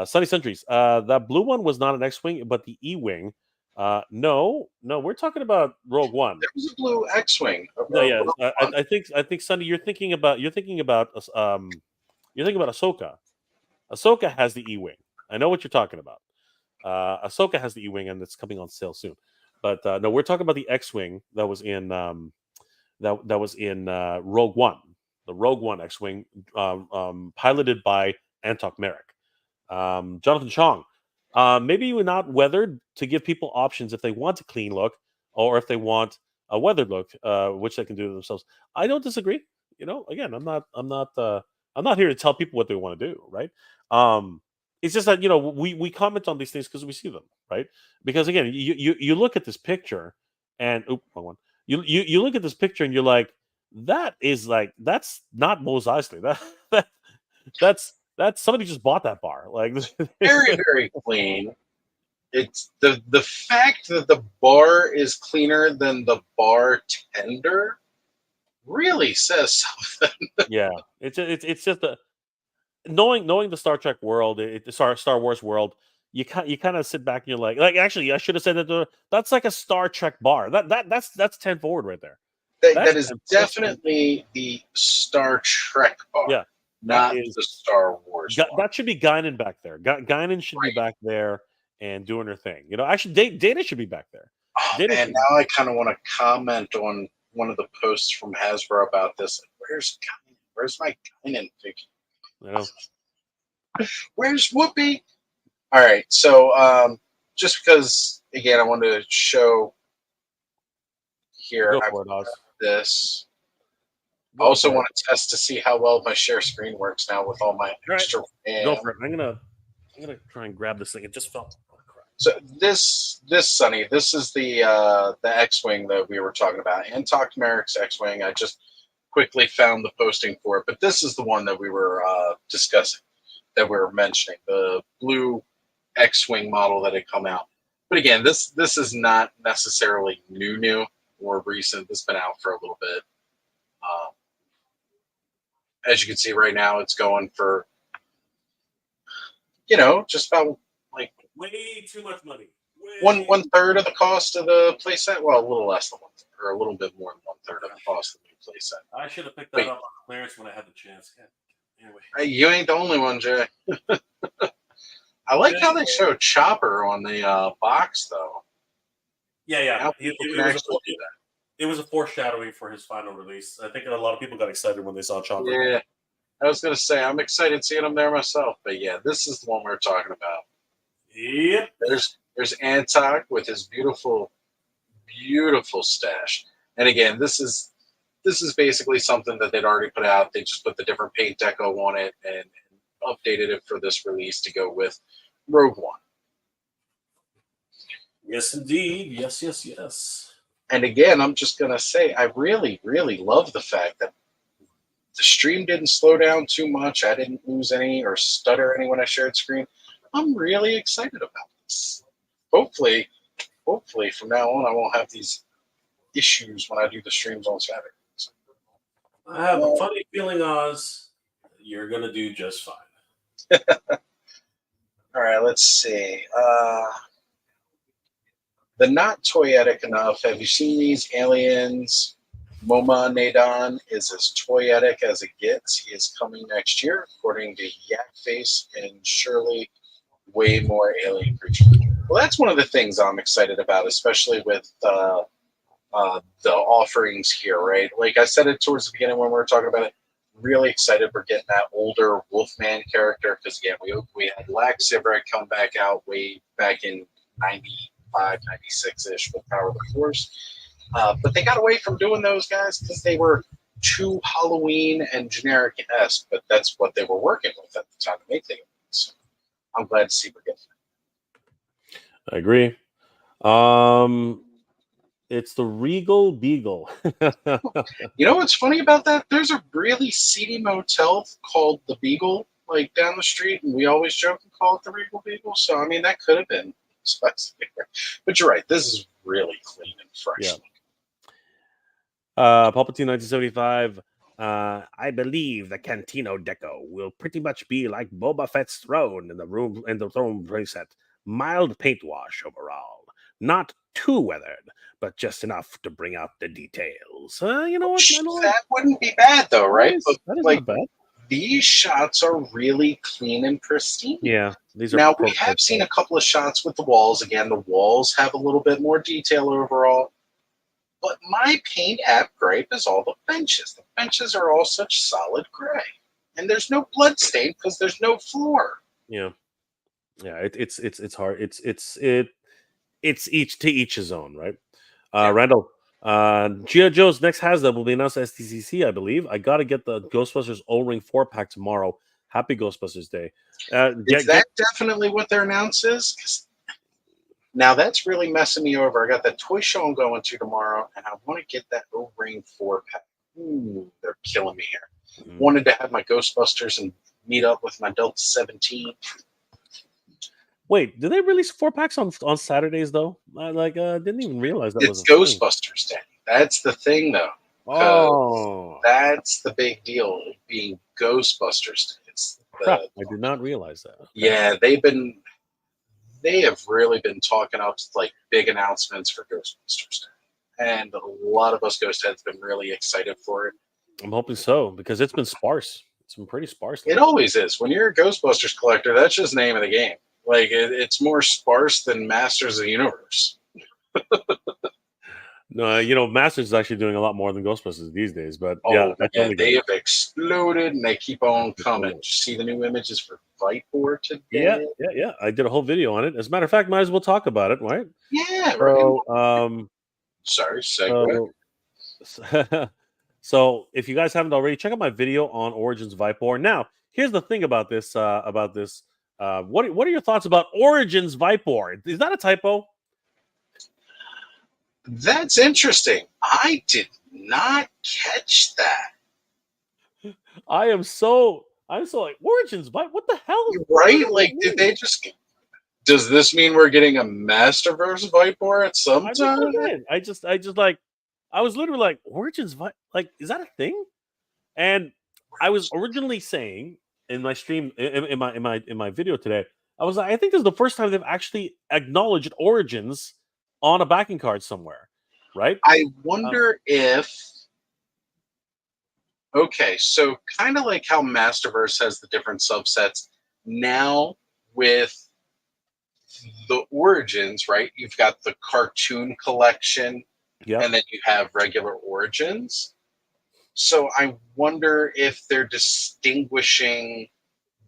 Sunny Sentries. That blue one was not an X-wing, but the E-wing. No, we're talking about Rogue One. There was a blue X-wing. No, yeah, I think Sunny, you're thinking about Ahsoka. Ahsoka has the E-wing. I know what you're talking about. Ahsoka has the E-wing, and it's coming on sale soon. But no, we're talking about the X-wing that was in Rogue One, the Rogue One X-wing, piloted by Antok Merrick. Jonathan Chong. Maybe we're not weathered to give people options if they want a clean look or if they want a weathered look, which they can do themselves. I don't disagree. Again, I'm not here to tell people what they want to do, right? It's just that we comment on these things because we see them, right? Because again, you look at this picture and wrong one. You look at this picture and you're like, that's not Mos Eisley. That's somebody just bought that bar. Like Very, very clean. It's the fact that the bar is cleaner than the bartender really says something. Yeah, it's just knowing the Star Trek world, Star Wars world. You kind of sit back and you're like actually, I should have said that that's like a Star Trek bar. That's 10 forward right there. That is definitely the Star Trek bar. Yeah. Not the Star Wars bar. That should be Guinan back there. Guinan should be back there and doing her thing. Actually, Data should be back there. Oh, man, now I kind of want to comment on one of the posts from Hasbro about this. Where's my Guinan figure? Where's Whoopi? All right, so just because, again, I wanted to show here, I got this. I also want to test to see how well my share screen works now with all my extra. Go for it. I'm gonna try and grab this thing. It just fell. So this Sunny, this is the X-wing that we were talking about, Antok Merrick's X-wing. I just quickly found the posting for it, but this is the one that we were discussing, that we were mentioning, the blue X-wing model that had come out. But again, this is not necessarily new or recent. This has been out for a little bit. As you can see right now, it's going for, just about like way too much money. One third of the cost of the playset. Well, a little less than 1/3, or a little bit more than 1/3 of the cost of the new playset. I should have picked that up on clearance when I had the chance. Anyway, you ain't the only one, Jay. I like how they show Chopper on the box, though. Yeah. It was a foreshadowing for his final release. I think a lot of people got excited when they saw Chopper. Yeah, I was gonna say I'm excited seeing him there myself, but yeah, this is the one we're talking about. Yep. There's Antok with his beautiful stash, and again, this is basically something that they'd already put out. They just put the different paint deco on it and updated it for this release to go with Rogue One. Yes, indeed. Yes. And again, I'm just going to say, I really, really love the fact that the stream didn't slow down too much. I didn't lose any or stutter any when I shared screen. I'm really excited about this. Hopefully from now on, I won't have these issues when I do the streams on Saturday. I have a funny feeling, Oz, you're going to do just fine. All right, let's see. The not toyetic enough. Have you seen these aliens? Moma Nadon is as toyetic as it gets. He is coming next year, according to Yak Face and Shirley. Way more alien creatures. Well, that's one of the things I'm excited about, especially with the offerings here, right? Like I said it towards the beginning when we were talking about it. Really excited for getting that older Wolfman character because again, we had Lax Zivrak come back out way back in 95, 96-ish with Power of the Force. But they got away from doing those guys because they were too Halloween and generic-esque, but that's what they were working with at the time to make things. So I'm glad to see we're getting that. I agree. It's the Regal Beagle. You know what's funny about that? There's a really seedy motel called the Beagle, like down the street, and we always joke and call it the Regal Beagle. So I mean, that could have been spicy. But you're right. This is really clean and fresh. Yeah. Palpatine 1975. I believe the Cantino deco will pretty much be like Boba Fett's throne in the throne preset. Mild paint wash overall. Not too weathered, but just enough to bring out the details. You know what? That wouldn't be bad though, right? That is like, not bad. These shots are really clean and pristine. Yeah, these are. Now we have seen a couple of shots with the walls. Again, the walls have a little bit more detail overall. But my paint app gripe is all the benches. The benches are all such solid gray, and there's no blood stain because there's no floor. Yeah, it's hard. It's each to each his own, right? Randall, G.I. Joe's next Haslab will be announced at STCC, I believe. I got to get the Ghostbusters O-Ring 4-pack tomorrow. Happy Ghostbusters Day. Is that definitely what their announce is? 'Cause now that's really messing me over. I got that toy show I'm going to tomorrow, and I want to get that O-Ring 4-pack. Ooh, they're killing me here. Mm-hmm. Wanted to have my Ghostbusters and meet up with my Delta 17. Wait, did they release 4-packs on Saturdays though? Didn't even realize that It's was a Ghostbusters Day. That's the thing, though. Oh, that's the big deal. Being Ghostbusters Day. Crap, I did not realize that. Okay. Yeah, they have really been talking up like big announcements for Ghostbusters Day, and a lot of us Ghost Heads been really excited for it. I'm hoping so because it's been sparse. It's been pretty sparse. It always is. When you're a Ghostbusters collector, that's just the name of the game. Like it's more sparse than Masters of the Universe. No, Masters is actually doing a lot more than Ghostbusters these days. But they have exploded and they keep on coming. Did you see the new images for Vipor today? Yeah. I did a whole video on it. As a matter of fact, might as well talk about it, right? Yeah. Right. So, sorry, segue. So if you guys haven't already, check out my video on Origins Vipor. Now, here's the thing about this. What are your thoughts about Origins Vipor? Is that a typo? That's interesting. I did not catch that. I'm so like Origins Vipor. What the hell? Right? Like, did they just? Does this mean we're getting a Masterverse Vipor at some time? I just like. I was literally like Origins Vipor. Like, is that a thing? And I was originally saying in my stream in my video today, I was like, I think this is the first time they've actually acknowledged Origins on a backing card somewhere, right? I wonder if. Okay, so kind of like how Masterverse has the different subsets. Now with the Origins, right? You've got the cartoon collection, and then you have regular Origins. So I wonder if they're distinguishing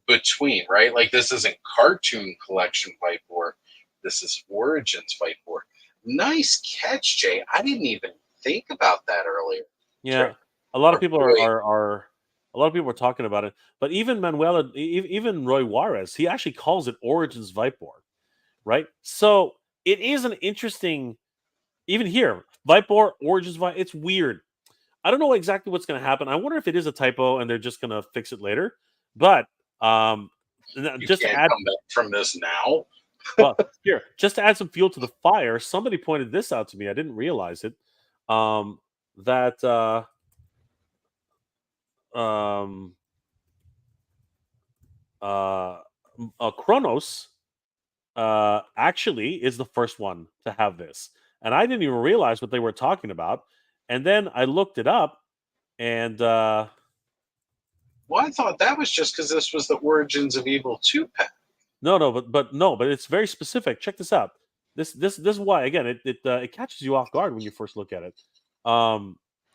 between, right? Like this isn't cartoon collection Vipor, this is Origins Vipor. Nice catch, Jay. I didn't even think about that earlier. Yeah, a lot of people are talking about it, but even even Roy Juarez, he actually calls it Origins Vipor, right? So it is an interesting, even here, Vipor, Origins Vipor. It's weird. I don't know exactly what's going to happen. I wonder if it is a typo and they're just going to fix it later. But just to add come back from this now. Well, here, just to add some fuel to the fire, somebody pointed this out to me. I didn't realize it. Kronos actually is the first one to have this, and I didn't even realize what they were talking about. And then I looked it up, and Well, I thought that was just because this was the Origins of Evil 2 pack. no, but it's very specific. Check this out. This is why again it catches you off guard when you first look at it.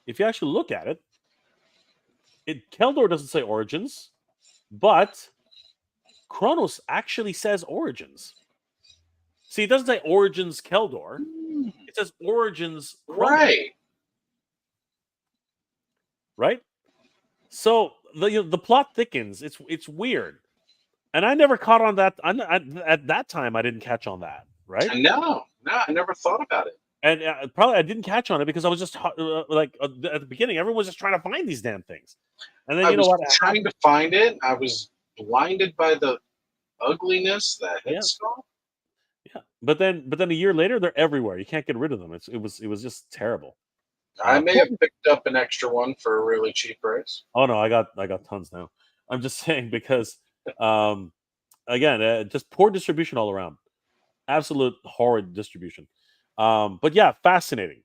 If you actually look at it, Keldor doesn't say Origins, but Kronos actually says Origins. See, it doesn't say Origins Keldor. It says Origins Kronos. Right? So the plot thickens. It's weird, and I never caught on that. At that time, I didn't catch on that. Right? No, I never thought about it. And probably I didn't catch on it because I was just at the beginning, everyone was just trying to find these damn things, and then I you know was what? trying to find it. I was blinded by the ugliness, that head sculpt. Yeah, but then a year later, they're everywhere. You can't get rid of them. It was just terrible. I may have picked up an extra one for a really cheap price. Oh no, I got tons now. I'm just saying because again, just poor distribution all around. Absolute horrid distribution. But yeah, fascinating.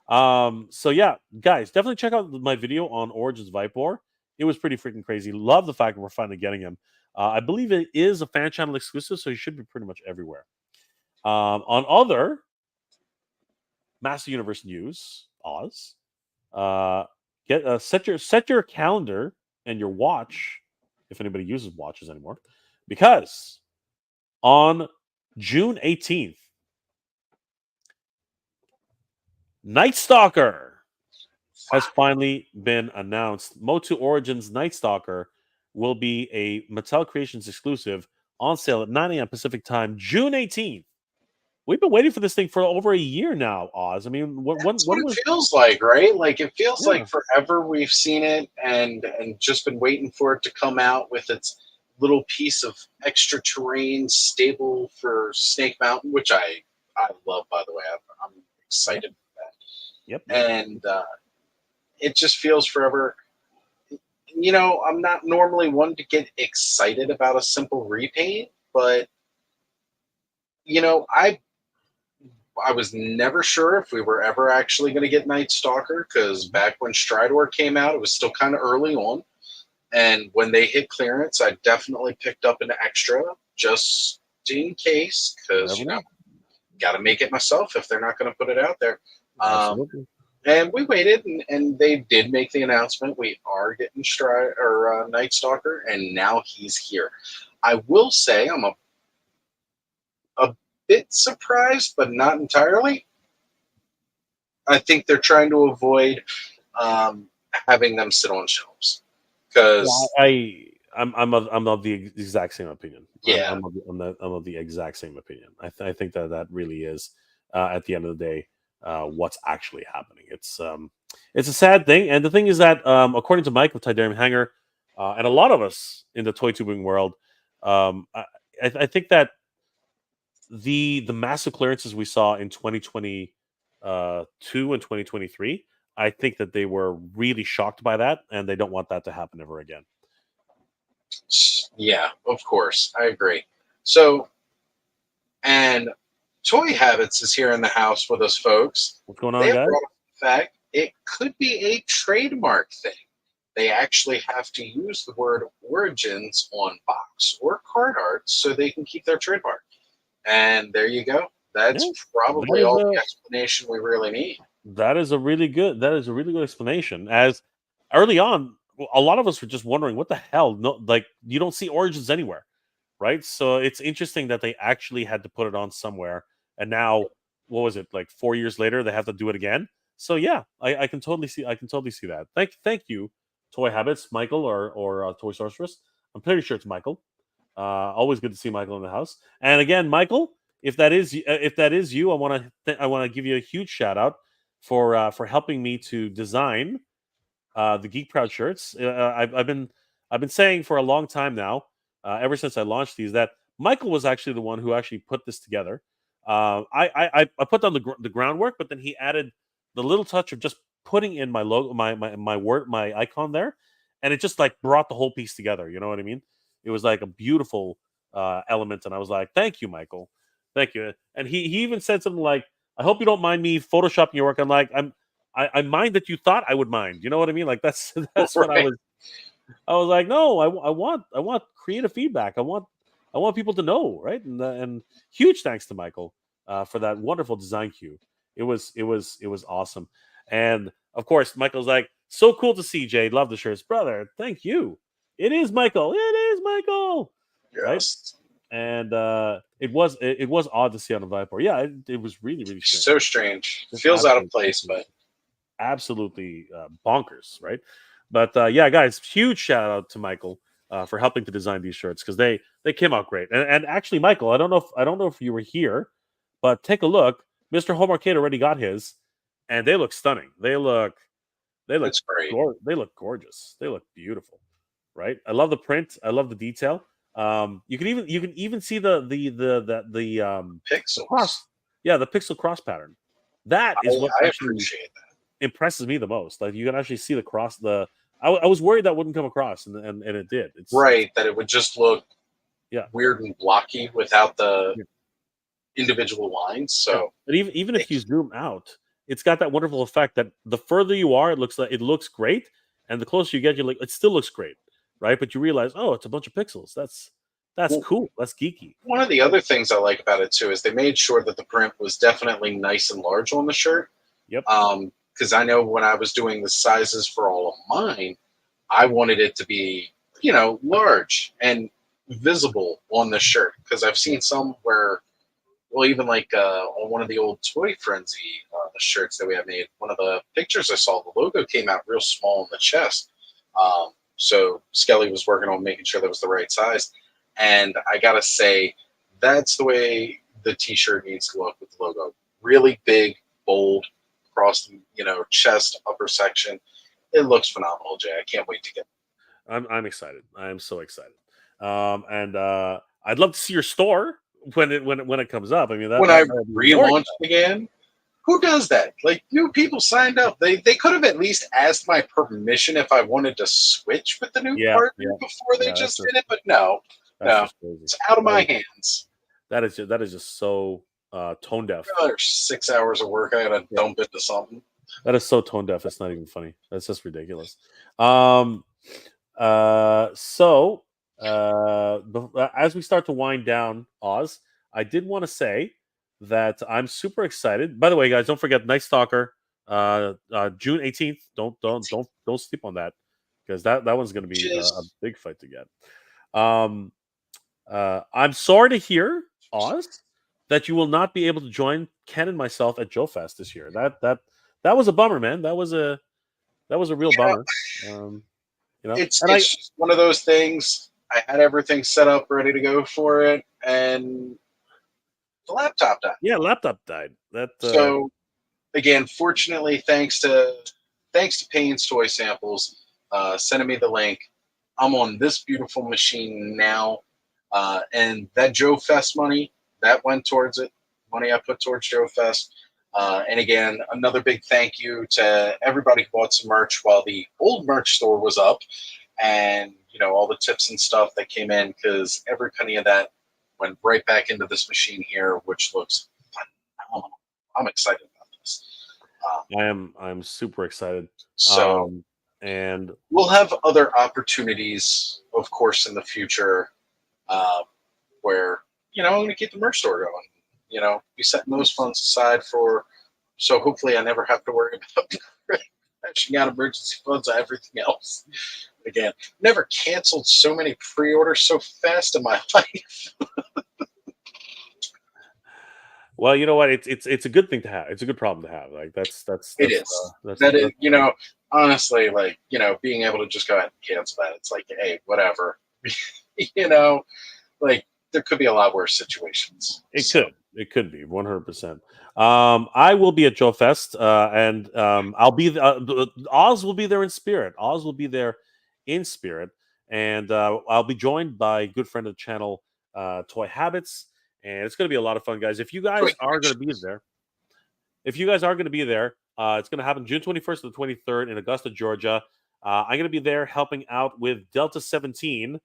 So yeah, guys, definitely check out my video on Origins Vipor. It was pretty freaking crazy. Love the fact that we're finally getting him. I believe it is a fan channel exclusive, so he should be pretty much everywhere. On other Master Universe news, Oz, set your calendar and your watch, if anybody uses watches anymore, because on June 18th, Night Stalker has finally been announced. Motu Origins Night Stalker will be a Mattel Creations exclusive on sale at 9 a.m. Pacific time, June 18th. We've been waiting for this thing for over a year now, Oz. I mean, what it feels like, right? Like it feels like forever we've seen it and just been waiting for it to come out with its little piece of extra terrain stable for Snake Mountain, which I love, by the way. I'm excited for that. Yep. And it just feels forever. You know, I'm not normally one to get excited about a simple repaint, but you know, I was never sure if we were ever actually going to get Night Stalker, because back when Stridor came out, it was still kind of early on. And when they hit clearance, I definitely picked up an extra just in case, because, you know, got to make it myself if they're not going to put it out there. And we waited, and they did make the announcement. We are getting Night Stalker, and now he's here. I will say I'm a bit surprised, but not entirely. I think they're trying to avoid having them sit on shelves, because I'm of the exact same opinion. Yeah, I'm of the exact same opinion. I think that really is at the end of the day what's actually happening. It's a sad thing, and the thing is that according to Mike of Tidarium Hanger and a lot of us in the toy tubing world, I think that the massive clearances we saw in 2022 and 2023, I think that they were really shocked by that, and they don't want that to happen ever again. Yeah, of course, I agree. So, and Toy Habits is here in the house with us, folks. What's going on, guys? In fact, it could be a trademark thing. They actually have to use the word Origins on box or card art so they can keep their trademark. And there you go. That's probably all the explanation we really need. That is a really good explanation. As early on, a lot of us were just wondering what the hell. No, like you don't see Origins anywhere, right? So it's interesting that they actually had to put it on somewhere. And now, what was it, like 4 years later, they have to do it again? So yeah, I can totally see that. Thank you, Toy Habits, Michael or Toy Sorceress. I'm pretty sure it's Michael. Always good to see Michael in the house. And again, Michael, if that is you, I want to give you a huge shout out for helping me to design the Geek Proud shirts. I've been saying for a long time now, ever since I launched these, that Michael was actually the one who actually put this together. I put down the groundwork, but then he added the little touch of just putting in my logo, my icon there, and it just like brought the whole piece together. You know what I mean? It was like a beautiful element, and I was like, "Thank you, Michael, thank you." And he even said something like, "I hope you don't mind me photoshopping your work." I'm like, I mind that you thought I would mind. You know what I mean? Like that's what Right. I was like, no, I want creative feedback. I want people to know, right? And huge thanks to Michael for that wonderful design cue. It was awesome. And of course, Michael's like, so cool to see Jade. Love the shirts, brother. Thank you. It is Michael. It is Michael. Right? Yes. And it was odd to see on a Vipor. Yeah, it was really really strange. So strange. Just Feels out of absolutely- place, but absolutely bonkers, right? But yeah, guys, huge shout out to Michael for helping to design these shirts because they came out great. And actually, Michael, I don't know if you were here, but take a look. Mr. Home Arcade already got his, and they look stunning. it's great. They look gorgeous. They look beautiful, right? I love the print. I love the detail. You can even see the Pixels. cross. Yeah, the pixel cross pattern. That is what I actually appreciate that. impresses me the most. Like you can actually see the cross. I was worried that wouldn't come across, and it did. It's Right, that it would just look Yeah. weird and blocky without the Yeah. individual lines. Yeah. So But even if you zoom out, it's got that wonderful effect that the further you are, it looks great, and the closer you get, you're like, it still looks great, right? But you realize, oh, it's a bunch of pixels. That's Well- cool. That's geeky. one of the other things I like about it too is they made sure that the print was definitely nice and large on the shirt. Yep. Because I know when I was doing the sizes for all of mine, I wanted it to be, large and visible on the shirt. Because I've seen some where, well, even like on one of the old Toy Frenzy the shirts that we have made, one of the pictures I saw, the logo came out real small on the chest. So Skelly was working on making sure that was the right size. And I gotta say, that's the way the T-shirt needs to look with the logo. Really big, bold, across the chest, upper section. It looks phenomenal, Jay. I can't wait to get. I'm excited. I'm so excited. And I'd love to see your store when it comes up. I mean, When I that'd be more relaunch again, who does that? Like new people signed up. They could have at least asked my permission if I wanted to switch with the new partner before they just did it. But no, That's just crazy. it's out of my hands. That is just so tone deaf. There's 6 hours of work. I gotta dump into something. That is so tone deaf. It's not even funny. That's just ridiculous. So as we start to wind down, Oz, I did want to say that I'm super excited. By the way, guys, don't forget Night Stalker, June 18th. Don't sleep on that because that one's going to be a big fight to get. I'm sorry to hear, Oz, that you will not be able to join Ken and myself at Joe Fest this year. That was a bummer, man. That was a real bummer. It's just one of those things. I had everything set up, ready to go for it, and the laptop died. Yeah, laptop died. So again, fortunately, thanks to Payne's Toy Samples sending me the link, I'm on this beautiful machine now, and that Joe Fest money that went towards it. Money I put towards Joe Fest. And again, another big thank you to everybody who bought some merch while the old merch store was up, and all the tips and stuff that came in, because every penny of that went right back into this machine here, which looks phenomenal. I'm excited about this. I'm super excited. So, and we'll have other opportunities, of course, in the future, where I'm going to keep the merch store going. Be setting those funds aside so hopefully I never have to worry about crashing out emergency funds on everything else. Again, never canceled so many pre-orders so fast in my life. Well, you know what? It's a good thing to have. It's a good problem to have. Like that's it is. Honestly, like being able to just go ahead and cancel that. It's like, hey, whatever. Like there could be a lot worse situations. It could be 100%. I will be at Joe Fest, and I'll be Oz will be there in spirit. Oz will be there in spirit, and I'll be joined by a good friend of the channel, Toy Habits, and it's going to be a lot of fun, guys. If you guys are going to be there, it's going to happen June 21st to the 23rd in Augusta, Georgia. I'm going to be there helping out with Delta 17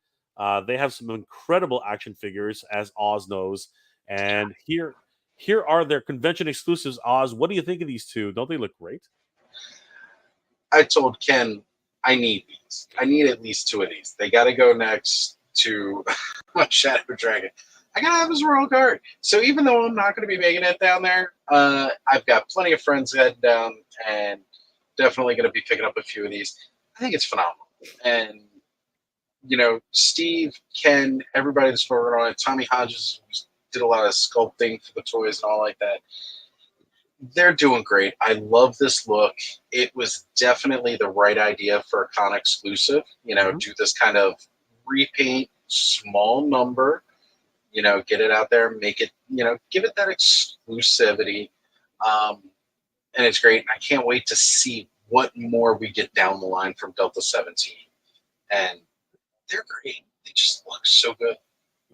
They have some incredible action figures, as Oz knows. And here are their convention exclusives. Oz, what do you think of these two? Don't they look great? I told Ken I need these. I need at least 2 of these. They got to go next to Shadow Dragon. I gotta have his Royal Guard. So even though I'm not going to be making it down there, I've got plenty of friends heading down, and definitely going to be picking up a few of these. I think it's phenomenal. And Steve, Ken, everybody that's working on it, Tommy Hodges did a lot of sculpting for the toys and all like that. They're doing great. I love this look. It was definitely the right idea for a con exclusive. Do this kind of repaint, small number. Get it out there, make it. Give it that exclusivity, and it's great. I can't wait to see what more we get down the line from Delta 17. And they're great. They just look so good.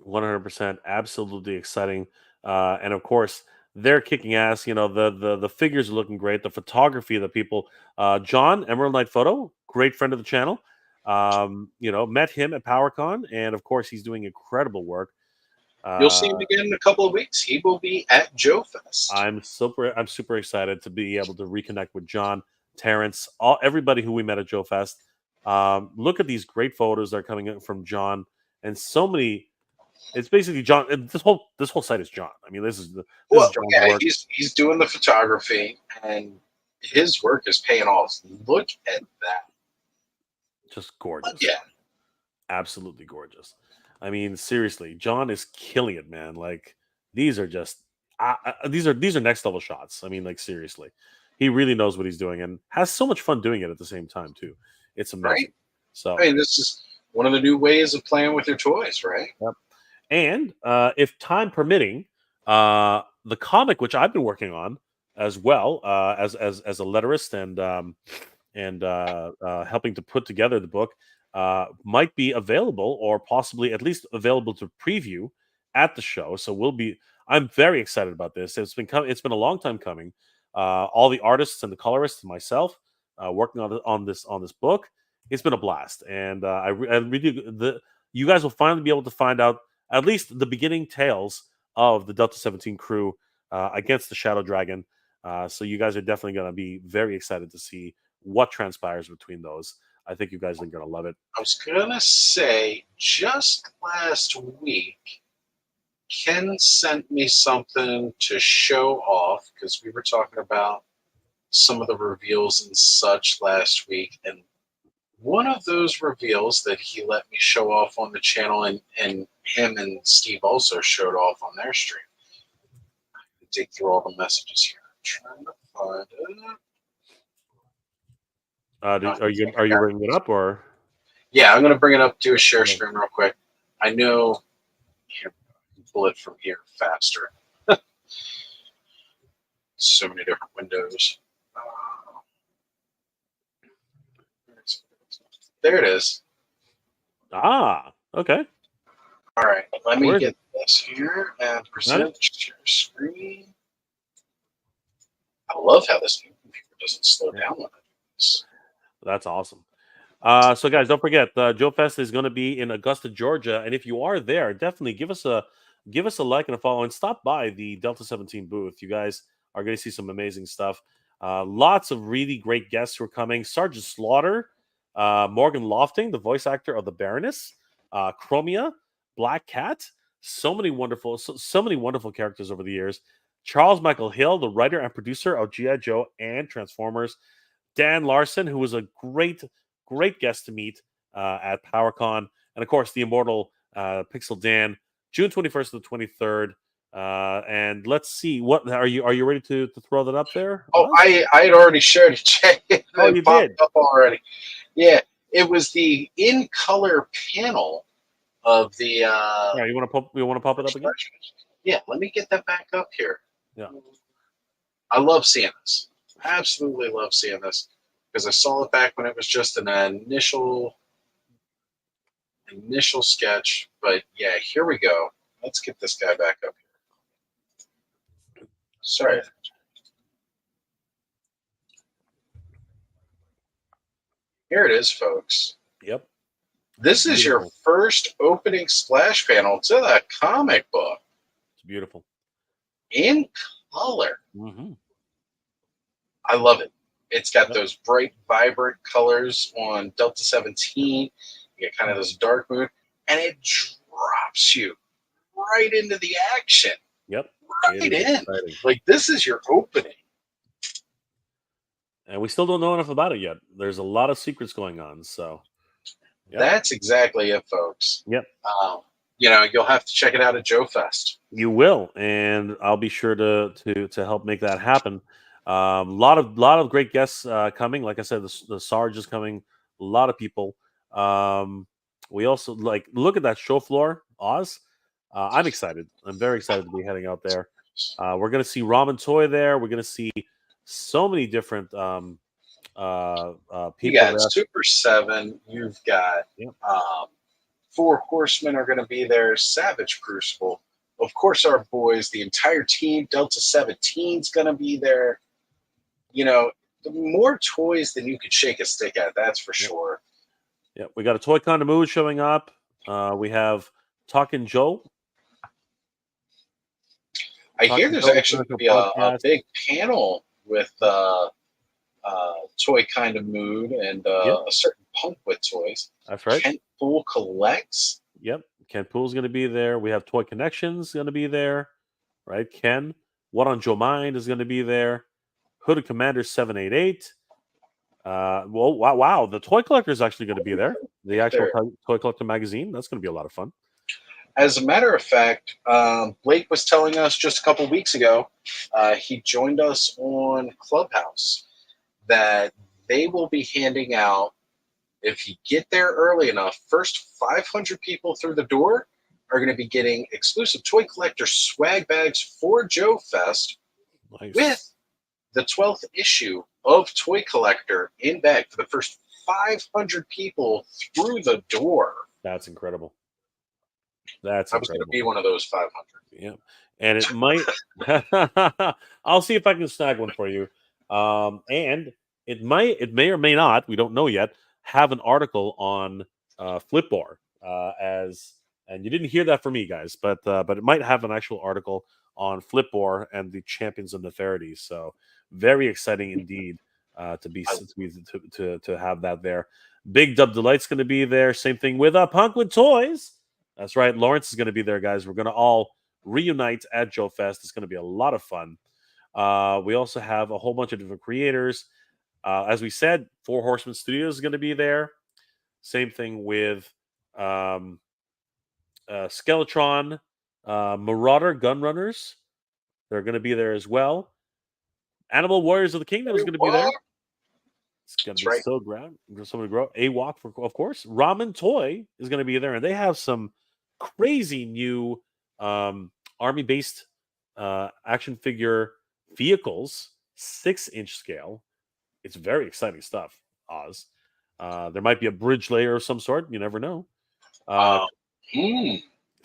100%, absolutely exciting. And of course, they're kicking ass. The figures are looking great. The photography of the people. John, Emerald Knight Photo, great friend of the channel. Met him at PowerCon, and of course, he's doing incredible work. You'll see him again in a couple of weeks. He will be at Joe Fest. I'm super excited to be able to reconnect with John, Terrence, everybody who we met at Joe Fest. Look at these great photos that are coming in from John, and so many. It's basically John. This whole site is John. I mean, this is John's work. He's doing the photography, and his work is paying off. Look at that. Just gorgeous. Yeah, absolutely gorgeous. I mean, seriously, John is killing it, man. Like, these are just these are next level shots. I mean, like, seriously, he really knows what he's doing and has so much fun doing it at the same time too. It's amazing. Right? So, I mean, this is one of the new ways of playing with your toys, right? Yep. And if time permitting, the comic which I've been working on as well as a letterist and helping to put together the book. Might be available, or possibly at least available to preview at the show. So I'm very excited about this. It's been a long time coming. All the artists and the colorists and myself working on this book. It's been a blast, and I really you guys will finally be able to find out at least the beginning tales of the Delta 17 crew against the Shadow Dragon. So you guys are definitely going to be very excited to see what transpires between those. I think you guys are going to love it. I was going to say, just last week, Ken sent me something to show off, because we were talking about some of the reveals and such last week. And one of those reveals that he let me show off on the channel, and him and Steve also showed off on their stream. I can dig through all the messages here. I'm trying to find it. Are you bringing it up, or? Yeah, I'm going to bring it up to a share screen real quick. I know here, I can pull it from here faster. So many different windows. There it is. Ah, okay. All right, let me get this here and present share screen. I love how this new computer doesn't slow down when I do this. That's awesome. So guys, don't forget, Joe Fest is going to be in Augusta, Georgia, and if you are there, definitely give us a like and a follow, and stop by the Delta 17 booth. You guys are going to see some amazing stuff. Lots of really great guests who are coming. Sergeant Slaughter, Morgan Lofting, the voice actor of the Baroness, Chromia, Black Cat. So many wonderful characters over the years. Charles Michael Hill, the writer and producer of G.I. Joe and Transformers. Dan Larson, who was a great guest to meet at PowerCon, and of course the immortal Pixel Dan, June 21st to the 23rd. And let's see, what are you ready to throw that up there? Oh, I had already shared it, Jay. Oh, you did? Up already. Yeah, it was the in color panel of the. Yeah, you want to pop it up again? Yeah, let me get that back up here. Yeah, I love seeing this. Absolutely love seeing this, because I saw it back when it was just an initial sketch. But yeah, here we go. Let's get this guy back up here. Sorry. Here it is, folks. Yep. This is your Beautiful. first opening splash panel to the comic book It's beautiful. in color. Hmm. I love it. It's got Yep. those bright, vibrant colors on Delta 17. You get kind of this dark mood, and it drops you right into the action. Yep. Right It is in. exciting. Like, this is your opening. And we still don't know enough about it yet. There's a lot of secrets going on. So, yep. That's exactly it, folks. Yep. You'll have to check it out at Joe Fest. You will, and I'll be sure to help make that happen. Lot of great guests coming. Like I said, the Sarge is coming. A lot of people. We also look at that show floor, Oz. I'm excited. I'm very excited to be heading out there. We're gonna see Ramen Toy there. We're gonna see so many different people You got there. Super 7. You've got Yep. 4 Horsemen are going to be there. Savage Crucible. Of course, our boys, the entire team, Delta 17 is going to be there. More toys than you could shake a stick at, that's for sure. Yeah, we got a Toy Con Mood showing up. We have Talkin' Joe. I hear there's actually going to be a big panel with Toy Kind of Mood and a certain punk with toys. That's right. Kent Pool Collects. Yep. Ken Pool's going to be there. We have Toy Connections going to be there. Right, Ken. What on Joe Mind is going to be there. Hooded Commander 788. Wow. The Toy Collector is actually going to be there. The actual Toy Collector magazine. That's going to be a lot of fun. As a matter of fact, Blake was telling us just a couple weeks ago, he joined us on Clubhouse, that they will be handing out, if you get there early enough, first 500 people through the door are going to be getting exclusive Toy Collector swag bags for Joe Fest. Nice. With the 12th issue of Toy Collector in bag for the first 500 people through the door. That's incredible. I was going to be one of those 500. Yeah, and it might. I'll see if I can snag one for you. And it may or may not. We don't know yet. Have an article on Flipboard and you didn't hear that from me, guys, but it might have an actual article on Flipboard and the Champions of Nefertiti. So very exciting indeed to have that there. Big Dub Delight's going to be there. Same thing with Punk with Toys. That's right. Lawrence is going to be there, guys. We're going to all reunite at Joe Fest. It's going to be a lot of fun. We also have a whole bunch of different creators. As we said, 4 Horsemen Studios is going to be there. Same thing with Skeletron, Marauder Gunrunners. They're going to be there as well. Animal Warriors of the Kingdom is going to be there. It's going to be so great. Somebody grow AWOC, of course. Ramen Toy is going to be there, and they have some crazy new army-based action figure vehicles, 6-inch scale. It's very exciting stuff, Oz. There might be a bridge layer of some sort. You never know.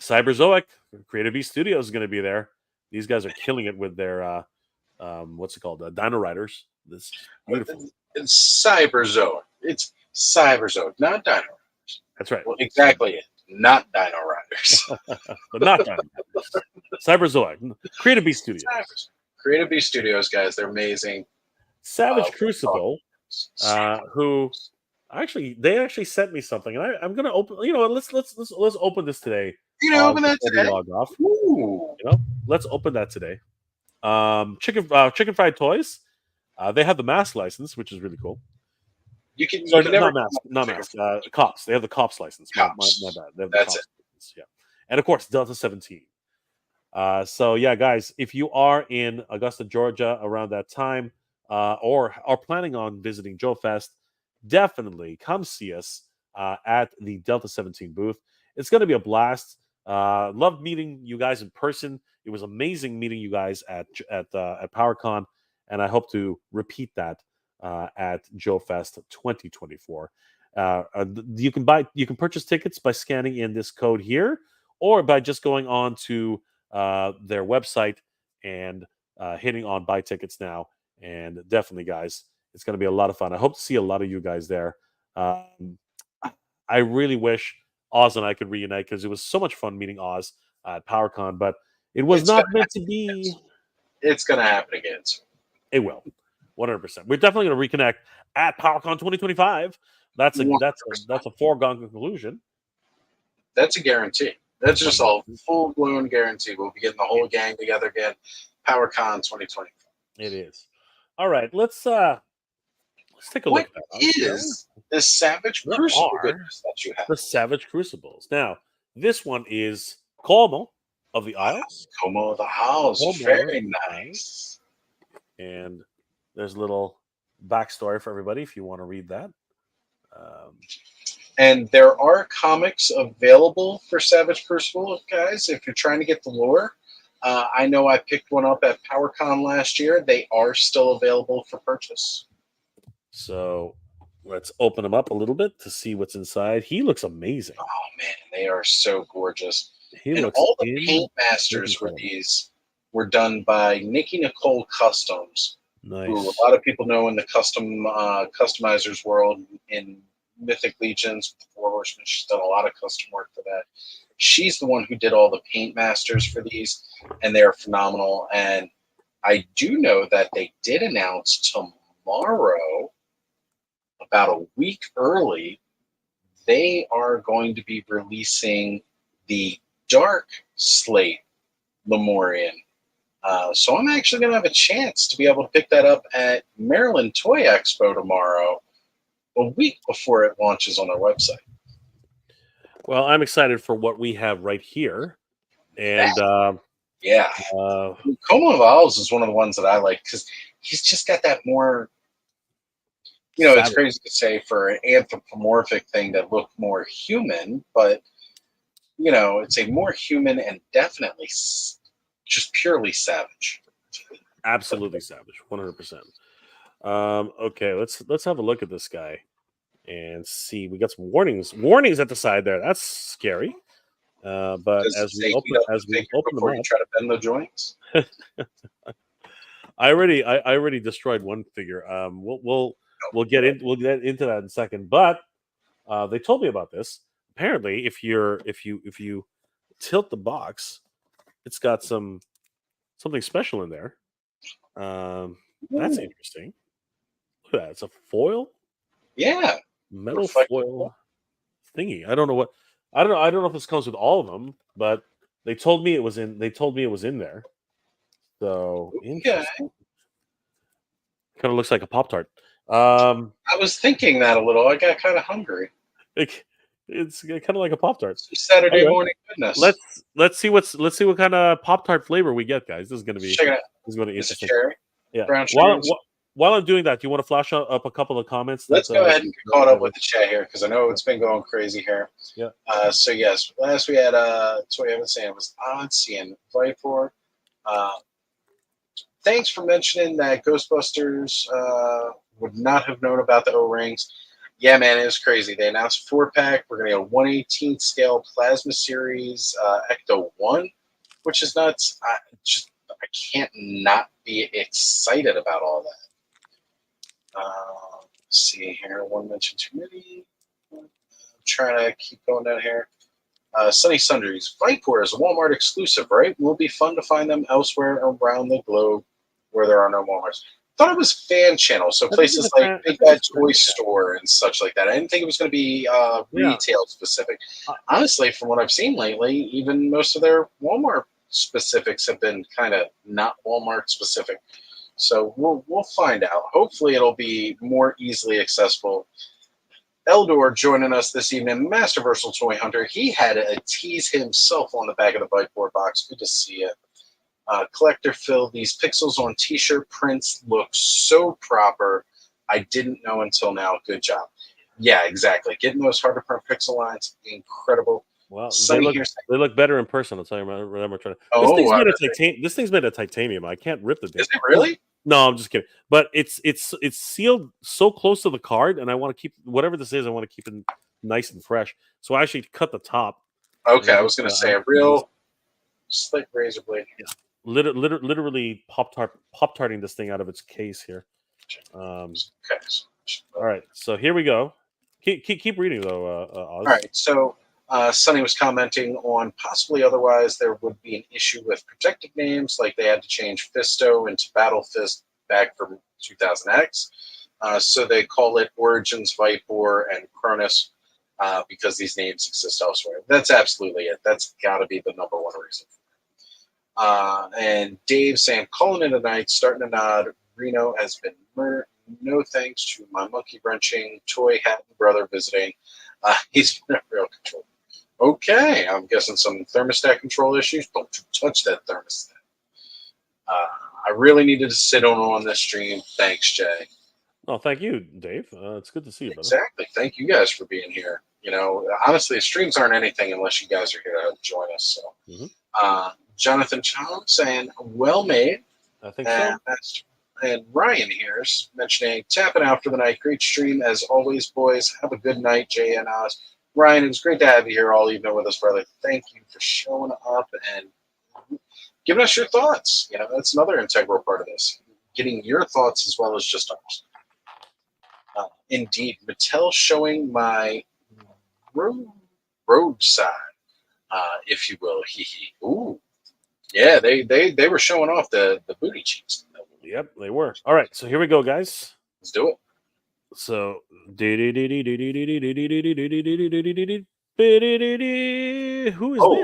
Cyberzoic, Creative Beast Studios is going to be there. These guys are killing it with their, what's it called? Dino Riders. This is beautiful. It's Cyberzoic. It's Cyberzoic, not Dino Riders. That's right. Well, exactly it. Not Dino Riders. But not Dino Riders. Cyberzoic. Creative Beast Studios. Creative Beast Studios, guys. They're amazing. Savage Crucible, who they actually sent me something, and I'm gonna open. Let's open this today. You open that today. Log off. Let's open that today. Chicken Fried Toys. They have the mask license, which is really cool. You can never not mask. Cops. They have the cops license. Cops. My bad. They have That's the cops license. Yeah, and of course Delta 17. So yeah, guys, if you are in Augusta, Georgia, around that time, or are planning on visiting Joe Fest, definitely come see us at the Delta 17 booth. It's going to be a blast. Loved meeting you guys in person. It was amazing meeting you guys at PowerCon, and I hope to repeat that at Joe Fest 2024. You can purchase tickets by scanning in this code here, or by just going on to their website and hitting on buy tickets now. And definitely, guys, it's going to be a lot of fun. I hope to see a lot of you guys there. I really wish Oz and I could reunite because it was so much fun meeting Oz at PowerCon, but it was It's not gonna meant to be. It's going to happen again. It will, 100%. We're definitely going to reconnect at PowerCon 2025. That's a foregone conclusion. That's a guarantee. That's just a full blown guarantee. We'll be getting the whole gang together again. PowerCon 2020. It is. All right, let's take a What look at that. is this Savage What Crucible are goodness that you have? the Savage Crucibles? Now, this one is Como of the Isles, Como of the House. Como Very of the nice. and there's a little backstory for everybody if you want to read that. And there are comics available for Savage Crucible, guys, if you're trying to get the lore. I know I picked one up at PowerCon last year. They are still available for purchase. So let's open them up a little bit to see what's inside. He looks amazing. Oh, man, they are so gorgeous. He And looks all the paint masters for these were done by Nikki Nicole Customs, nice. who a lot of people know in the customizers world in Mythic Legions, Four Horsemen. She's done a lot of custom work for that. She's the one who did all the paint masters for these, and they're phenomenal. And I do know that they did announce tomorrow, about a week early, they are going to be releasing the Dark Slate Lemurian. So I'm actually going to have a chance to be able to pick that up at Maryland Toy Expo tomorrow, a week before it launches on their website. Well, I'm excited for what we have right here. And yeah, Como of Owls is one of the ones that I like because he's just got that more, it's crazy to say for an anthropomorphic thing that looked more human, but, it's a more human and definitely just purely savage. Absolutely savage, 100%. Okay, let's have a look at this guy and see. We got some warnings at the side there. That's scary. But as we open them up, try to bend the joints. I already destroyed one figure. We'll get into that in a second. But they told me about this. Apparently, if you tilt the box, it's got something special in there. That's interesting. Look at that. It's a foil. Yeah. Metal foil thingy. I don't know if this comes with all of them, but they told me it was in there. So interesting. Kind of looks like a Pop-Tart. I was thinking that a little. I got kind of hungry. It's kind of like a Pop-Tart. Saturday morning goodness. Let's see what kind of Pop-Tart flavor we get, guys. This is going to be interesting. Cherry? Yeah. Brown while I'm doing that, do you want to flash up a couple of comments? Let's go ahead and get caught up with the chat here because I know it's been going crazy here. Yeah. So yes, last we had so we haven't seen it was Odyssey and Viper. Thanks for mentioning that Ghostbusters would not have known about the O-rings. Yeah, man, it was crazy. They announced 4-pack. We're going to get a 1/18 scale Plasma Series Ecto 1, which is nuts. I can't not be excited about all that. Let's see here. One mention too many. I'm trying to keep going down here. Sunny Sundries. Viper is a Walmart exclusive, right? Will be fun to find them elsewhere around the globe where there are no Walmarts. Thought it was fan channel, so places like Big Bad Toy Store and such like that. I didn't think it was going to be retail specific. Honestly, from what I've seen lately, even most of their Walmart specifics have been kind of not Walmart specific. So we'll find out. Hopefully, it'll be more easily accessible. Eldor joining us this evening, Masterversal Toy Hunter. He had a tease himself on the back of the bike board box. Good to see you. Collector Phil, these pixels on t-shirt prints look so proper. I didn't know until now. Good job. Yeah, exactly. Getting those hard to print pixel lines, incredible. Well, they look better in person. I'll tell you. Remember trying to. This thing's made of titanium. I can't rip the thing. Is it really? No, I'm just kidding. But it's sealed so close to the card, and I want to keep whatever this is. I want to keep it nice and fresh. So I actually cut the top. Okay, I was going to say a real slick razor blade. Yeah. Literally pop-tarting this thing out of its case here. All right, so here we go. Keep reading though, Oz. All right, so Sonny was commenting on possibly otherwise there would be an issue with protected names, like they had to change Fisto into Battle Fist back from 2000X. So they call it Origins, Vipor, and Cronus because these names exist elsewhere. That's absolutely it. That's got to be the number one reason. And Dave saying, calling it a night, starting to nod. Reno has been murdered. No thanks to my monkey wrenching toy hat brother visiting. He's been a real control. Okay, I'm guessing some thermostat control issues. Don't you touch that thermostat. I really needed to sit on this stream. Thanks, Jay. Oh, thank you, Dave. It's good to see you, brother. Exactly. Thank you guys for being here. You know, honestly, streams aren't anything unless you guys are here to join us. So, Jonathan Chow saying, well made. I think so. And Ryan here's mentioning, tapping out for the night. Great stream as always, boys. Have a good night, Jay and Oz. Ryan, it's great to have you here all evening with us, brother. Thank you for showing up and giving us your thoughts. You know, that's another integral part of this. Getting your thoughts as well as just ours. Indeed, Mattel showing my roadside, if you will. Ooh. Yeah, they were showing off the booty cheeks. Yep, they were. All right, so here we go, guys. Let's do it. So, who is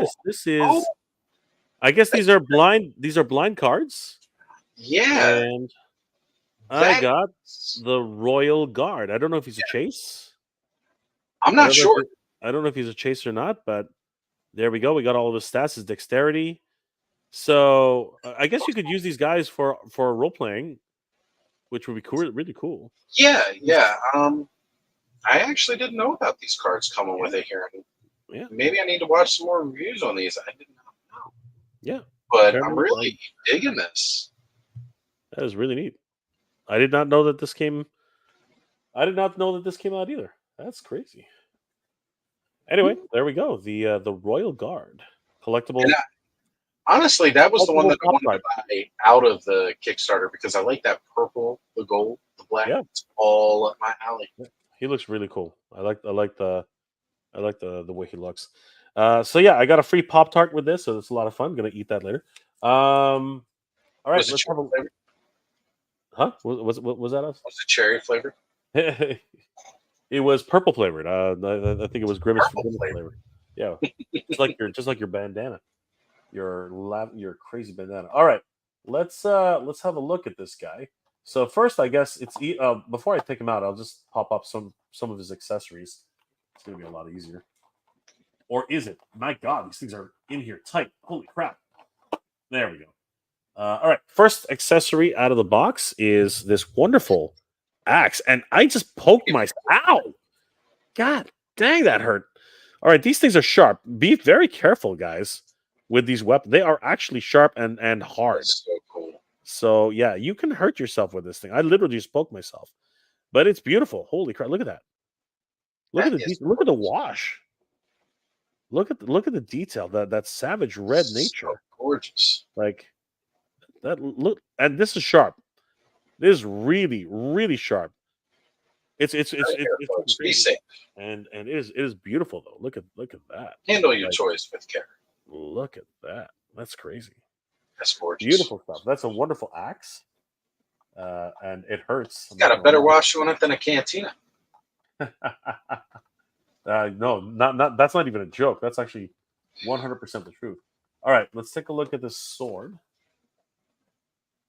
this? This is. I guess these are blind. These are blind cards. Yeah. And I got the Royal Guard. I don't know if he's a chase. I'm not sure. I don't know if he's a chase or not, but there we go. We got all of his stats, his dexterity. So I guess you could use these guys for role playing, which would be cool, really cool. Yeah. I actually didn't know about these cards coming with it here. Yeah. Maybe I need to watch some more reviews on these. I did not know. Yeah. But I'm really digging this. That is really neat. I did not know that this came. I did not know that this came out either. That's crazy. Anyway, there we go. The Royal Guard collectible. Honestly, that was the one that I wanted to buy out of the Kickstarter because I like that purple, the gold, the black. Yeah. It's all up my alley. He looks really cool. I like the way he looks. So yeah, I got a free Pop-Tart with this, so it's a lot of fun. I'm gonna eat that later. All right, let's have a flavor. Huh? Was that us? Was it cherry flavored? It was purple flavored. I think it was Grimace flavored. Yeah, just like your bandana, your crazy bandana. All right, let's have a look at this guy. So first, I guess it's before I take him out, I'll just pop up some of his accessories. It's gonna be a lot easier. Or is it? My God, these things are in here tight. Holy crap! There we go. All right, first accessory out of the box is this wonderful axe, and I just poked myself. Ow! God dang, that hurt. All right, these things are sharp. Be very careful, guys, with these weapons. They are actually sharp and hard. That's so cool. So yeah, you can hurt yourself with this thing. I literally just poked myself, but it's beautiful. Holy crap! Look at that. Look at the wash. Look at the detail. That savage red nature. So gorgeous. Like that. Look, and this is sharp. This is really, really sharp. It's be safe. And it is beautiful though. Look at that. Handle your choice with care. Look at that. That's crazy. That's gorgeous. Beautiful stuff. That's a wonderful axe. And it hurts. It's got a better wash on it than a cantina. No, not that's not even a joke. That's actually 100% the truth. All right, let's take a look at this sword.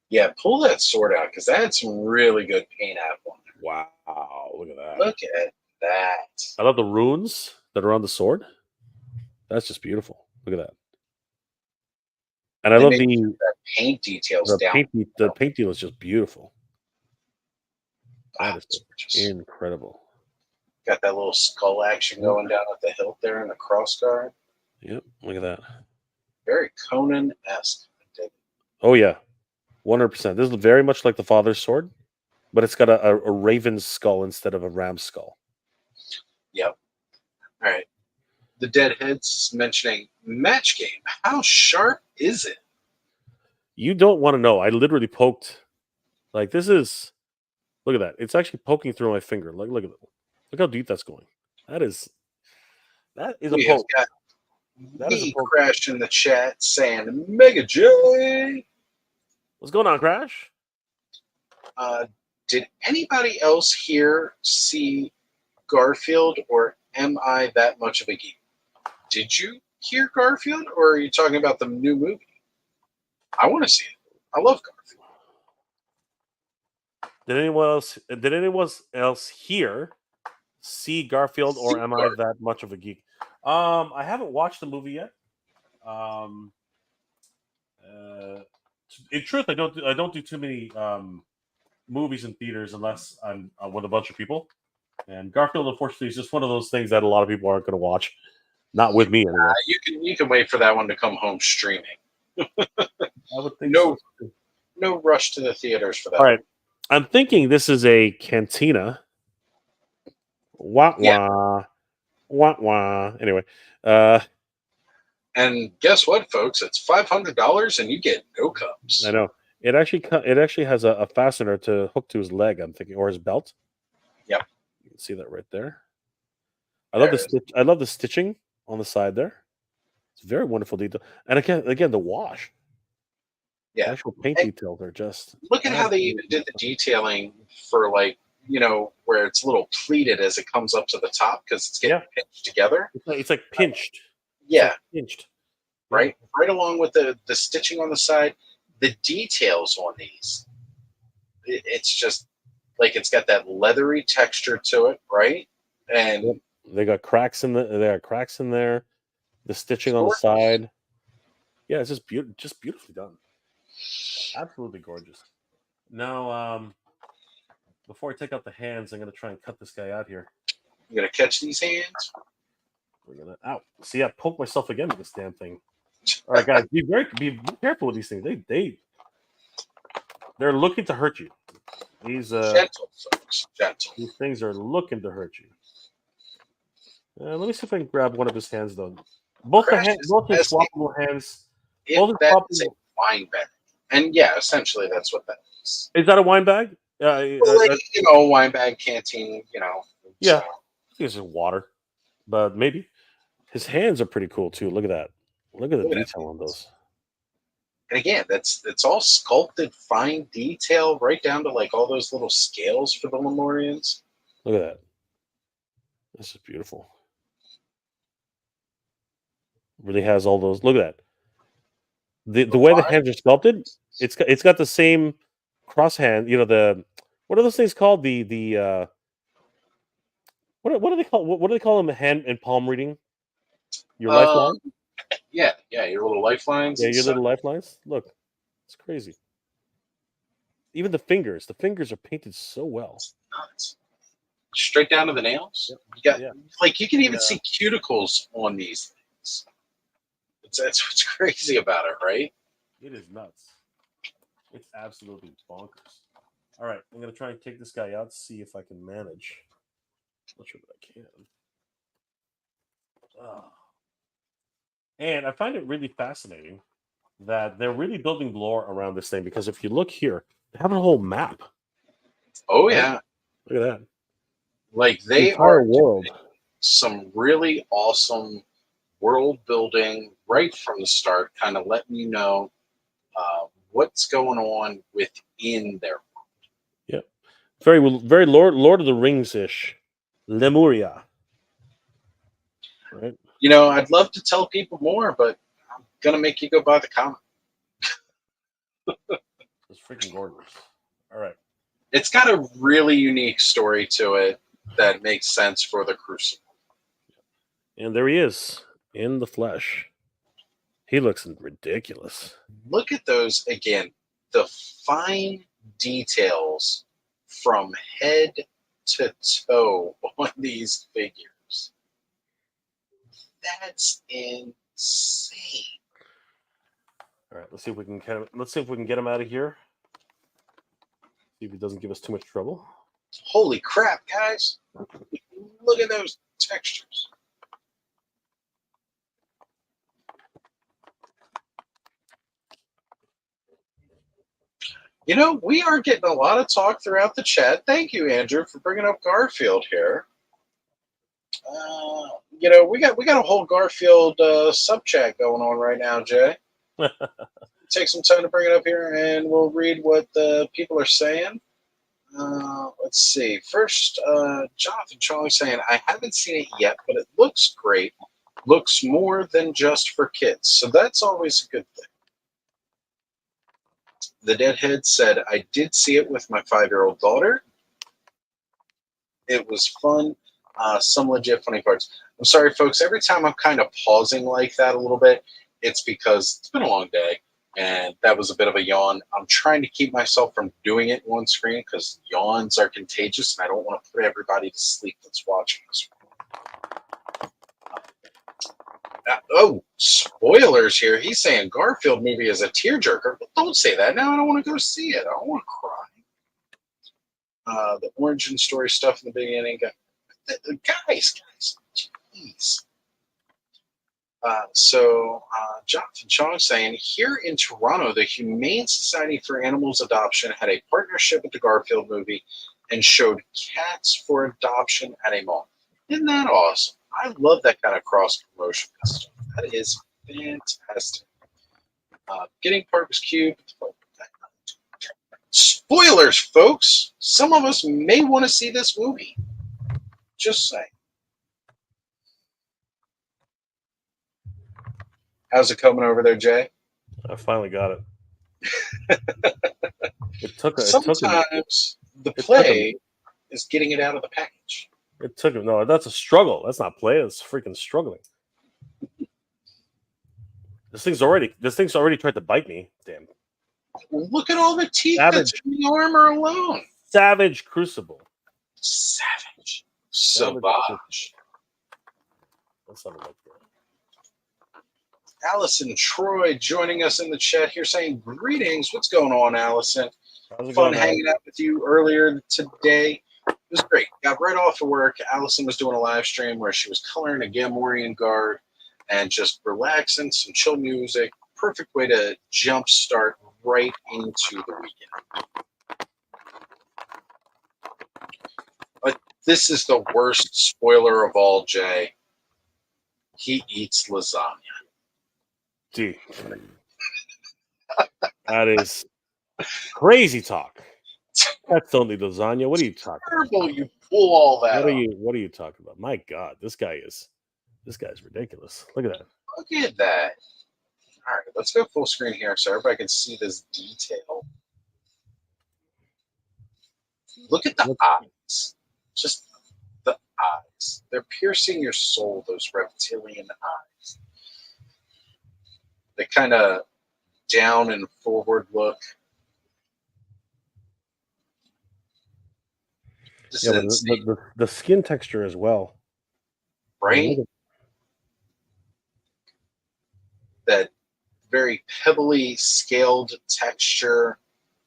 Yeah, pull that sword out because that had some really good paint out on it. Wow, look at that. Look at that. I love the runes that are on the sword. That's just beautiful. Look at that. And I love the paint details the down. The paint deal is just beautiful. That is incredible. Got that little skull action going down at the hilt there in the cross guard. Yep, look at that. Very Conan-esque. Oh yeah, 100%. This is very much like the father's sword, but it's got a raven's skull instead of a ram's skull. Yep. All right. The Deadheads mentioning match game. How sharp is it? You don't want to know. I literally poked. Like this is. Look at that. It's actually poking through my finger. Like look at it. Look how deep that's going. That is a We have poke. got That is a me poke. Crash in the chat saying Mega J. What's going on, Crash? Did anybody else here see Garfield, or am I that much of a geek? Did you hear Garfield, or are you talking about the new movie? I want to see it. I love Garfield. Did anyone else here see Garfield, or am I that much of a geek? I haven't watched the movie yet. In truth, I don't do too many movies in theaters unless I'm with a bunch of people. And Garfield, unfortunately, is just one of those things that a lot of people aren't going to watch. Not with me, anyway. You can wait for that one to come home streaming. I would think No, so. no rush to the theaters for that. All right, I'm thinking this is a cantina. Wah wah, wah wah. Anyway, and guess what, folks? It's $500, and you get no cups. I know it actually has a fastener to hook to his leg. I'm thinking, or his belt. Yep, you can see that right there. I love the stitching on the side there. It's very wonderful detail, and again the wash. Yeah, the actual paint details are just. Look at how they even did the detailing for, like, where it's a little pleated as it comes up to the top because it's getting pinched together. It's like pinched. Yeah, like pinched. Right along with the stitching on the side, the details on these. It's just like it's got that leathery texture to it, right? And they got cracks in there. The stitching on the side. Yeah, it's just beautifully done. Absolutely gorgeous. Now, before I take out the hands, I'm gonna try and cut this guy out here. You gonna catch these hands? We're gonna See, I poked myself again with this damn thing. All right, guys, be careful with these things. They're looking to hurt you. These gentle, folks, gentle. These things are looking to hurt you. Let me see if I can grab one of his hands, though. Both his swappable hands. If that is a wine bag, and yeah, essentially that's what that is. Is that a wine bag? Wine bag, canteen. Yeah, I think it's just water, but maybe his hands are pretty cool too. Look at that. Look at the detail on those. And again, it's all sculpted, fine detail, right down to like all those little scales for the Lemurians. Look at that. This is beautiful. Really has all those. Look at that. The way the hands are sculpted, it's got the same cross hand. What are those things called? What do they call? What do they call them? Hand and palm reading. Your lifeline. Yeah, your little lifelines. Yeah, your little lifelines. Look, it's crazy. Even the fingers are painted so well. It's nuts. Straight down to the nails. Yep. You can even see cuticles on these things. That's what's crazy about it, right? It is nuts. It's absolutely bonkers. All right, I'm gonna try and take this guy out, see if I can manage. Not sure that I can. And I find it really fascinating that they're really building lore around this thing, because if you look here, they have a whole map. Oh yeah, look at that. Like they are doing some really awesome world building right from the start, kind of letting you know what's going on within their world. Yeah, very Lord of the Rings ish, Lemuria. Right. I'd love to tell people more, but I'm gonna make you go buy the comic. It's freaking gorgeous. All right. It's got a really unique story to it that makes sense for the Crucible. And there he is in the flesh. He looks ridiculous. Look at those again. The fine details from head to toe on these figures. That's insane. All right, let's see if we can get him out of here. See if he doesn't give us too much trouble. Holy crap, guys! Look at those textures. We are getting a lot of talk throughout the chat. Thank you, Andrew, for bringing up Garfield here. We got a whole Garfield sub chat going on right now, Jay. Take some time to bring it up here, and we'll read what the people are saying. Let's see. First, Jonathan Charlie saying, I haven't seen it yet, but it looks great. Looks more than just for kids. So that's always a good thing. The Deadhead said, I did see it with my 5-year-old daughter. It was fun. Some legit funny parts. I'm sorry, folks. Every time I'm kind of pausing like that a little bit, it's because it's been a long day. And that was a bit of a yawn. I'm trying to keep myself from doing it on screen because yawns are contagious, and I don't want to put everybody to sleep that's watching this. Spoilers here. He's saying Garfield movie is a tearjerker. But don't say that now. I don't want to go see it. I don't want to cry. The origin story stuff in the beginning. Guys, jeez. Jonathan Chong saying, here in Toronto, the Humane Society for Animals Adoption had a partnership with the Garfield movie and showed cats for adoption at a mall. Isn't that awesome? I love that kind of cross-promotion stuff. That is fantastic. Getting part was cute. Spoilers, folks! Some of us may want to see this movie. Just saying. How's it coming over there, Jay? I finally got it. Sometimes the play is getting it out of the package. It took him. No, that's a struggle. That's not play. That's freaking struggling. This thing's already tried to bite me. Damn. Look at all the teeth that's in the armor alone. Savage Crucible. Savage. Savage. Let's have a look there. Allison Troy joining us in the chat here saying, greetings. What's going on, Allison? Fun hanging out with you earlier today. It was great. Got right off of work. Allison was doing a live stream where she was coloring a Gamorrean guard and just relaxing, some chill music. Perfect way to jump start right into the weekend. But this is the worst spoiler of all, Jay. He eats lasagna. Gee. That is crazy talk. That's only lasagna. What are you talking about? You pull all that. What are you talking about? My God, this guy's ridiculous. Look at that. Look at that. All right, let's go full screen here so everybody can see this detail. Look at the eyes. Just the eyes. They're piercing your soul, those reptilian eyes. They kind of down and forward look. Yeah, but the skin texture as well. Right? That very pebbly scaled texture.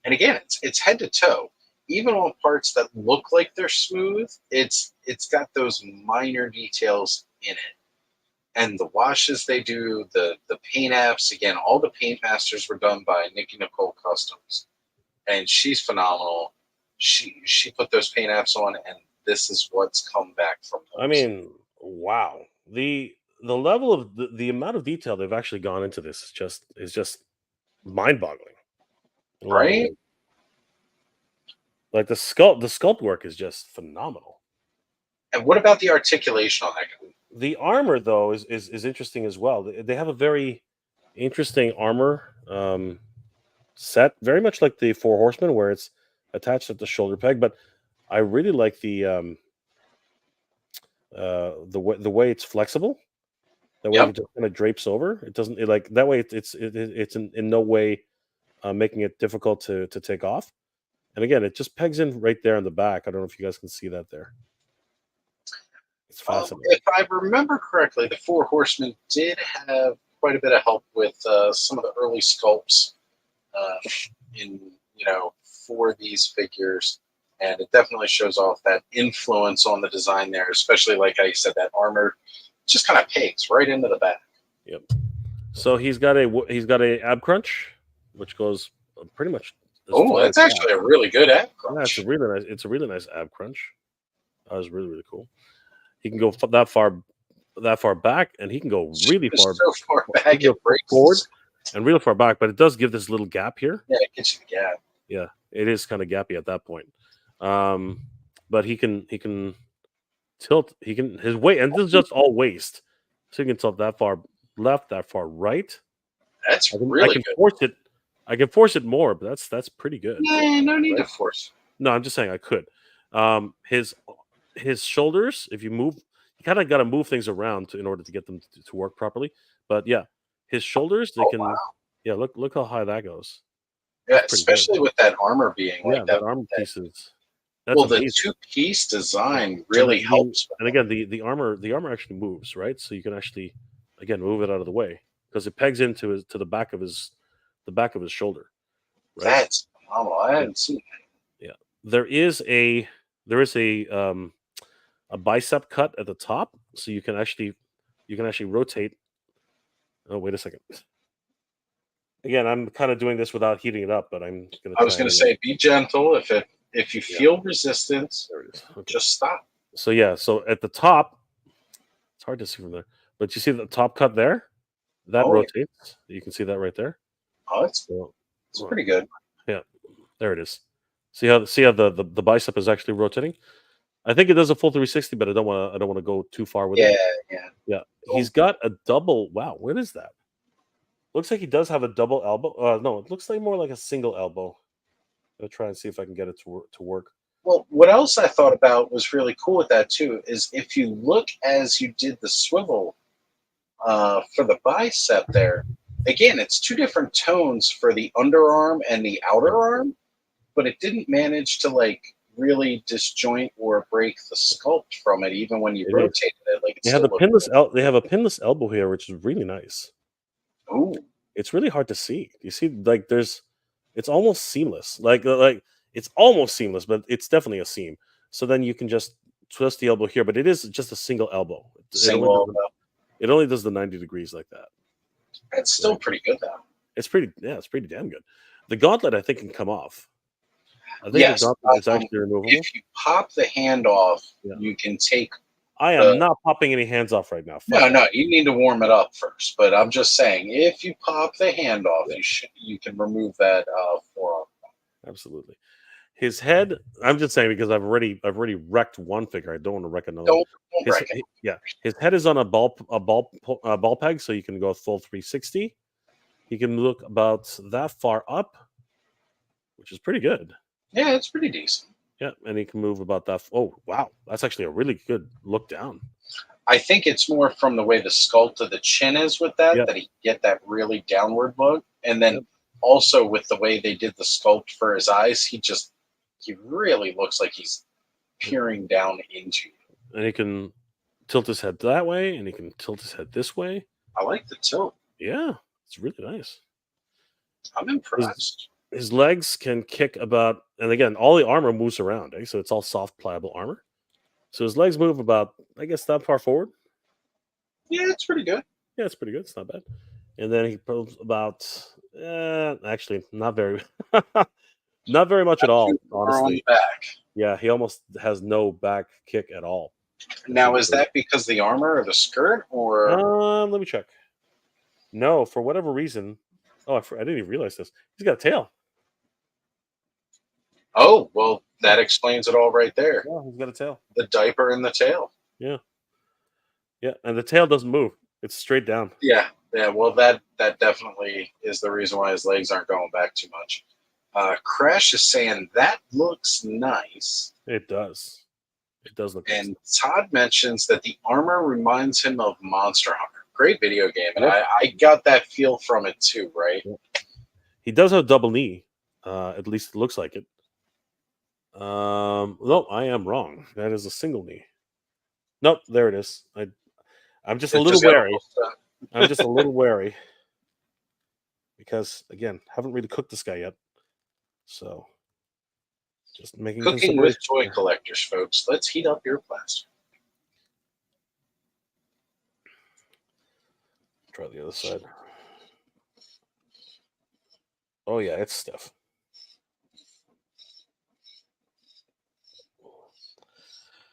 And again, it's head to toe. Even on parts that look like they're smooth, it's got those minor details in it. And the washes they do, the paint apps, again, all the paint masters were done by Nikki Nicole Customs. And she's phenomenal. She put those paint apps on, and this is what's come back from those. I mean, wow. The level of the amount of detail they've actually gone into this is just mind-boggling. Right? Like the sculpt work is just phenomenal. And what about the articulation on that guy? The armor, though, is interesting as well. They have a very interesting armor set, very much like the Four Horsemen, where it's attached at the shoulder peg. But I really like the way it's flexible. The way it just kind of drapes over. It doesn't like that way. It's in no way making it difficult to take off. And again, it just pegs in right there in the back. I don't know if you guys can see that there. It's fascinating. If I remember correctly, the Four Horsemen did have quite a bit of help with some of the early sculpts for these figures, and it definitely shows off that influence on the design there, especially like how you said, that armor just kind of pegs right into the back. Yep. So he's got a ab crunch, which goes pretty much. Oh, that's actually a really good ab crunch. Yeah, it's a really nice ab crunch. That was really, really cool. he can go that far back, and he can go really Just far. so far He back, can go it breaks forward this- and really far back, but it does give this little gap here. Yeah, it gets you the gap. Yeah, it is kind of gappy at that point. But he can tilt. He can his weight, and this is just all waist, so he can tilt that far left, that far right. That's I really can good. force it. I can force it more, but that's pretty good. Yeah, no need to Right? force. No, I'm just saying I could. His shoulders, if you move, you kind of got to move things around in order to get them to work properly. But yeah, his shoulders, they Oh, can. wow. Yeah, look how high that goes. Yeah, That's pretty good. especially with that armor being Yeah, like that that. armor pieces. That's Well, the amazing. two-piece design really helps. with And again, the armor actually moves, right? So you can actually again move it out of the way because it pegs into the back of his shoulder, that. right? That's phenomenal. I hadn't seen that. Yeah. There is a bicep cut at the top, so you can actually rotate. Oh, wait a second. Again, I'm kind of doing this without heating it up, but I'm gonna. I was going to say, be gentle. If you Yeah. feel resistance, There it is. Okay. just stop. So yeah, so at the top, it's hard to see from there, but you see the top cut there? That Oh, yeah. rotates. You can see that right there. Oh, it's So, pretty good. yeah, there it is. See how the bicep is actually rotating? I think it does a full 360, but I don't want to go too far with Yeah, it. yeah. Yeah, he's got a double. Wow, what is that? Looks like he does have a double elbow. No, it looks like more like a single elbow. I'll try and see if I can get it to work. Well, what else I thought about was really cool with that too is if you look as you did the swivel for the bicep there, again, it's two different tones for the underarm and the outer arm, but it didn't manage to like really disjoint or break the sculpt from it, even when you It is. rotated it. Like They have they have a pinless elbow here, which is really nice. Ooh, It's really hard to see. You see, like it's almost seamless. Like it's almost seamless, but it's definitely a seam. So then you can just twist the elbow here, but it is just a single elbow. single. It only does the 90 degrees like that. It's still pretty good though. It's pretty damn good. The gauntlet I think can come off. I think Yes, the gauntlet is actually removable. if you pop the hand off, Yeah. you can take. I am not popping any hands off right now. No, you need to warm it up first. But I'm just saying, if you pop the hand off, you can remove that forearm. Absolutely. His head, I'm just saying because I've already wrecked one figure. I don't want to wreck another. Don't wreck it. Yeah, his head is on a ball peg, so you can go full 360. He can look about that far up, which is pretty good. Yeah, it's pretty decent. Yeah, and he can move about that. Oh, wow, that's actually a really good look down. I think it's more from the way the sculpt of the chin is with that Yeah. that he get that really downward look, and then also with the way they did the sculpt for his eyes, he really looks like he's peering down into you. And he can tilt his head that way, and he can tilt his head this way. I like the tilt. Yeah, it's really nice. I'm impressed. His legs can kick about, and again, all the armor moves around, so it's all soft, pliable armor. So his legs move about, I guess, that far forward. Yeah, it's pretty good. Yeah, it's pretty good. It's not bad. And then he moves about, actually, not very, not very much at all. Honestly, On the back. yeah, he almost has no back kick at all. Now, is that because the armor or the skirt, or Let me check. No, for whatever reason. Oh, I didn't even realize this. He's got a tail. oh, well, that explains it all right there. Yeah, he's got a tail. The diaper and the tail. Yeah, and the tail doesn't move. It's straight down. Yeah. Well, that definitely is the reason why his legs aren't going back too much. Crash is saying that looks nice, It does. It does look nice. and Todd mentions that the armor reminds him of Monster Hunter. Great video game, and Yep. I got that feel from it too. Right? He does have a double knee. At least it looks like it. No, I am wrong. That is a single knee. Nope, there it is. I'm just a little wary. I'm just a little wary because again, haven't really cooked this guy yet. So just making Cooking with consideration. toy collectors, folks. Let's heat up your plastic. Try the other side. Oh yeah, it's stiff.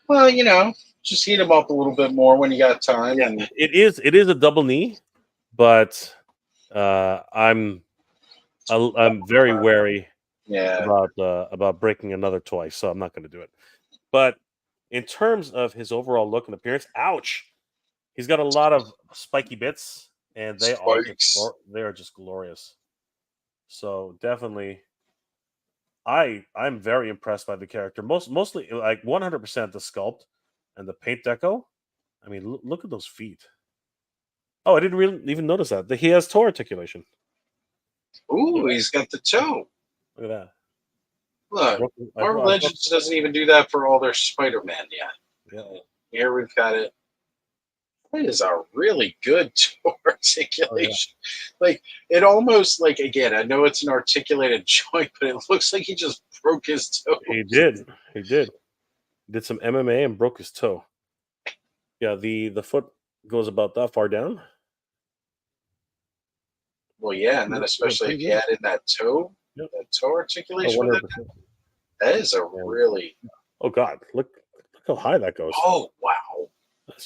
Well, you know, Just heat them up a little bit more when you got time. Yeah, And it is a double knee, but I'm very wary yeah, about breaking another toy, so I'm not going to do it. But in terms of his overall look and appearance, ouch! He's got a lot of spiky bits, and spikes. they are just glorious. So definitely, I'm very impressed by the character. Mostly like 100% the sculpt and the paint deco. I mean, look at those feet. Oh, I didn't really even notice that he has toe articulation. Ooh, he's got the toe. Look at that. Look, I Marvel broke- Legends doesn't even do that for all their Spider-Man yet. yeah. Here we've got it. That is a really good toe articulation. Like it almost like again, I know it's an articulated joint, but it looks like he just broke his toe. He did. He did some MMA and broke his toe. Yeah, the foot goes about that far down. Well, yeah, and then Yeah, especially pretty if you good. add in that toe, Yep. that toe Oh, articulation with it, 100%. that is a really Oh God, look how high that goes. oh wow. That's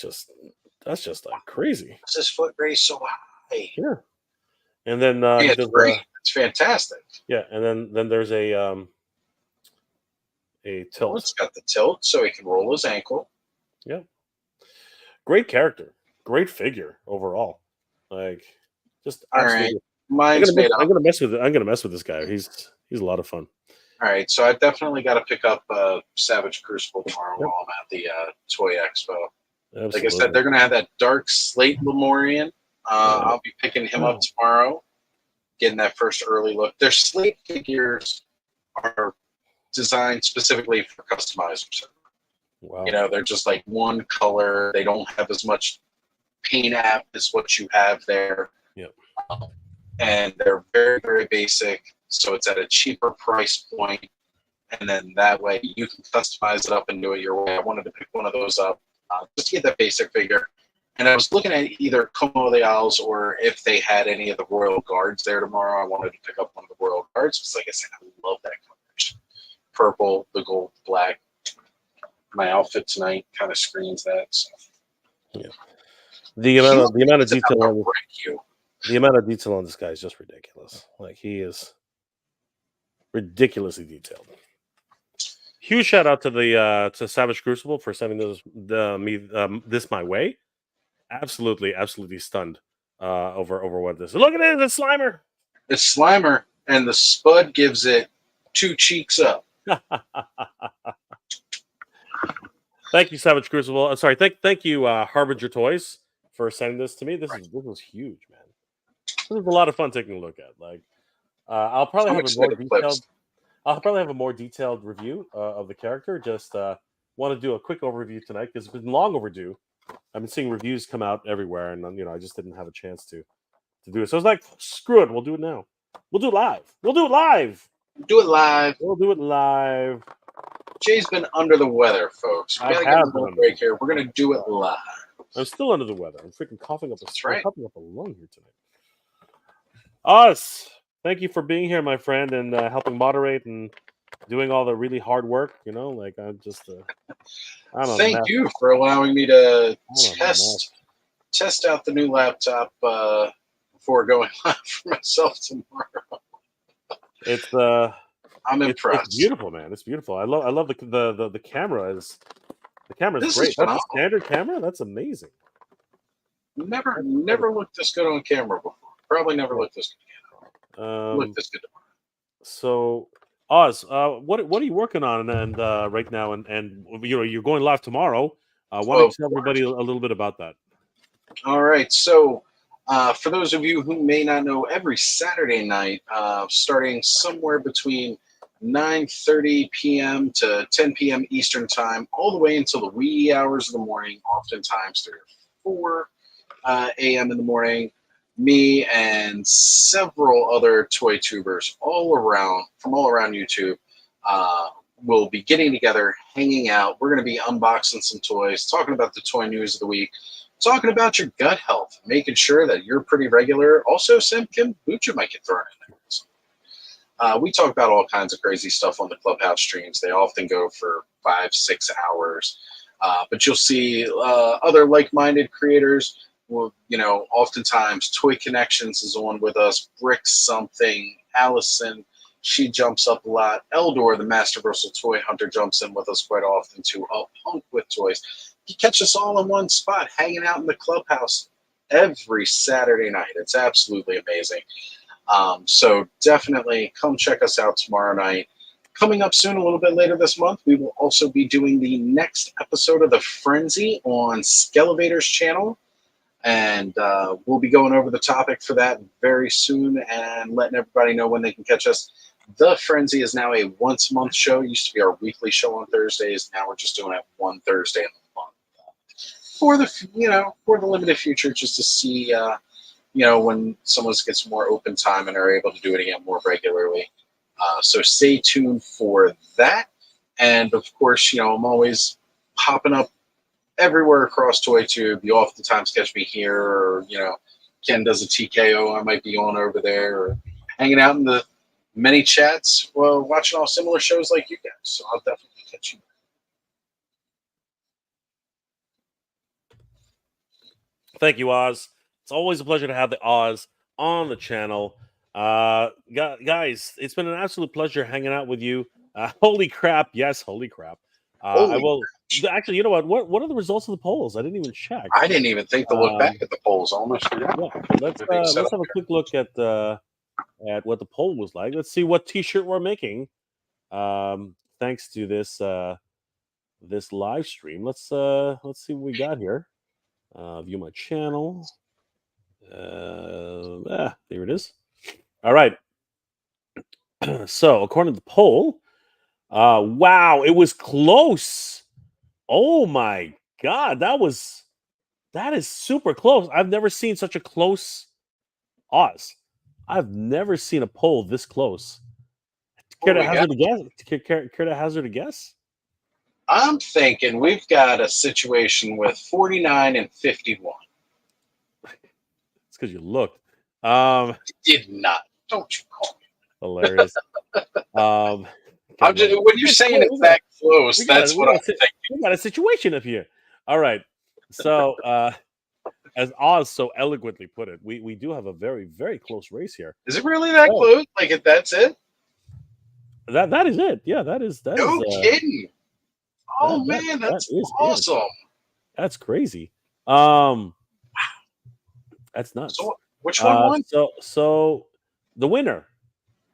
just like crazy. What's this foot raised so high? Yeah. And then Yeah, he it's does, great. It's fantastic. yeah, and then there's a Well, tilt. it's got the tilt so he can roll his ankle. Yeah. Great character. Great figure overall. Like just All right. absolutely. Mine's made up. I'm gonna mess with this guy. He's a lot of fun. All right, so I've definitely got to pick up Savage Crucible tomorrow Yep. while I'm at the Toy Expo. Absolutely. Like I said, they're going to have that dark slate Lemurian. I'll be picking him up tomorrow, getting that first early look. Their slate figures are designed specifically for customizers. Wow. You know, they're just like one color. They don't have as much paint app as what you have there. Yep. And they're very, very basic. So it's at a cheaper price point. And then that way you can customize it up and do it your way. I wanted to pick one of those up just to get that basic figure. And I was looking at either Como de Owls or if they had any of the Royal Guards there tomorrow. I wanted to pick up one of the Royal Guards because, like I said, I love that combination. Purple, the gold, black. My outfit tonight kind of screens that. So. Yeah. The amount of detail on you. the amount of detail on this guy is just ridiculous. Like he is ridiculously detailed. Huge shout out to the to Savage Crucible for sending this my way. Absolutely stunned over what this is. Look at it, it's Slimer. It's Slimer, and the Spud gives it 2 cheeks up. Thank you, Savage Crucible. Sorry, thank you, Harbinger Toys, for sending this to me. This was huge, man. This was a lot of fun taking a look at. Like, I'll probably have a more detailed review of the character. Just want to do a quick overview tonight because it's been long overdue. I've been seeing reviews come out everywhere, and I just didn't have a chance to do it. So I was like, screw it, we'll do it now. We'll do it live. Do it live. We'll do it live. Jay's been under the weather, folks. We I gotta have get a been little under break the here. We're gonna do it live. I'm still under the weather. I'm freaking coughing up right. coughing up a lung here tonight. Us. Thank you for being here, my friend, and helping moderate and doing all the really hard work. Like I'm just I don't know. Thank you for allowing me to I don't know, test out the new laptop before going live for myself tomorrow. It's I'm impressed. It's beautiful, man. It's beautiful. I love the camera. The camera's This great. is That's a phenomenal. standard camera. That's amazing. Never looked this good on camera before. Probably never looked this good. Looked this good tomorrow. So Oz, what are you working on and right now? And you're going live tomorrow. Why don't you tell everybody a little bit about that? All right. So for those of you who may not know, every Saturday night, starting somewhere between 9:30 p.m. to 10 p.m. Eastern time, all the way until the wee hours of the morning, oftentimes they're 4 a.m. in the morning, me and several other toy tubers from all around YouTube will be getting together, hanging out. We're going to be unboxing some toys, talking about the toy news of the week, talking about your gut health, making sure that you're pretty regular. Also, some kombucha might get thrown in there. So, we talk about all kinds of crazy stuff on the Clubhouse streams. They often go for 5-6 hours. But you'll see other like-minded creators. Well, oftentimes Toy Connections is on with us. Brick something, Allison, she jumps up a lot. Eldor, the Master Versal Toy Hunter, jumps in with us quite often too. Punk with Toys. You catch us all in one spot, hanging out in the clubhouse every Saturday night. It's absolutely amazing. So definitely come check us out tomorrow night. Coming up soon, a little bit later this month, we will also be doing the next episode of The Frenzy on Skelevator's channel. And we'll be going over the topic for that very soon and letting everybody know when they can catch us. The Frenzy is now a once-a-month show. It used to be our weekly show on Thursdays. Now we're just doing it one Thursday in the month. For the limited future, just to see, when someone gets more open time and are able to do it again more regularly. So stay tuned for that. And of course, I'm always popping up everywhere across ToyTube. You oftentimes catch me here, or Ken does a TKO. I might be on over there, or hanging out in the many chats, watching all similar shows like you guys. So I'll definitely catch you. Thank you, Oz. It's always a pleasure to have the Oz on the channel. Guys, it's been an absolute pleasure hanging out with you. Holy crap. Yes, holy crap. I will actually, you know what are the results of the polls? I didn't even check. I didn't even think to look back at the polls. Almost forgot. Yeah, let's have a quick look at what the poll was like. Let's see what t-shirt we're making. Thanks to this this live stream. Let's see what we got here. View my channel. There it is. All right. So according to the poll, wow, it was close. Oh my god, that is super close. I've never seen such a close Oz. I've never seen a poll this close. Care to hazard a guess? Care to hazard a guess? I'm thinking we've got a situation with 49 and 51. It's because you looked. Did not. Don't you call me. Hilarious. I'm just, when you're saying it's that close, that's what I'm thinking. We got a situation up here. All right. So, as Oz so eloquently put it, we do have a very, very close race here. Is it really that close? Like, that's it? That is it. Yeah, that is. No kidding. Oh, man, that's awesome. That's crazy. That's nuts. So, which one won? So the winner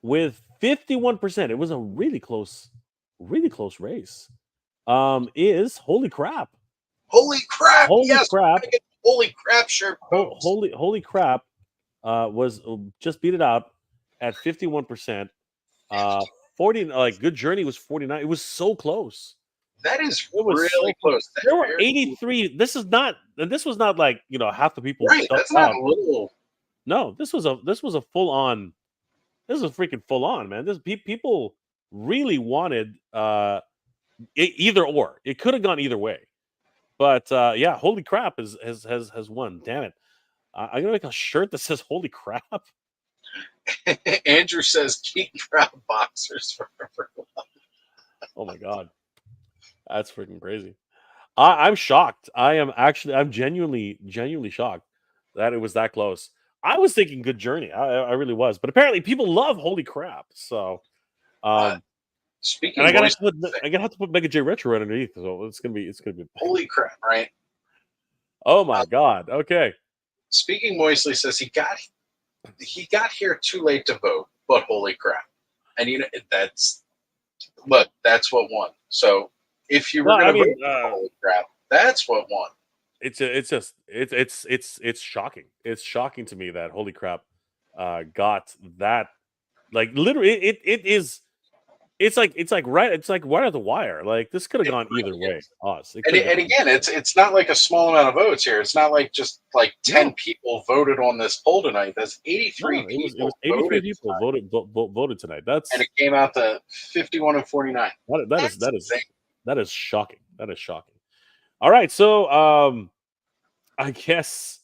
with 51%, it was a really close race. Is Holy Crap. Holy crap! Holy yes, crap! Holy crap! Sure. Holy crap! Was just beat it out at 51%. 40 Good Journey was 49. It was so close. That is really close. There were 83. This was not like half the people. Right. That's not little. No, this was a full on. This was freaking full on, man. This people really wanted either or. It could have gone either way, but yeah, Holy Crap has won. Damn it! I'm gonna make a shirt that says Holy Crap. Andrew says, "Keep proud boxers forever." Oh my god, that's freaking crazy. I'm shocked. I'm genuinely shocked that it was that close. I was thinking Good Journey. I really was, but apparently people love Holy Crap. So, speaking, and I gotta have to put Mega J Retro underneath. So it's gonna be Holy Crap, right? Oh my god. Okay. Speaking, Moisley says he got here too late to vote, but holy crap! And that's what won. So if you were going to vote, holy crap, that's what won. It's shocking. It's shocking to me that Holy Crap got that. Like literally, it's like right at the wire. Like this could have gone either way. And again, it's not like a small amount of votes here. It's not like just like 10 people voted on this poll tonight. That's 83 people. It was 83 people voted tonight. And it came out to 51 and 49. That is shocking. That is shocking. All right, so I guess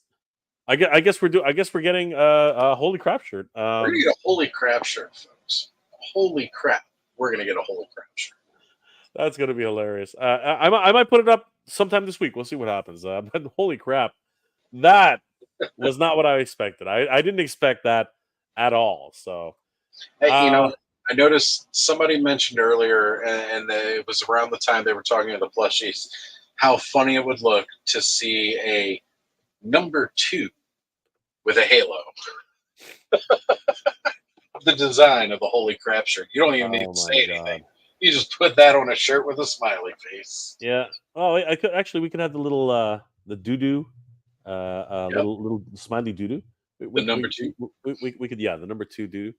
we're getting a Holy Crap shirt. We're gonna get a Holy Crap shirt, folks. Holy crap! We're gonna get a Holy Crap shirt. That's gonna be hilarious. I might put it up sometime this week. We'll see what happens. But holy crap, that was not what I expected. I didn't expect that at all. So, Hey, uh, I noticed somebody mentioned earlier, and it was around the time they were talking about the plushies, how funny it would look to see a number 2 with a halo. The design of the holy crap shirt. You don't even need oh to my say god, anything. You just put that on a shirt with a smiley face. yeah. Oh, I could actually we could have the little the doo doo, Yep, little smiley doo doo. the number 2. We could, yeah, the number 2 doo.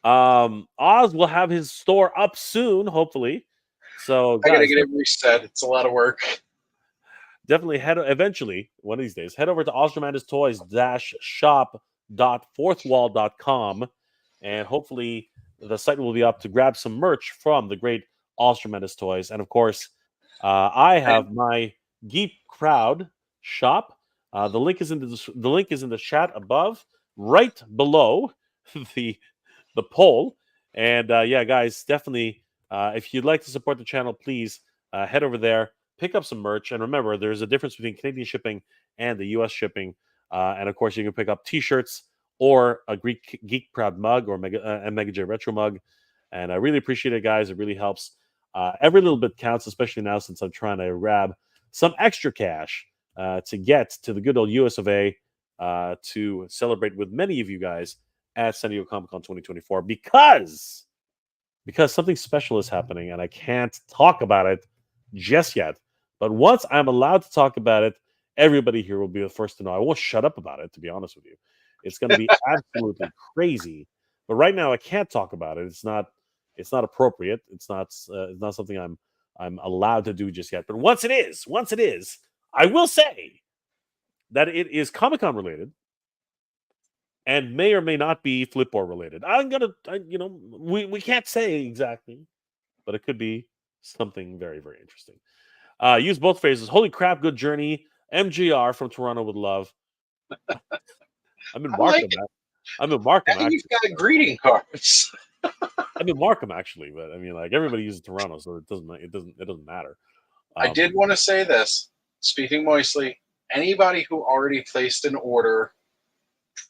Oz will have his store up soon, hopefully. So I gotta guys, get it reset. It's a lot of work. definitely eventually one of these days head over to ostromandus-shop.fourthwall.com, and hopefully the site will be up to grab some merch from the great Ostromandus Toys. And of course, I And have my Geek Crowd shop. The link is in the link is in the chat above, right below the poll. And yeah, guys, definitely, if you'd like to support the channel, please head over there, pick up some merch. And remember, there's a difference between Canadian shipping and the US shipping. And of course, you can pick up t shirts or a Geek Proud mug or a Mega J Retro mug. And I really appreciate it, guys. It really helps. Every little bit counts, especially now since I'm trying to grab some extra cash to get to the good old US of A to celebrate with many of you guys at San Diego Comic Con 2024 because something special is happening and I can't talk about it just yet. But once I'm allowed to talk about it, everybody here will be the first to know. I won't shut up about it, to be honest with you. It's going to be absolutely crazy. But right now, I can't talk about it. It's not appropriate. It's not something I'm allowed to do just yet. But once it is, I will say that it is Comic Con related and may or may not be Flipboard related. We can't say exactly, but it could be something very, very interesting. Use both phrases. Holy crap, good journey. MGR from Toronto would love. I'm in I like Markham. it. I'm in Markham, And you've actually. got greeting cards. I'm in Markham, actually, but I mean, like, everybody uses Toronto, so it doesn't matter. I did want to say this. Speaking moistly, anybody who already placed an order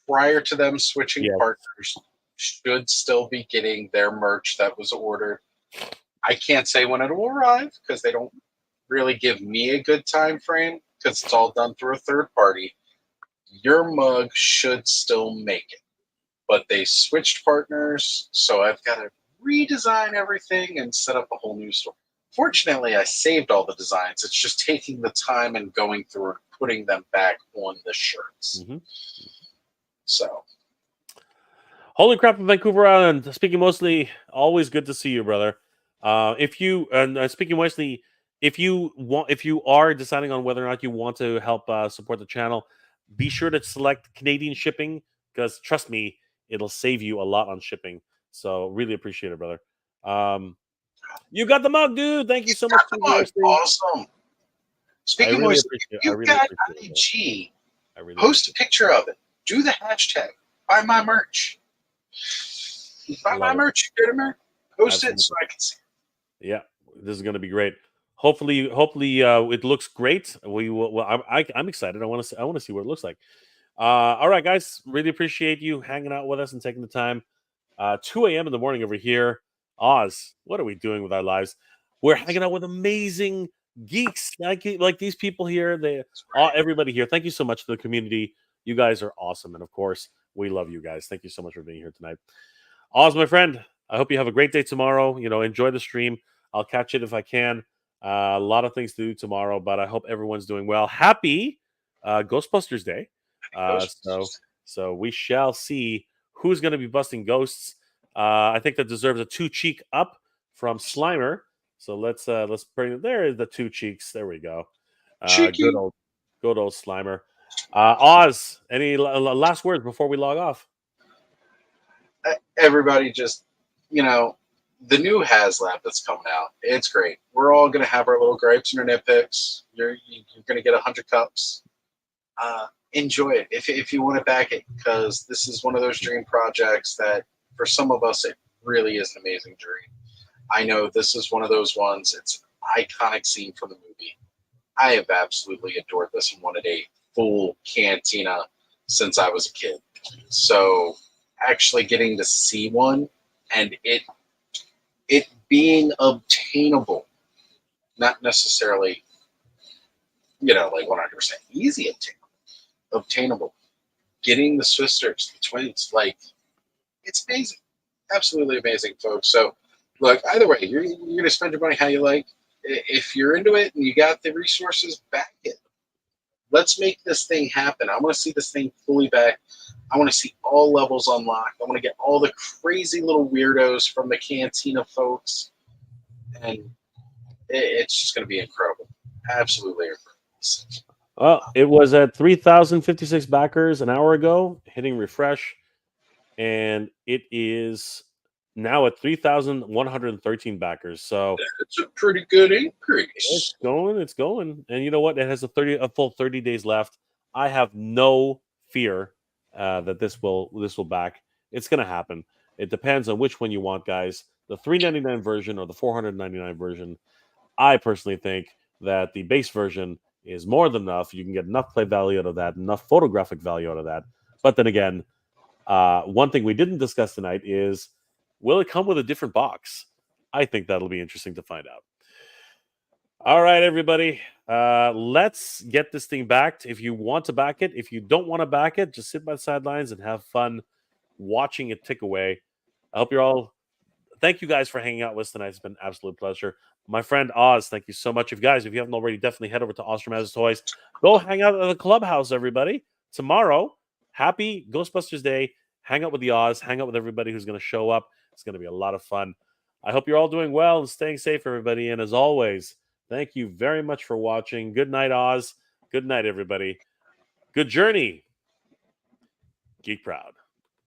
prior to them switching Yeah. partners should still be getting their merch that was ordered. I can't say when it will arrive because they don't really give me a good time frame because it's all done through a third party. Your mug should still make it, but they switched partners, so I've got to redesign everything and set up a whole new store. Fortunately, I saved all the designs. It's just taking the time and going through and putting them back on the shirts. Mm-hmm. So, holy crap in Vancouver Island. Speaking mostly, always good to see you, brother. If you speaking mostly, if you are deciding on whether or not you want to help support the channel, be sure to select Canadian shipping because trust me, it'll save you a lot on shipping. So really appreciate it, brother. You got the mug, dude. Thank you so much for the awesome. Speaking really of appreciate it. you've got IG, post a picture of it. Do the hashtag. Buy my merch. Buy my merch, you get it, post it so I can see it. Yeah, this is going to be great. Hopefully, it looks great. We will. Well, I'm excited. I want to see what it looks like. All right, guys. Really appreciate you hanging out with us and taking the time. 2 a.m. in the morning over here. Oz, what are we doing with our lives? We're hanging out with amazing geeks like these people here. Everybody here. Thank you so much to the community. You guys are awesome, and of course, we love you guys. Thank you so much for being here tonight. Oz, my friend, I hope you have a great day tomorrow. Enjoy the stream. I'll catch it if I can. A lot of things to do tomorrow, but I hope everyone's doing well. Happy Ghostbusters Day. So we shall see who's going to be busting ghosts. I think that deserves a 2 cheek up from Slimer. So let's bring. There is the 2 cheeks. There we go. Good old Slimer. Oz, any last words before we log off? Everybody just, the new Haslab that's coming out, it's great. We're all going to have our little gripes and our nitpicks. You're going to get 100 cups. Enjoy it if you want to back it, because this is one of those dream projects that for some of us, it really is an amazing dream. I know this is one of those ones. It's an iconic scene from the movie. I have absolutely adored this and wanted a full cantina since I was a kid. So actually getting to see one and it being obtainable, not necessarily, like 100% easy obtainable. Getting the Swisters, the twins, like, it's amazing. Absolutely amazing, folks. So, look, either way, you're going to spend your money how you like. If you're into it and you got the resources, back it. Let's make this thing happen. I want to see this thing fully back. I want to see all levels unlocked. I want to get all the crazy little weirdos from the Cantina folks. And it's just going to be incredible. Absolutely incredible. Well, it was at 3,056 backers an hour ago, hitting refresh, and it is now at 3,113 backers. So it's a pretty good increase. It's going. And you know what? It has a full 30 days left. I have no fear that this will back. It's going to happen. It depends on which one you want, guys. The $3.99 version or the $499 version. I personally think that the base version is more than enough. You can get enough play value out of that, enough photographic value out of that. But then again, one thing we didn't discuss tonight is, will it come with a different box? I think that'll be interesting to find out. All right, everybody. Let's get this thing backed. If you want to back it, if you don't want to back it, just sit by the sidelines and have fun watching it tick away. I hope you're all. Thank you guys for hanging out with us tonight. It's been an absolute pleasure. My friend Oz, thank you so much. If you haven't already, definitely head over to Ostrom As Toys. Go hang out at the clubhouse, everybody. Tomorrow, happy Ghostbusters Day. Hang out with the Oz. Hang out with everybody who's going to show up. It's going to be a lot of fun. I hope you're all doing well and staying safe, everybody. And as always, thank you very much for watching. Good night, Oz. Good night, everybody. Good journey. Geek proud.